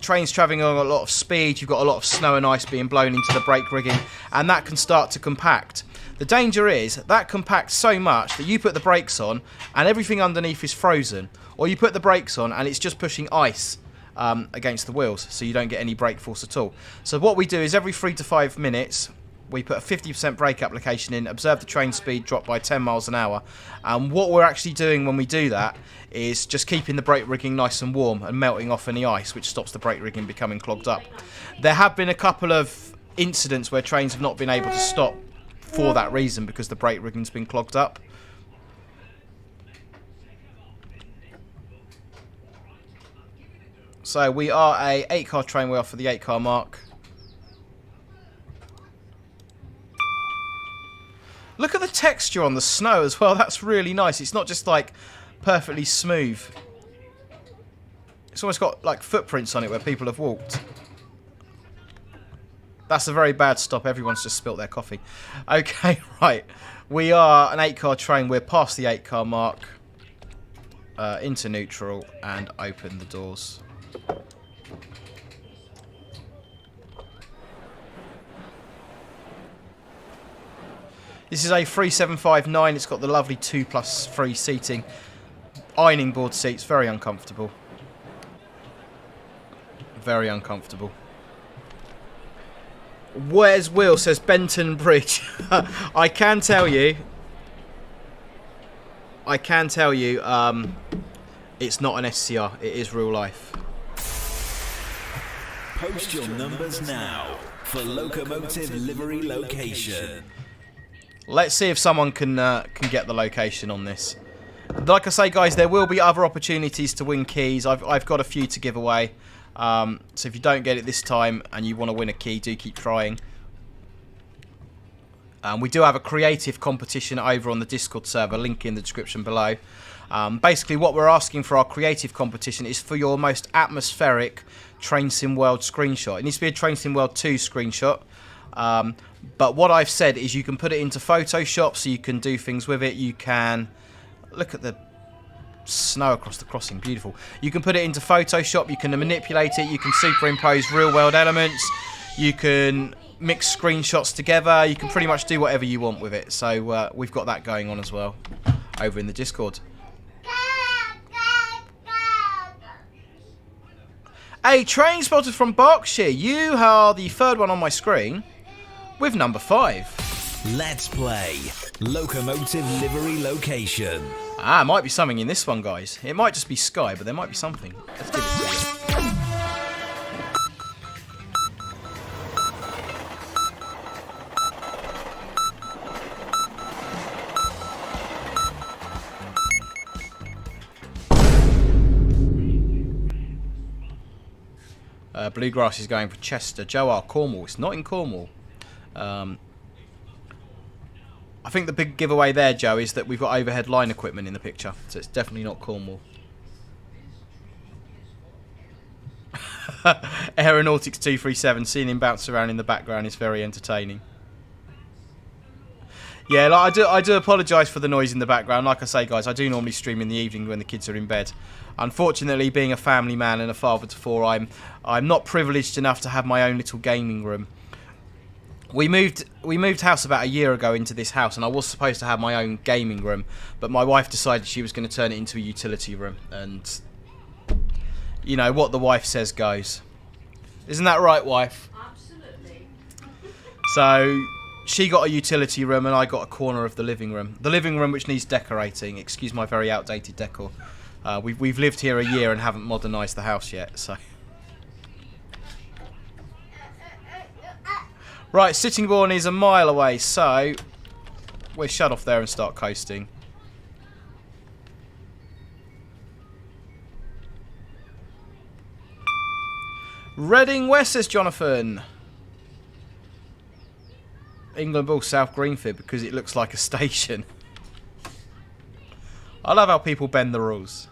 train's travelling on a lot of speed, you've got a lot of snow and ice being blown into the brake rigging, and that can start to compact. The danger is that compacts so much that you put the brakes on and everything underneath is frozen, or you put the brakes on and it's just pushing ice against the wheels, so you don't get any brake force at all. So what we do is every 3 to 5 minutes we put a 50% brake application in, observe the train speed drop by 10 miles an hour, and what we're actually doing when we do that is just keeping the brake rigging nice and warm and melting off any ice, which stops the brake rigging becoming clogged up. There have been a couple of incidents where trains have not been able to stop for that reason, because the brake rigging's been clogged up. So we are a 8-car train, we are for the 8-car mark. Look at the texture on the snow as well, that's really nice. It's not just like perfectly smooth. It's almost got like footprints on it where people have walked. That's a very bad stop. Everyone's just spilt their coffee. Okay, right. We are an 8-car train. We're past the 8-car mark. Into neutral and open the doors. This is a 3759. It's got the lovely 2+3 seating. Ironing board seats. Very uncomfortable. Very uncomfortable. Where's Will? Says Benton Bridge. I can tell you. It's not an SCR. It is real life. Post your numbers now for locomotive livery location. Let's see if someone can get the location on this. Like I say, guys, there will be other opportunities to win keys. I've got a few to give away. So if you don't get it this time and you want to win a key, do keep trying. We do have a creative competition over on the Discord server, link in the description below. Basically what we're asking for our creative competition is for your most atmospheric Train Sim World screenshot. It needs to be a Train Sim World 2 screenshot. But what I've said is you can put it into Photoshop, so you can do things with it. You can look at the snow across the crossing, beautiful. You can put it into Photoshop, you can manipulate it, you can superimpose real world elements, you can mix screenshots together, you can pretty much do whatever you want with it. So we've got that going on as well over in the Discord. A train spotted from Berkshire. You are the third one on my screen with number 5. Let's play locomotive livery location. Might be something in this one, guys. It might just be Sky, but there might be something. Let's give it to you. Bluegrass is going for Chester. Joe R. Cornwall. It's not in Cornwall. I think the big giveaway there, Joe, is that we've got overhead line equipment in the picture. So it's definitely not Cornwall. Aeronautics 237, seeing him bounce around in the background is very entertaining. Yeah, like I do apologise for the noise in the background. Like I say, guys, I do normally stream in the evening when the kids are in bed. Unfortunately, being a family man and a father to 4, I'm not privileged enough to have my own little gaming room. We moved house about a year ago into this house, and I was supposed to have my own gaming room, but my wife decided she was going to turn it into a utility room, and you know what the wife says goes. Isn't that right, wife? Absolutely. So she got a utility room, and I got a corner of the living room. The living room which needs decorating. Excuse my very outdated decor. We've lived here a year and haven't modernised the house yet, so. Right, Sittingbourne is a mile away, so we'll shut off there and start coasting. Reading West, says Jonathan. England Ball, South Greenfield, because it looks like a station. I love how people bend the rules.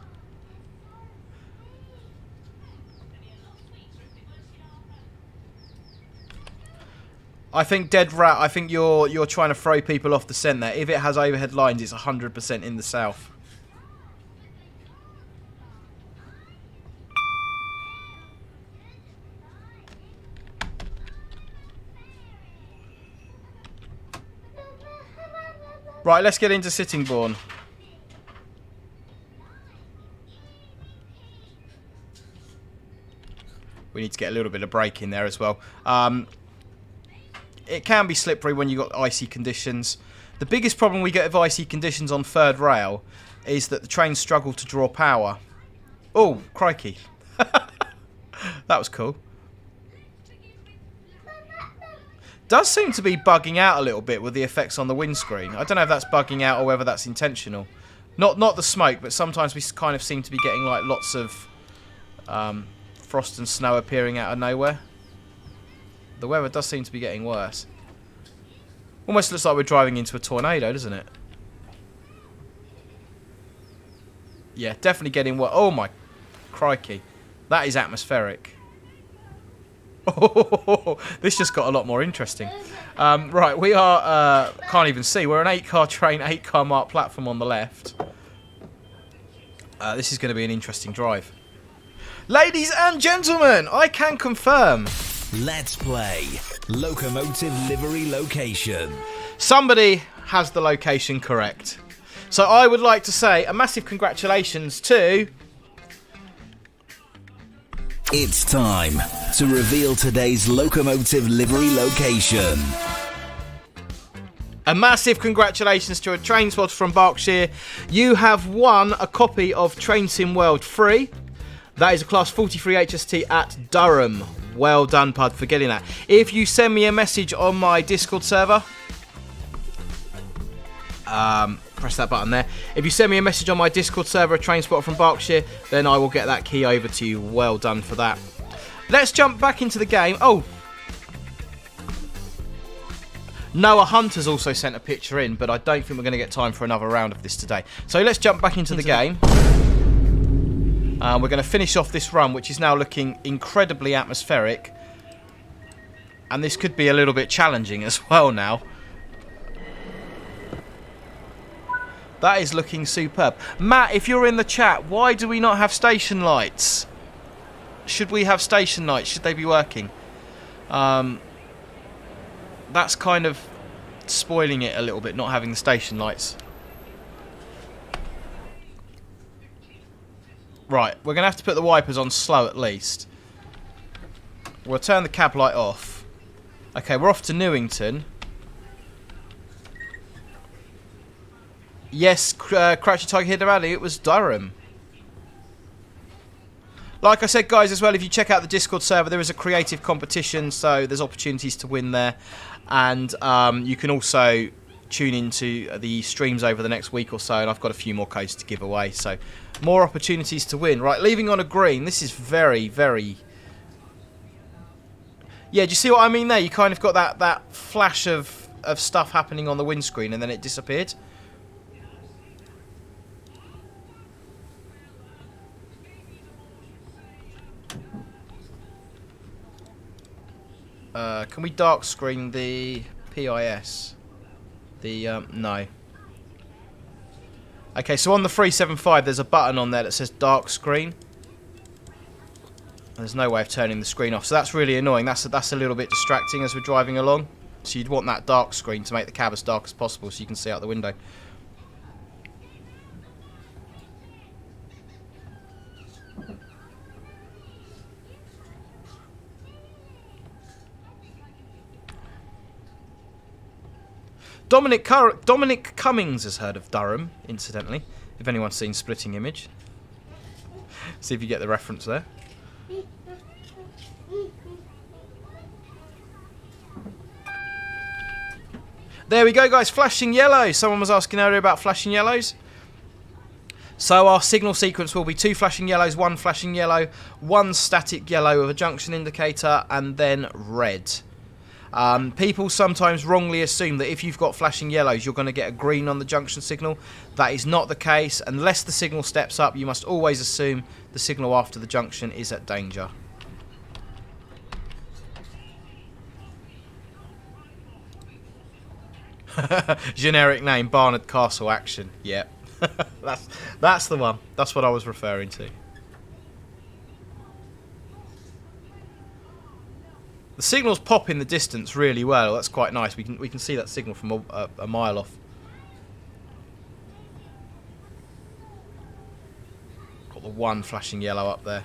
I think Dead Rat, I think you're trying to throw people off the scent there. If it has overhead lines, it's 100% in the south. Right, let's get into Sittingbourne. We need to get a little bit of brake in there as well. It can be slippery when you've got icy conditions. The biggest problem we get with icy conditions on third rail is that the trains struggle to draw power. Oh, crikey. That was cool. Does seem to be bugging out a little bit with the effects on the windscreen. I don't know if that's bugging out or whether that's intentional. Not the smoke, but sometimes we kind of seem to be getting like lots of frost and snow appearing out of nowhere. The weather does seem to be getting worse. Almost looks like we're driving into a tornado, doesn't it? Yeah, definitely getting worse. Oh my crikey. That is atmospheric. Oh, this just got a lot more interesting. Right, we are... can't even see. We're an 8-car train, 8-car marked platform on the left. This is going to be an interesting drive. Ladies and gentlemen, I can confirm... Let's play Locomotive Livery Location. Somebody has the location correct. So I would like to say a massive congratulations to... It's time to reveal today's Locomotive Livery Location. A massive congratulations to a train spotter from Berkshire. You have won a copy of Train Sim World 3. That is a Class 43 HST at Durham. Well done, Pud, for getting that. If you send me a message on my Discord server, press that button there. If you send me a message on my Discord server, a train spotter from Berkshire, then I will get that key over to you. Well done for that. Let's jump back into the game. Oh, Noah Hunter's also sent a picture in, but I don't think we're going to get time for another round of this today. So let's jump back into the game. We're going to finish off this run, which is now looking incredibly atmospheric. And this could be a little bit challenging as well now. That is looking superb. Matt, if you're in the chat, why do we not have station lights? Should we have station lights? Should they be working? That's kind of spoiling it a little bit, not having the station lights. Right, we're going to have to put the wipers on slow at least. We'll turn the cab light off. Okay, we're off to Newington. Yes, Crouchy Tiger Hidden Rally, it was Durham. Like I said, guys, as well, if you check out the Discord server, there is a creative competition, so there's opportunities to win there. And you can also tune into the streams over the next week or so, and I've got a few more codes to give away, so more opportunities to win. Right, leaving on a green. This is very, very... Yeah, do you see what I mean there? You kind of got that flash of stuff happening on the windscreen, and then it disappeared. Can we dark screen the PIS? No. Okay, so on the 375 there's a button on there that says dark screen. There's no way of turning the screen off, so that's really annoying. That's a little bit distracting as we're driving along. So you'd want that dark screen to make the cab as dark as possible so you can see out the window. Dominic Cummings has heard of Durham, incidentally, if anyone's seen Splitting Image. See if you get the reference there. There we go, guys. Flashing yellow. Someone was asking earlier about flashing yellows. So our signal sequence will be 2 flashing yellows, 1 flashing yellow, 1 static yellow with a junction indicator, and then red. People sometimes wrongly assume that if you've got flashing yellows, you're going to get a green on the junction signal. That is not the case. Unless the signal steps up, you must always assume the signal after the junction is at danger. Generic name, Barnard Castle Action. Yep. That's the one. That's what I was referring to. The signals pop in the distance really well. That's quite nice. We can see that signal from a mile off. Got the 1 flashing yellow up there.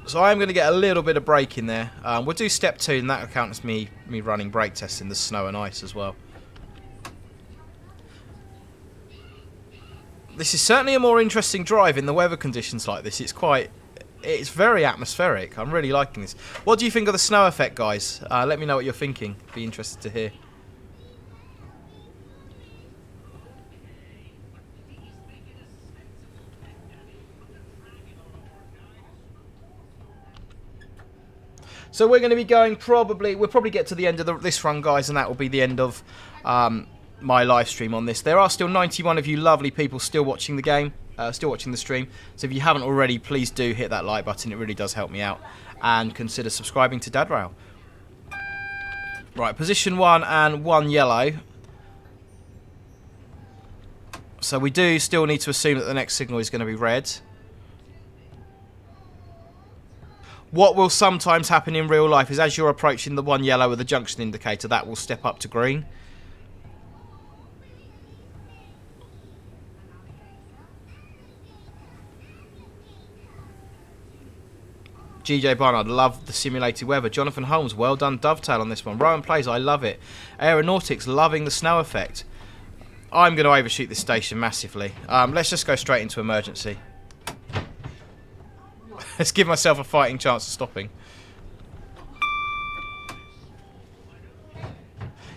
So I'm going to get a little bit of brake in there. We'll do step 2, and that counts me running brake tests in the snow and ice as well. This is certainly a more interesting drive in the weather conditions like this. It's very atmospheric. I'm really liking this. What do you think of the snow effect, guys? Let me know what you're thinking. Be interested to hear. So we're going to be going we'll probably get to the end of this run, guys, and that will be the end of my live stream on this. There are still 91 of you lovely people still watching the game, still watching the stream. So if you haven't already, please do hit that like button. It really does help me out. And consider subscribing to Dad Rail. Right, position 1 and 1 yellow. So we do still need to assume that the next signal is going to be red. What will sometimes happen in real life is as you're approaching the 1 yellow with the junction indicator, that will step up to green. GJ Barnard, love the simulated weather. Jonathan Holmes, well done dovetail on this one. Rowan Plays, I love it. Aeronautics, loving the snow effect. I'm going to overshoot this station massively. Let's just go straight into emergency. Let's give myself a fighting chance of stopping.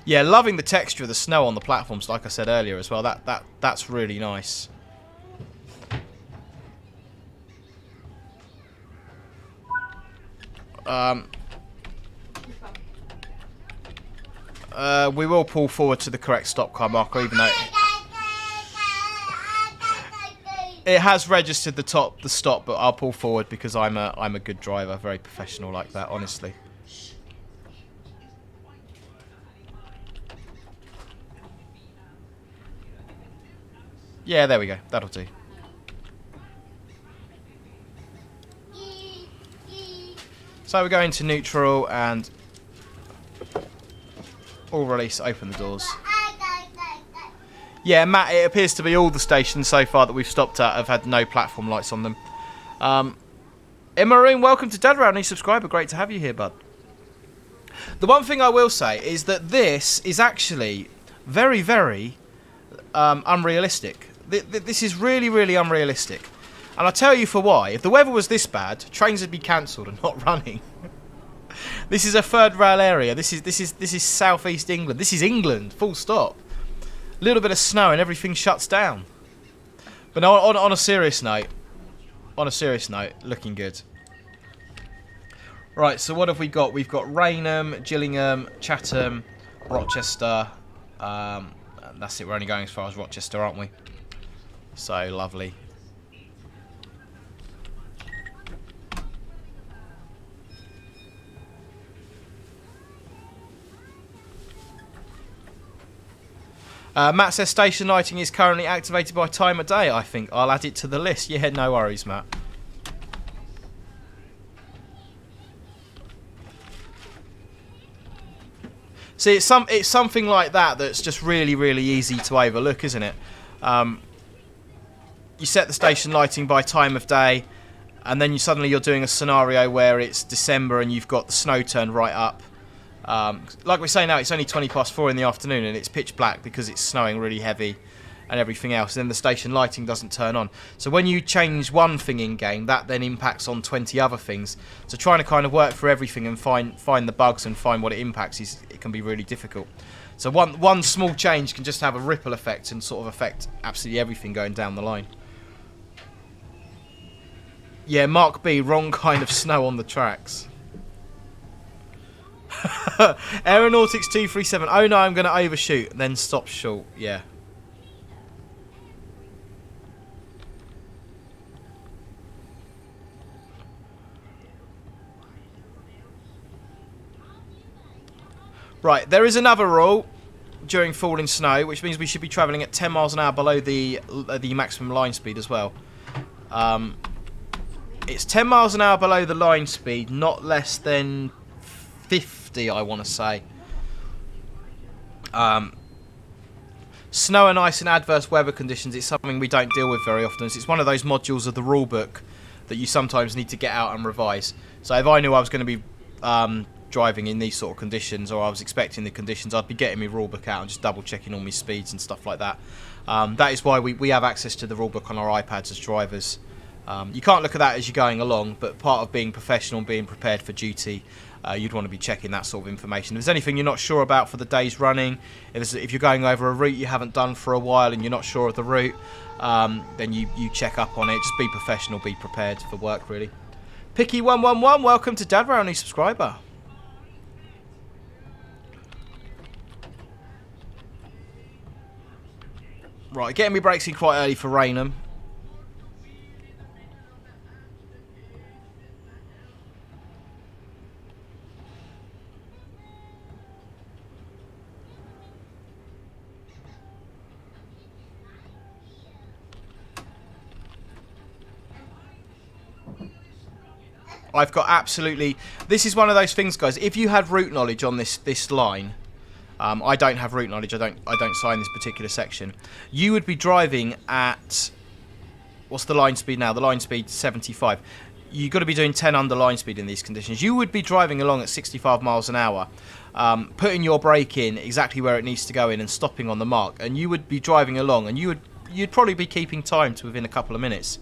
Yeah, loving the texture of the snow on the platforms, like I said earlier as well. That's really nice. We will pull forward to the correct stop car marker, even though it has registered the stop, but I'll pull forward because I'm a good driver, very professional like that, honestly. Yeah, there we go. That'll do. So we're going to neutral and all release, open the doors. Yeah, Matt, it appears to be all the stations so far that we've stopped at have had no platform lights on them. Emmaroon, welcome to Dad Rail, new subscriber. Great to have you here, bud. The one thing I will say is that this is actually very, very unrealistic. This is really, really unrealistic. And I'll tell you for why. If the weather was this bad, trains would be cancelled and not running. This is a third rail area. This is southeast England. This is England, full stop. A little bit of snow and everything shuts down. But no, on a serious note, looking good. Right, so what have we got? We've got Rainham, Gillingham, Chatham, Rochester. That's it. We're only going as far as Rochester, aren't we? So lovely. Matt says station lighting is currently activated by time of day, I think. I'll add it to the list. Yeah, no worries, Matt. See, it's something like that that's just really, really easy to overlook, isn't it? You set the station lighting by time of day, and then suddenly you're doing a scenario where it's December and you've got the snow turned right up. Like we say now, it's only 4:20 in the afternoon and it's pitch black because it's snowing really heavy and everything else. Then the station lighting doesn't turn on. So when you change one thing in game, that then impacts on 20 other things. So trying to kind of work for everything and find the bugs and find what it impacts it can be really difficult. So one small change can just have a ripple effect and sort of affect absolutely everything going down the line. Yeah, Mark B, wrong kind of snow on the tracks. Aeronautics 237. Oh no, I'm going to overshoot. Then stop short. Yeah. Right, there is another rule during falling snow, which means we should be travelling at 10 miles an hour below the maximum line speed as well. It's 10 miles an hour below the line speed, not less than 50, I want to say. Snow and ice and adverse weather conditions, it's something we don't deal with very often. It's one of those modules of the rule book that you sometimes need to get out and revise. So if I knew I was going to be driving in these sort of conditions, or I was expecting the conditions, I'd be getting my rule book out and just double checking all my speeds and stuff like that. That is why we have access to the rule book on our iPads as drivers. You can't look at that as you're going along, but part of being professional and being prepared for duty, you'd want to be checking that sort of information. If there's anything you're not sure about for the day's running, if you're going over a route you haven't done for a while and you're not sure of the route, then you check up on it. Just be professional, be prepared for work, really. Picky111, welcome to Dad Row, new subscriber. Right, getting me brakes in quite early for Raynham. I've got absolutely... This is one of those things, guys. If you had route knowledge on this line... I don't have route knowledge. I don't sign this particular section. You would be driving at... What's the line speed now? The line speed 75. You've got to be doing 10 under line speed in these conditions. You would be driving along at 65 miles an hour, putting your brake in exactly where it needs to go in and stopping on the mark. And you would be driving along, and you'd probably be keeping time to within a couple of minutes.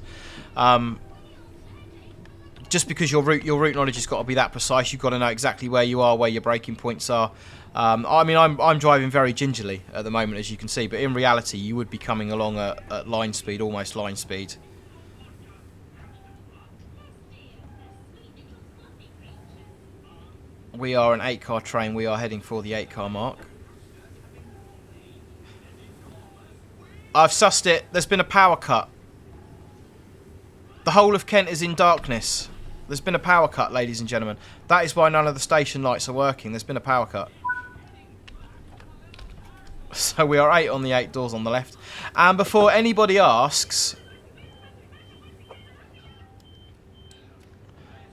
Just because your route knowledge has got to be that precise, you've got to know exactly where you are, where your braking points are. I mean, I'm driving very gingerly at the moment, as you can see, but in reality, you would be coming along at line speed, almost line speed. We are an 8-car train. We are heading for the 8-car mark. I've sussed it. There's been a power cut. The whole of Kent is in darkness. There's been a power cut, ladies and gentlemen. That is why none of the station lights are working. There's been a power cut. So we are 8 on the 8 doors on the left. And before anybody asks...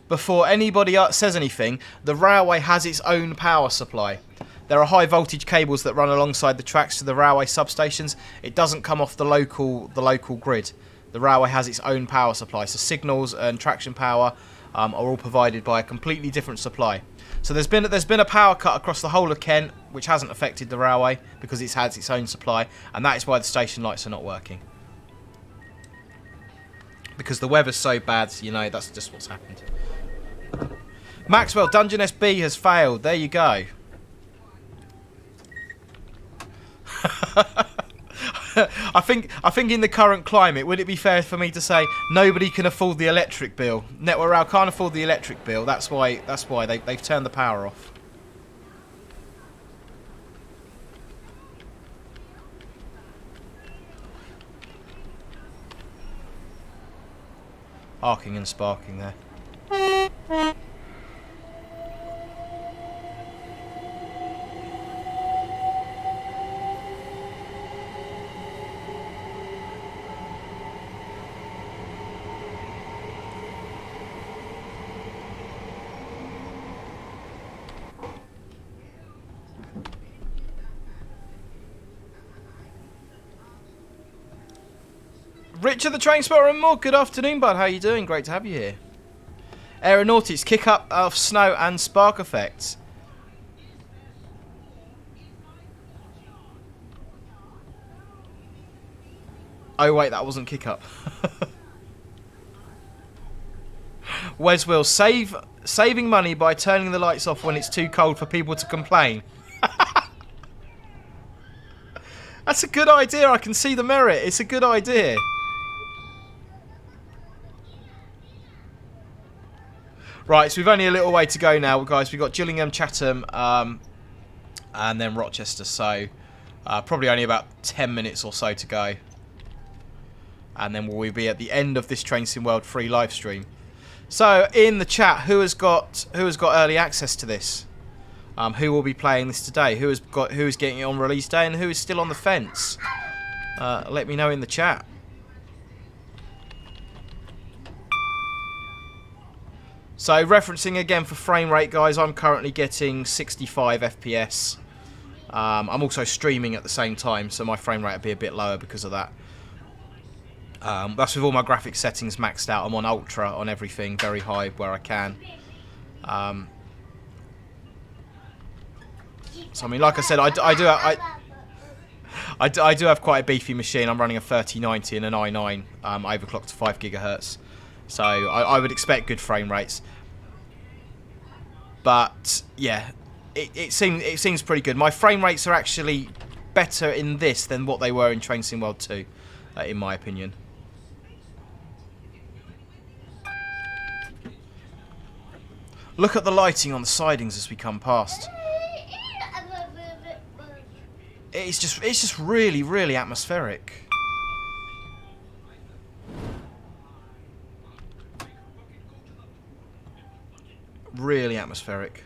Before anybody says anything, the railway has its own power supply. There are high voltage cables that run alongside the tracks to the railway substations. It doesn't come off the local grid. The railway has its own power supply. So signals and traction power are all provided by a completely different supply. So there's been a power cut across the whole of Kent, which hasn't affected the railway because it has its own supply, and that is why the station lights are not working. Because the weather's so bad, you know, that's just what's happened. Maxwell, Dungeon SB has failed. There you go. I think in the current climate, would it be fair for me to say nobody can afford the electric bill? Network Rail can't afford the electric bill. That's why they've turned the power off. Arcing and sparking there. Richard the Train Spotter and more. Good afternoon, bud. How you doing? Great to have you here. Aeronautics, kick up of snow and spark effects. Oh wait, that wasn't kick up. Wes will saving money by turning the lights off when it's too cold for people to complain. That's a good idea. I can see the merit. It's a good idea. Right, so we've only a little way to go now, guys. We've got Gillingham, Chatham, and then Rochester. So probably only about 10 minutes or so to go. And then we'll be at the end of this Train Sim World free live stream. So in the chat, who has got early access to this? Who will be playing this today? Who is getting it on release day, and who is still on the fence? Let me know in the chat. So referencing again for frame rate, guys, I'm currently getting 65 FPS. I'm also streaming at the same time, so my frame rate will be a bit lower because of that. That's with all my graphics settings maxed out. I'm on ultra on everything, very high where I can. So I mean, like I said, I do have quite a beefy machine. I'm running a 3090 and an i9 overclocked to 5 GHz. So I would expect good frame rates. But yeah, it seems pretty good. My frame rates are actually better in this than what they were in Train Sim World 2, in my opinion. Look at the lighting on the sidings as we come past. It's just really, really atmospheric. Really atmospheric.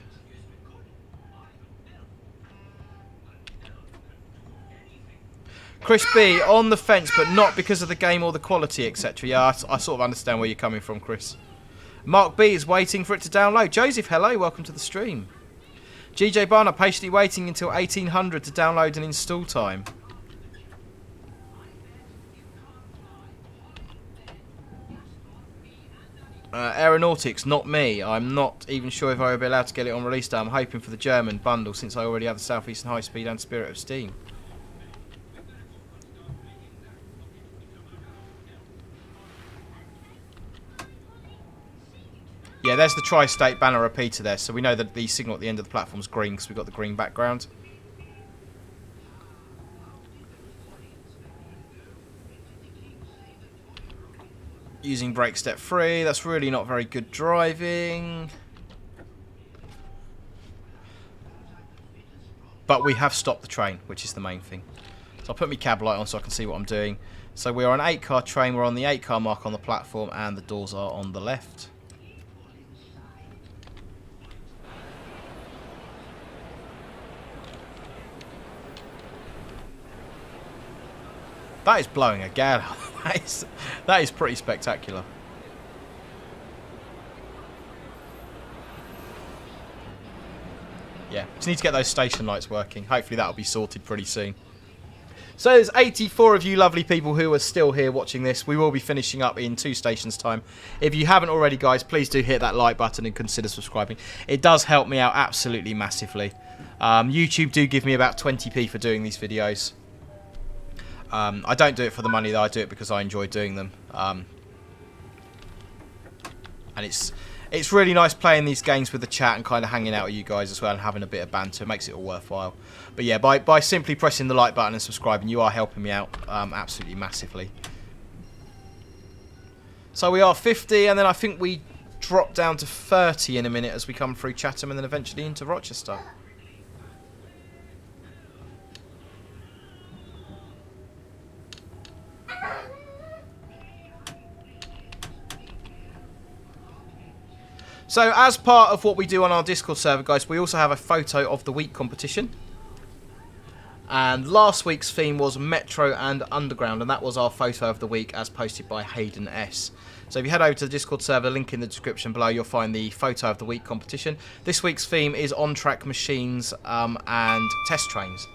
Chris B, on the fence, but not because of the game or the quality, etc. Yeah, I sort of understand where you're coming from, Chris. Mark B is waiting for it to download. Joseph, hello, welcome to the stream. GJ Barner patiently waiting until 1800 to download and install time. Aeronautics, not me. I'm not even sure if I will be allowed to get it on release day. I'm hoping for the German bundle since I already have the Southeastern High Speed and Spirit of Steam. Yeah, there's the tri-state banner repeater there, so we know that the signal at the end of the platform is green because we've got the green background. Using brake step 3, that's really not very good driving. But we have stopped the train, which is the main thing. So I'll put my cab light on so I can see what I'm doing. So we're on an 8-car train, we're on the 8-car mark on the platform, and the doors are on the left. That is blowing a gale. That is pretty spectacular. Yeah, just need to get those station lights working. Hopefully that'll be sorted pretty soon. So there's 84 of you lovely people who are still here watching this. We will be finishing up in 2 stations time. If you haven't already, guys, please do hit that like button and consider subscribing. It does help me out absolutely massively. YouTube do give me about 20p for doing these videos. I don't do it for the money though, I do it because I enjoy doing them. And it's really nice playing these games with the chat and kind of hanging out with you guys as well and having a bit of banter. It makes it all worthwhile. But yeah, by simply pressing the like button and subscribing, you are helping me out absolutely massively. So we are 50, and then I think we drop down to 30 in a minute as we come through Chatham and then eventually into Rochester. So as part of what we do on our Discord server, guys, we also have a photo of the week competition. And last week's theme was Metro and Underground, and that was our photo of the week as posted by Hayden S. So if you head over to the Discord server, link in the description below, you'll find the photo of the week competition. This week's theme is on-track machines and test trains.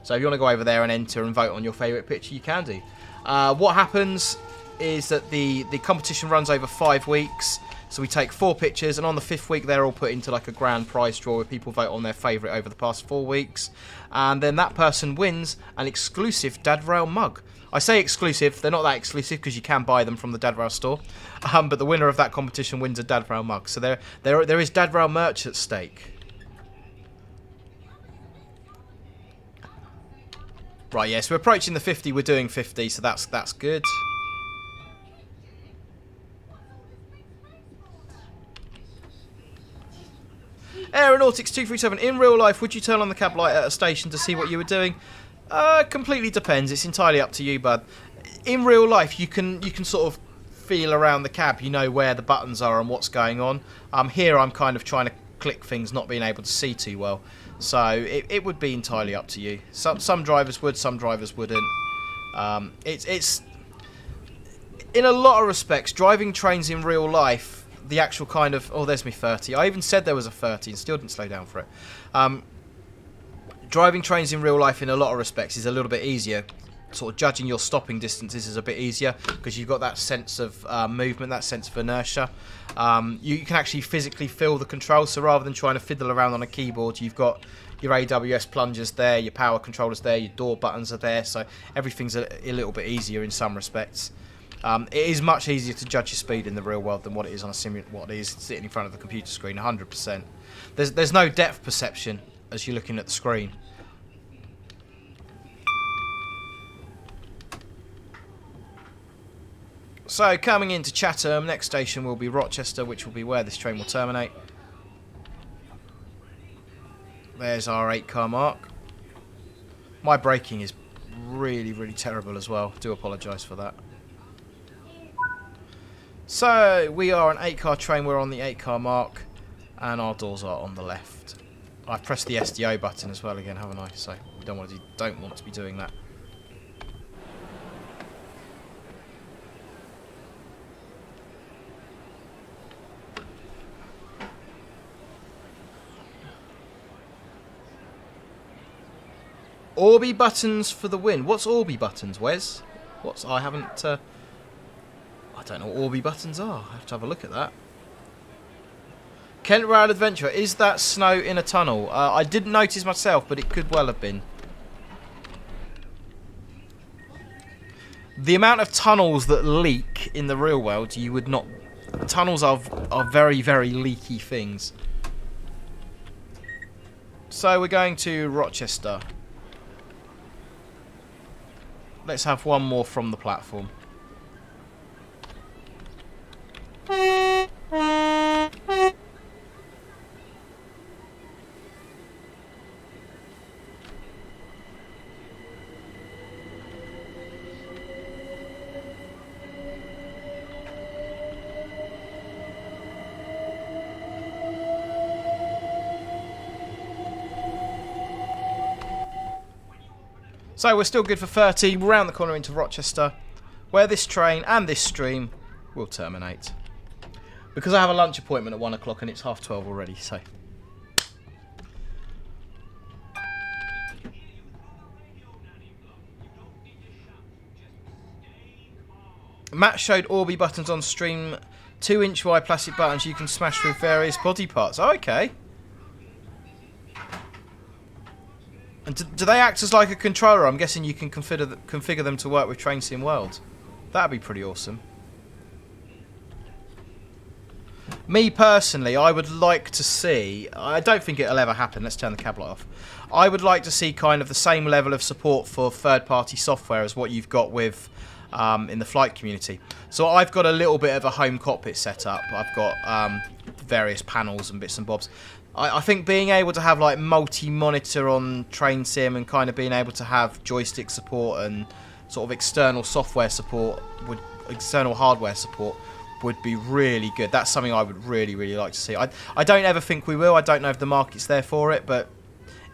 So if you want to go over there and enter and vote on your favourite picture, you can do. What happens is that the competition runs over 5 weeks. So we take 4 pictures, and on the 5th week they're all put into like a grand prize draw where people vote on their favourite over the past 4 weeks. And then that person wins an exclusive Dad Rail mug. I say exclusive, they're not that exclusive because you can buy them from the Dad Rail store. But the winner of that competition wins a Dad Rail mug. So there is Dad Rail merch at stake. Right, yes, we're approaching the 50, we're doing 50, so that's good. Aeronautics 237, in real life, would you turn on the cab light at a station to see what you were doing? Completely depends, it's entirely up to you, bud. In real life, you can sort of feel around the cab, you know where the buttons are and what's going on. Here I'm kind of trying to click things, not being able to see too well. So it would be entirely up to you. Some drivers would, some drivers wouldn't. It's in a lot of respects, driving trains in real life, the actual kind of... Oh, there's me 30. I even said there was a 30 and still didn't slow down for it. Driving trains in real life in a lot of respects is a little bit easier. Sort of judging your stopping distances is a bit easier because you've got that sense of movement, that sense of inertia. You can actually physically feel the controls, so rather than trying to fiddle around on a keyboard, you've got your AWS plungers there, your power controllers there, your door buttons are there, so everything's a little bit easier in some respects. It is much easier to judge your speed in the real world than what it is on a simulator, what it is sitting in front of the computer screen, 100%. There's no depth perception as you're looking at the screen. So, coming into Chatham, next station will be Rochester, which will be where this train will terminate. There's our 8-car mark. My braking is really, really terrible as well. Do apologise for that. So, we are an 8-car train. We're on the 8-car mark. And our doors are on the left. I've pressed the SDO button as well again, haven't I? So, we don't want to be doing that. Orby buttons for the win. What's Orby buttons, Wes? I haven't... I don't know what Orby buttons are. I have to have a look at that. Kent Rail Adventure. Is that snow in a tunnel? I didn't notice myself, but it could well have been. The amount of tunnels that leak in the real world, you would not... Tunnels are very, very leaky things. So we're going to Rochester. Let's have one more from the platform. So we're still good for 30, round the corner into Rochester, where this train and this stream will terminate. Because I have a lunch appointment at 1 o'clock and it's 12:30 already, so... Matt showed Orby buttons on stream, 2-inch wide plastic buttons you can smash with various body parts. Oh, okay. And do they act as like a controller? I'm guessing you can configure them to work with Train Sim World. That'd be pretty awesome. Me personally, I would like to see... I don't think it'll ever happen. Let's turn the cab light off. I would like to see kind of the same level of support for third-party software as what you've got with in the flight community. So I've got a little bit of a home cockpit set up. I've got various panels and bits and bobs. I think being able to have like multi-monitor on Train Sim and kind of being able to have joystick support and sort of external software support, external hardware support would be really good. That's something I would really, really like to see. I don't ever think we will. I don't know if the market's there for it, but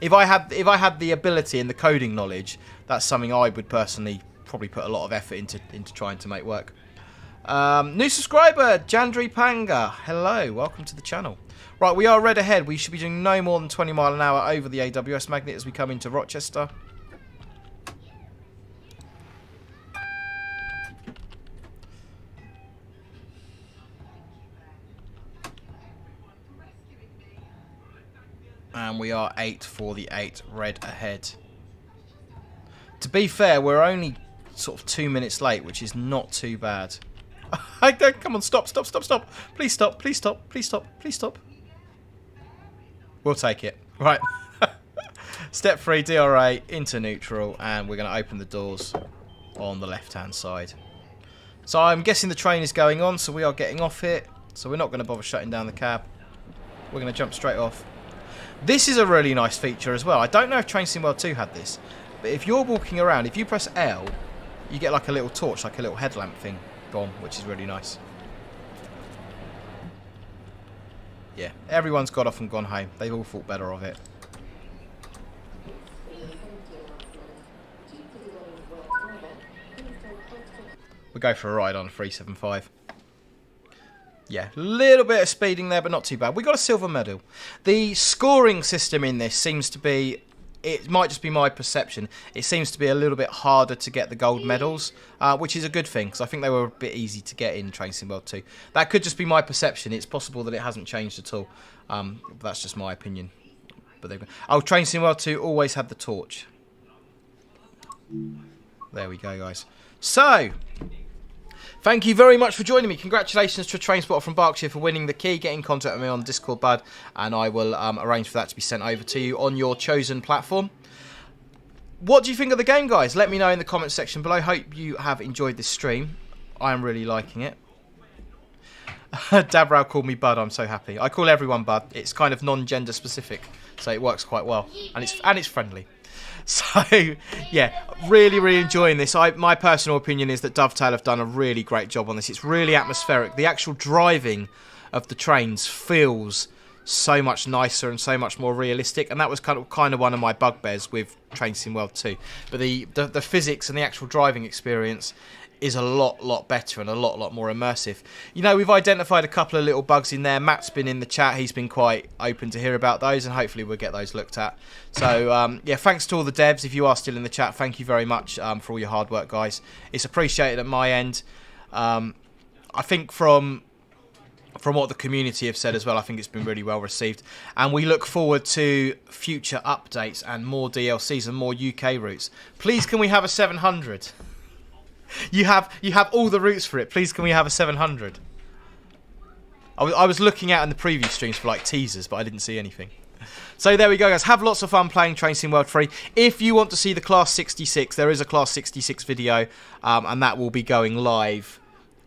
if I had the ability and the coding knowledge, that's something I would personally probably put a lot of effort into trying to make work. New subscriber, Jandri Panga. Hello, welcome to the channel. Right, we are red ahead. We should be doing no more than 20 mile an hour over the AWS magnet as we come into And we are 8 for the 8 red ahead. To be fair, we're only sort of 2 minutes late, which is not too bad. I don't, come on, stop. Please stop. We'll take it. Right. Step 3, DRA, into neutral, and we're going to open the doors on the left-hand side. So I'm guessing the train is going on, so we are getting off it. So we're not going to bother shutting down the cab. We're going to jump straight off. This is a really nice feature as well. I don't know if Train Sim World 2 had this, but if you're walking around, if you press L, you get like a little torch, like a little headlamp thing on, which is really nice. Yeah, everyone's got off and gone home. They've all thought better of it. We'll go for a ride on a 375. Yeah, a little bit of speeding there, but not too bad. We got a silver medal. The scoring system in this seems to be, it might just be my perception, it seems to be a little bit harder to get the gold medals, which is a good thing, because I think they were a bit easy to get in Train Sim World 2. That could just be my perception. It's possible that it hasn't changed at all. That's just my opinion. But oh, Train Sim World 2 always had the torch. There we go, guys. So, thank you very much for joining me. Congratulations to a train spotter from Berkshire for winning the key. Get in contact with me on Discord, bud, and I will arrange for that to be sent over to you on your chosen platform. What do you think of the game, guys? Let me know in the comments section below. Hope you have enjoyed this stream. I am really liking it. Dabrowell called me Bud. I'm so happy. I call everyone Bud. It's kind of non-gender specific, so it works quite well, and it's friendly. So, yeah, really enjoying this. My personal opinion is that Dovetail have done a really great job on this. It's really atmospheric. The actual driving of the trains feels so much nicer and so much more realistic, and that was kind of one of my bugbears with Train Sim World 2. But the physics and the actual driving experience is a lot better and a lot more immersive. You know, we've identified a couple of little bugs in there. Matt's been in the chat. He's been quite open to hear about those, and hopefully we'll get those looked at. So, yeah, thanks to all the devs. If you are still in the chat, thank you very much for all your hard work, guys. It's appreciated at my end. I think from what the community have said as well, I think it's been really well received. And we look forward to future updates and more DLCs and more UK routes. Please, can we have a 700? You have all the routes for it. Please, can we have a 700? I was looking out in the preview streams for like teasers, but I didn't see anything. So there we go, guys. Have lots of fun playing Train Sim World 3. If you want to see the Class 66, there is a Class 66 video, and that will be going live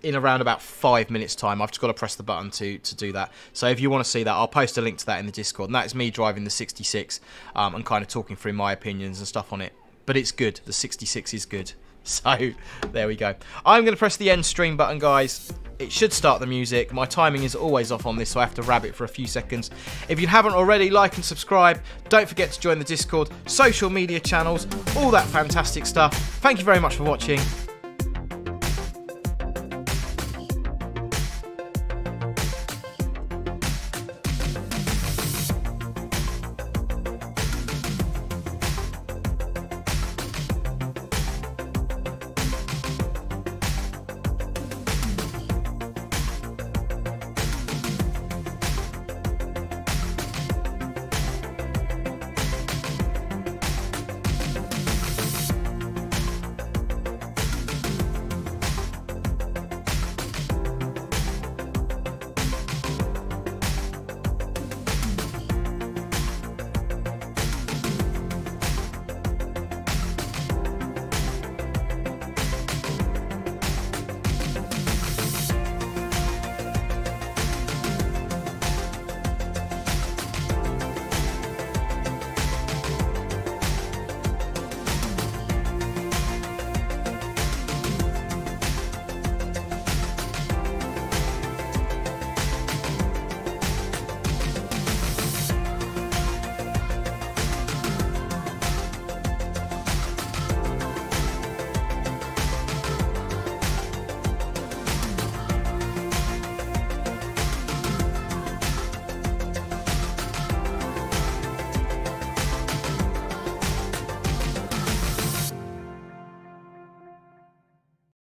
in around about 5 minutes' time. I've just got to press the button to do that. So if you want to see that, I'll post a link to that in the Discord. And that is me driving the 66 and kind of talking through my opinions and stuff on it. But it's good. The 66 is good. So, there we go. I'm going to press the end stream button, guys. It should start the music. My timing is always off on this, so I have to rabbit for a few seconds. If you haven't already, like and subscribe. Don't forget to join the Discord, social media channels, all that fantastic stuff. Thank you very much for watching.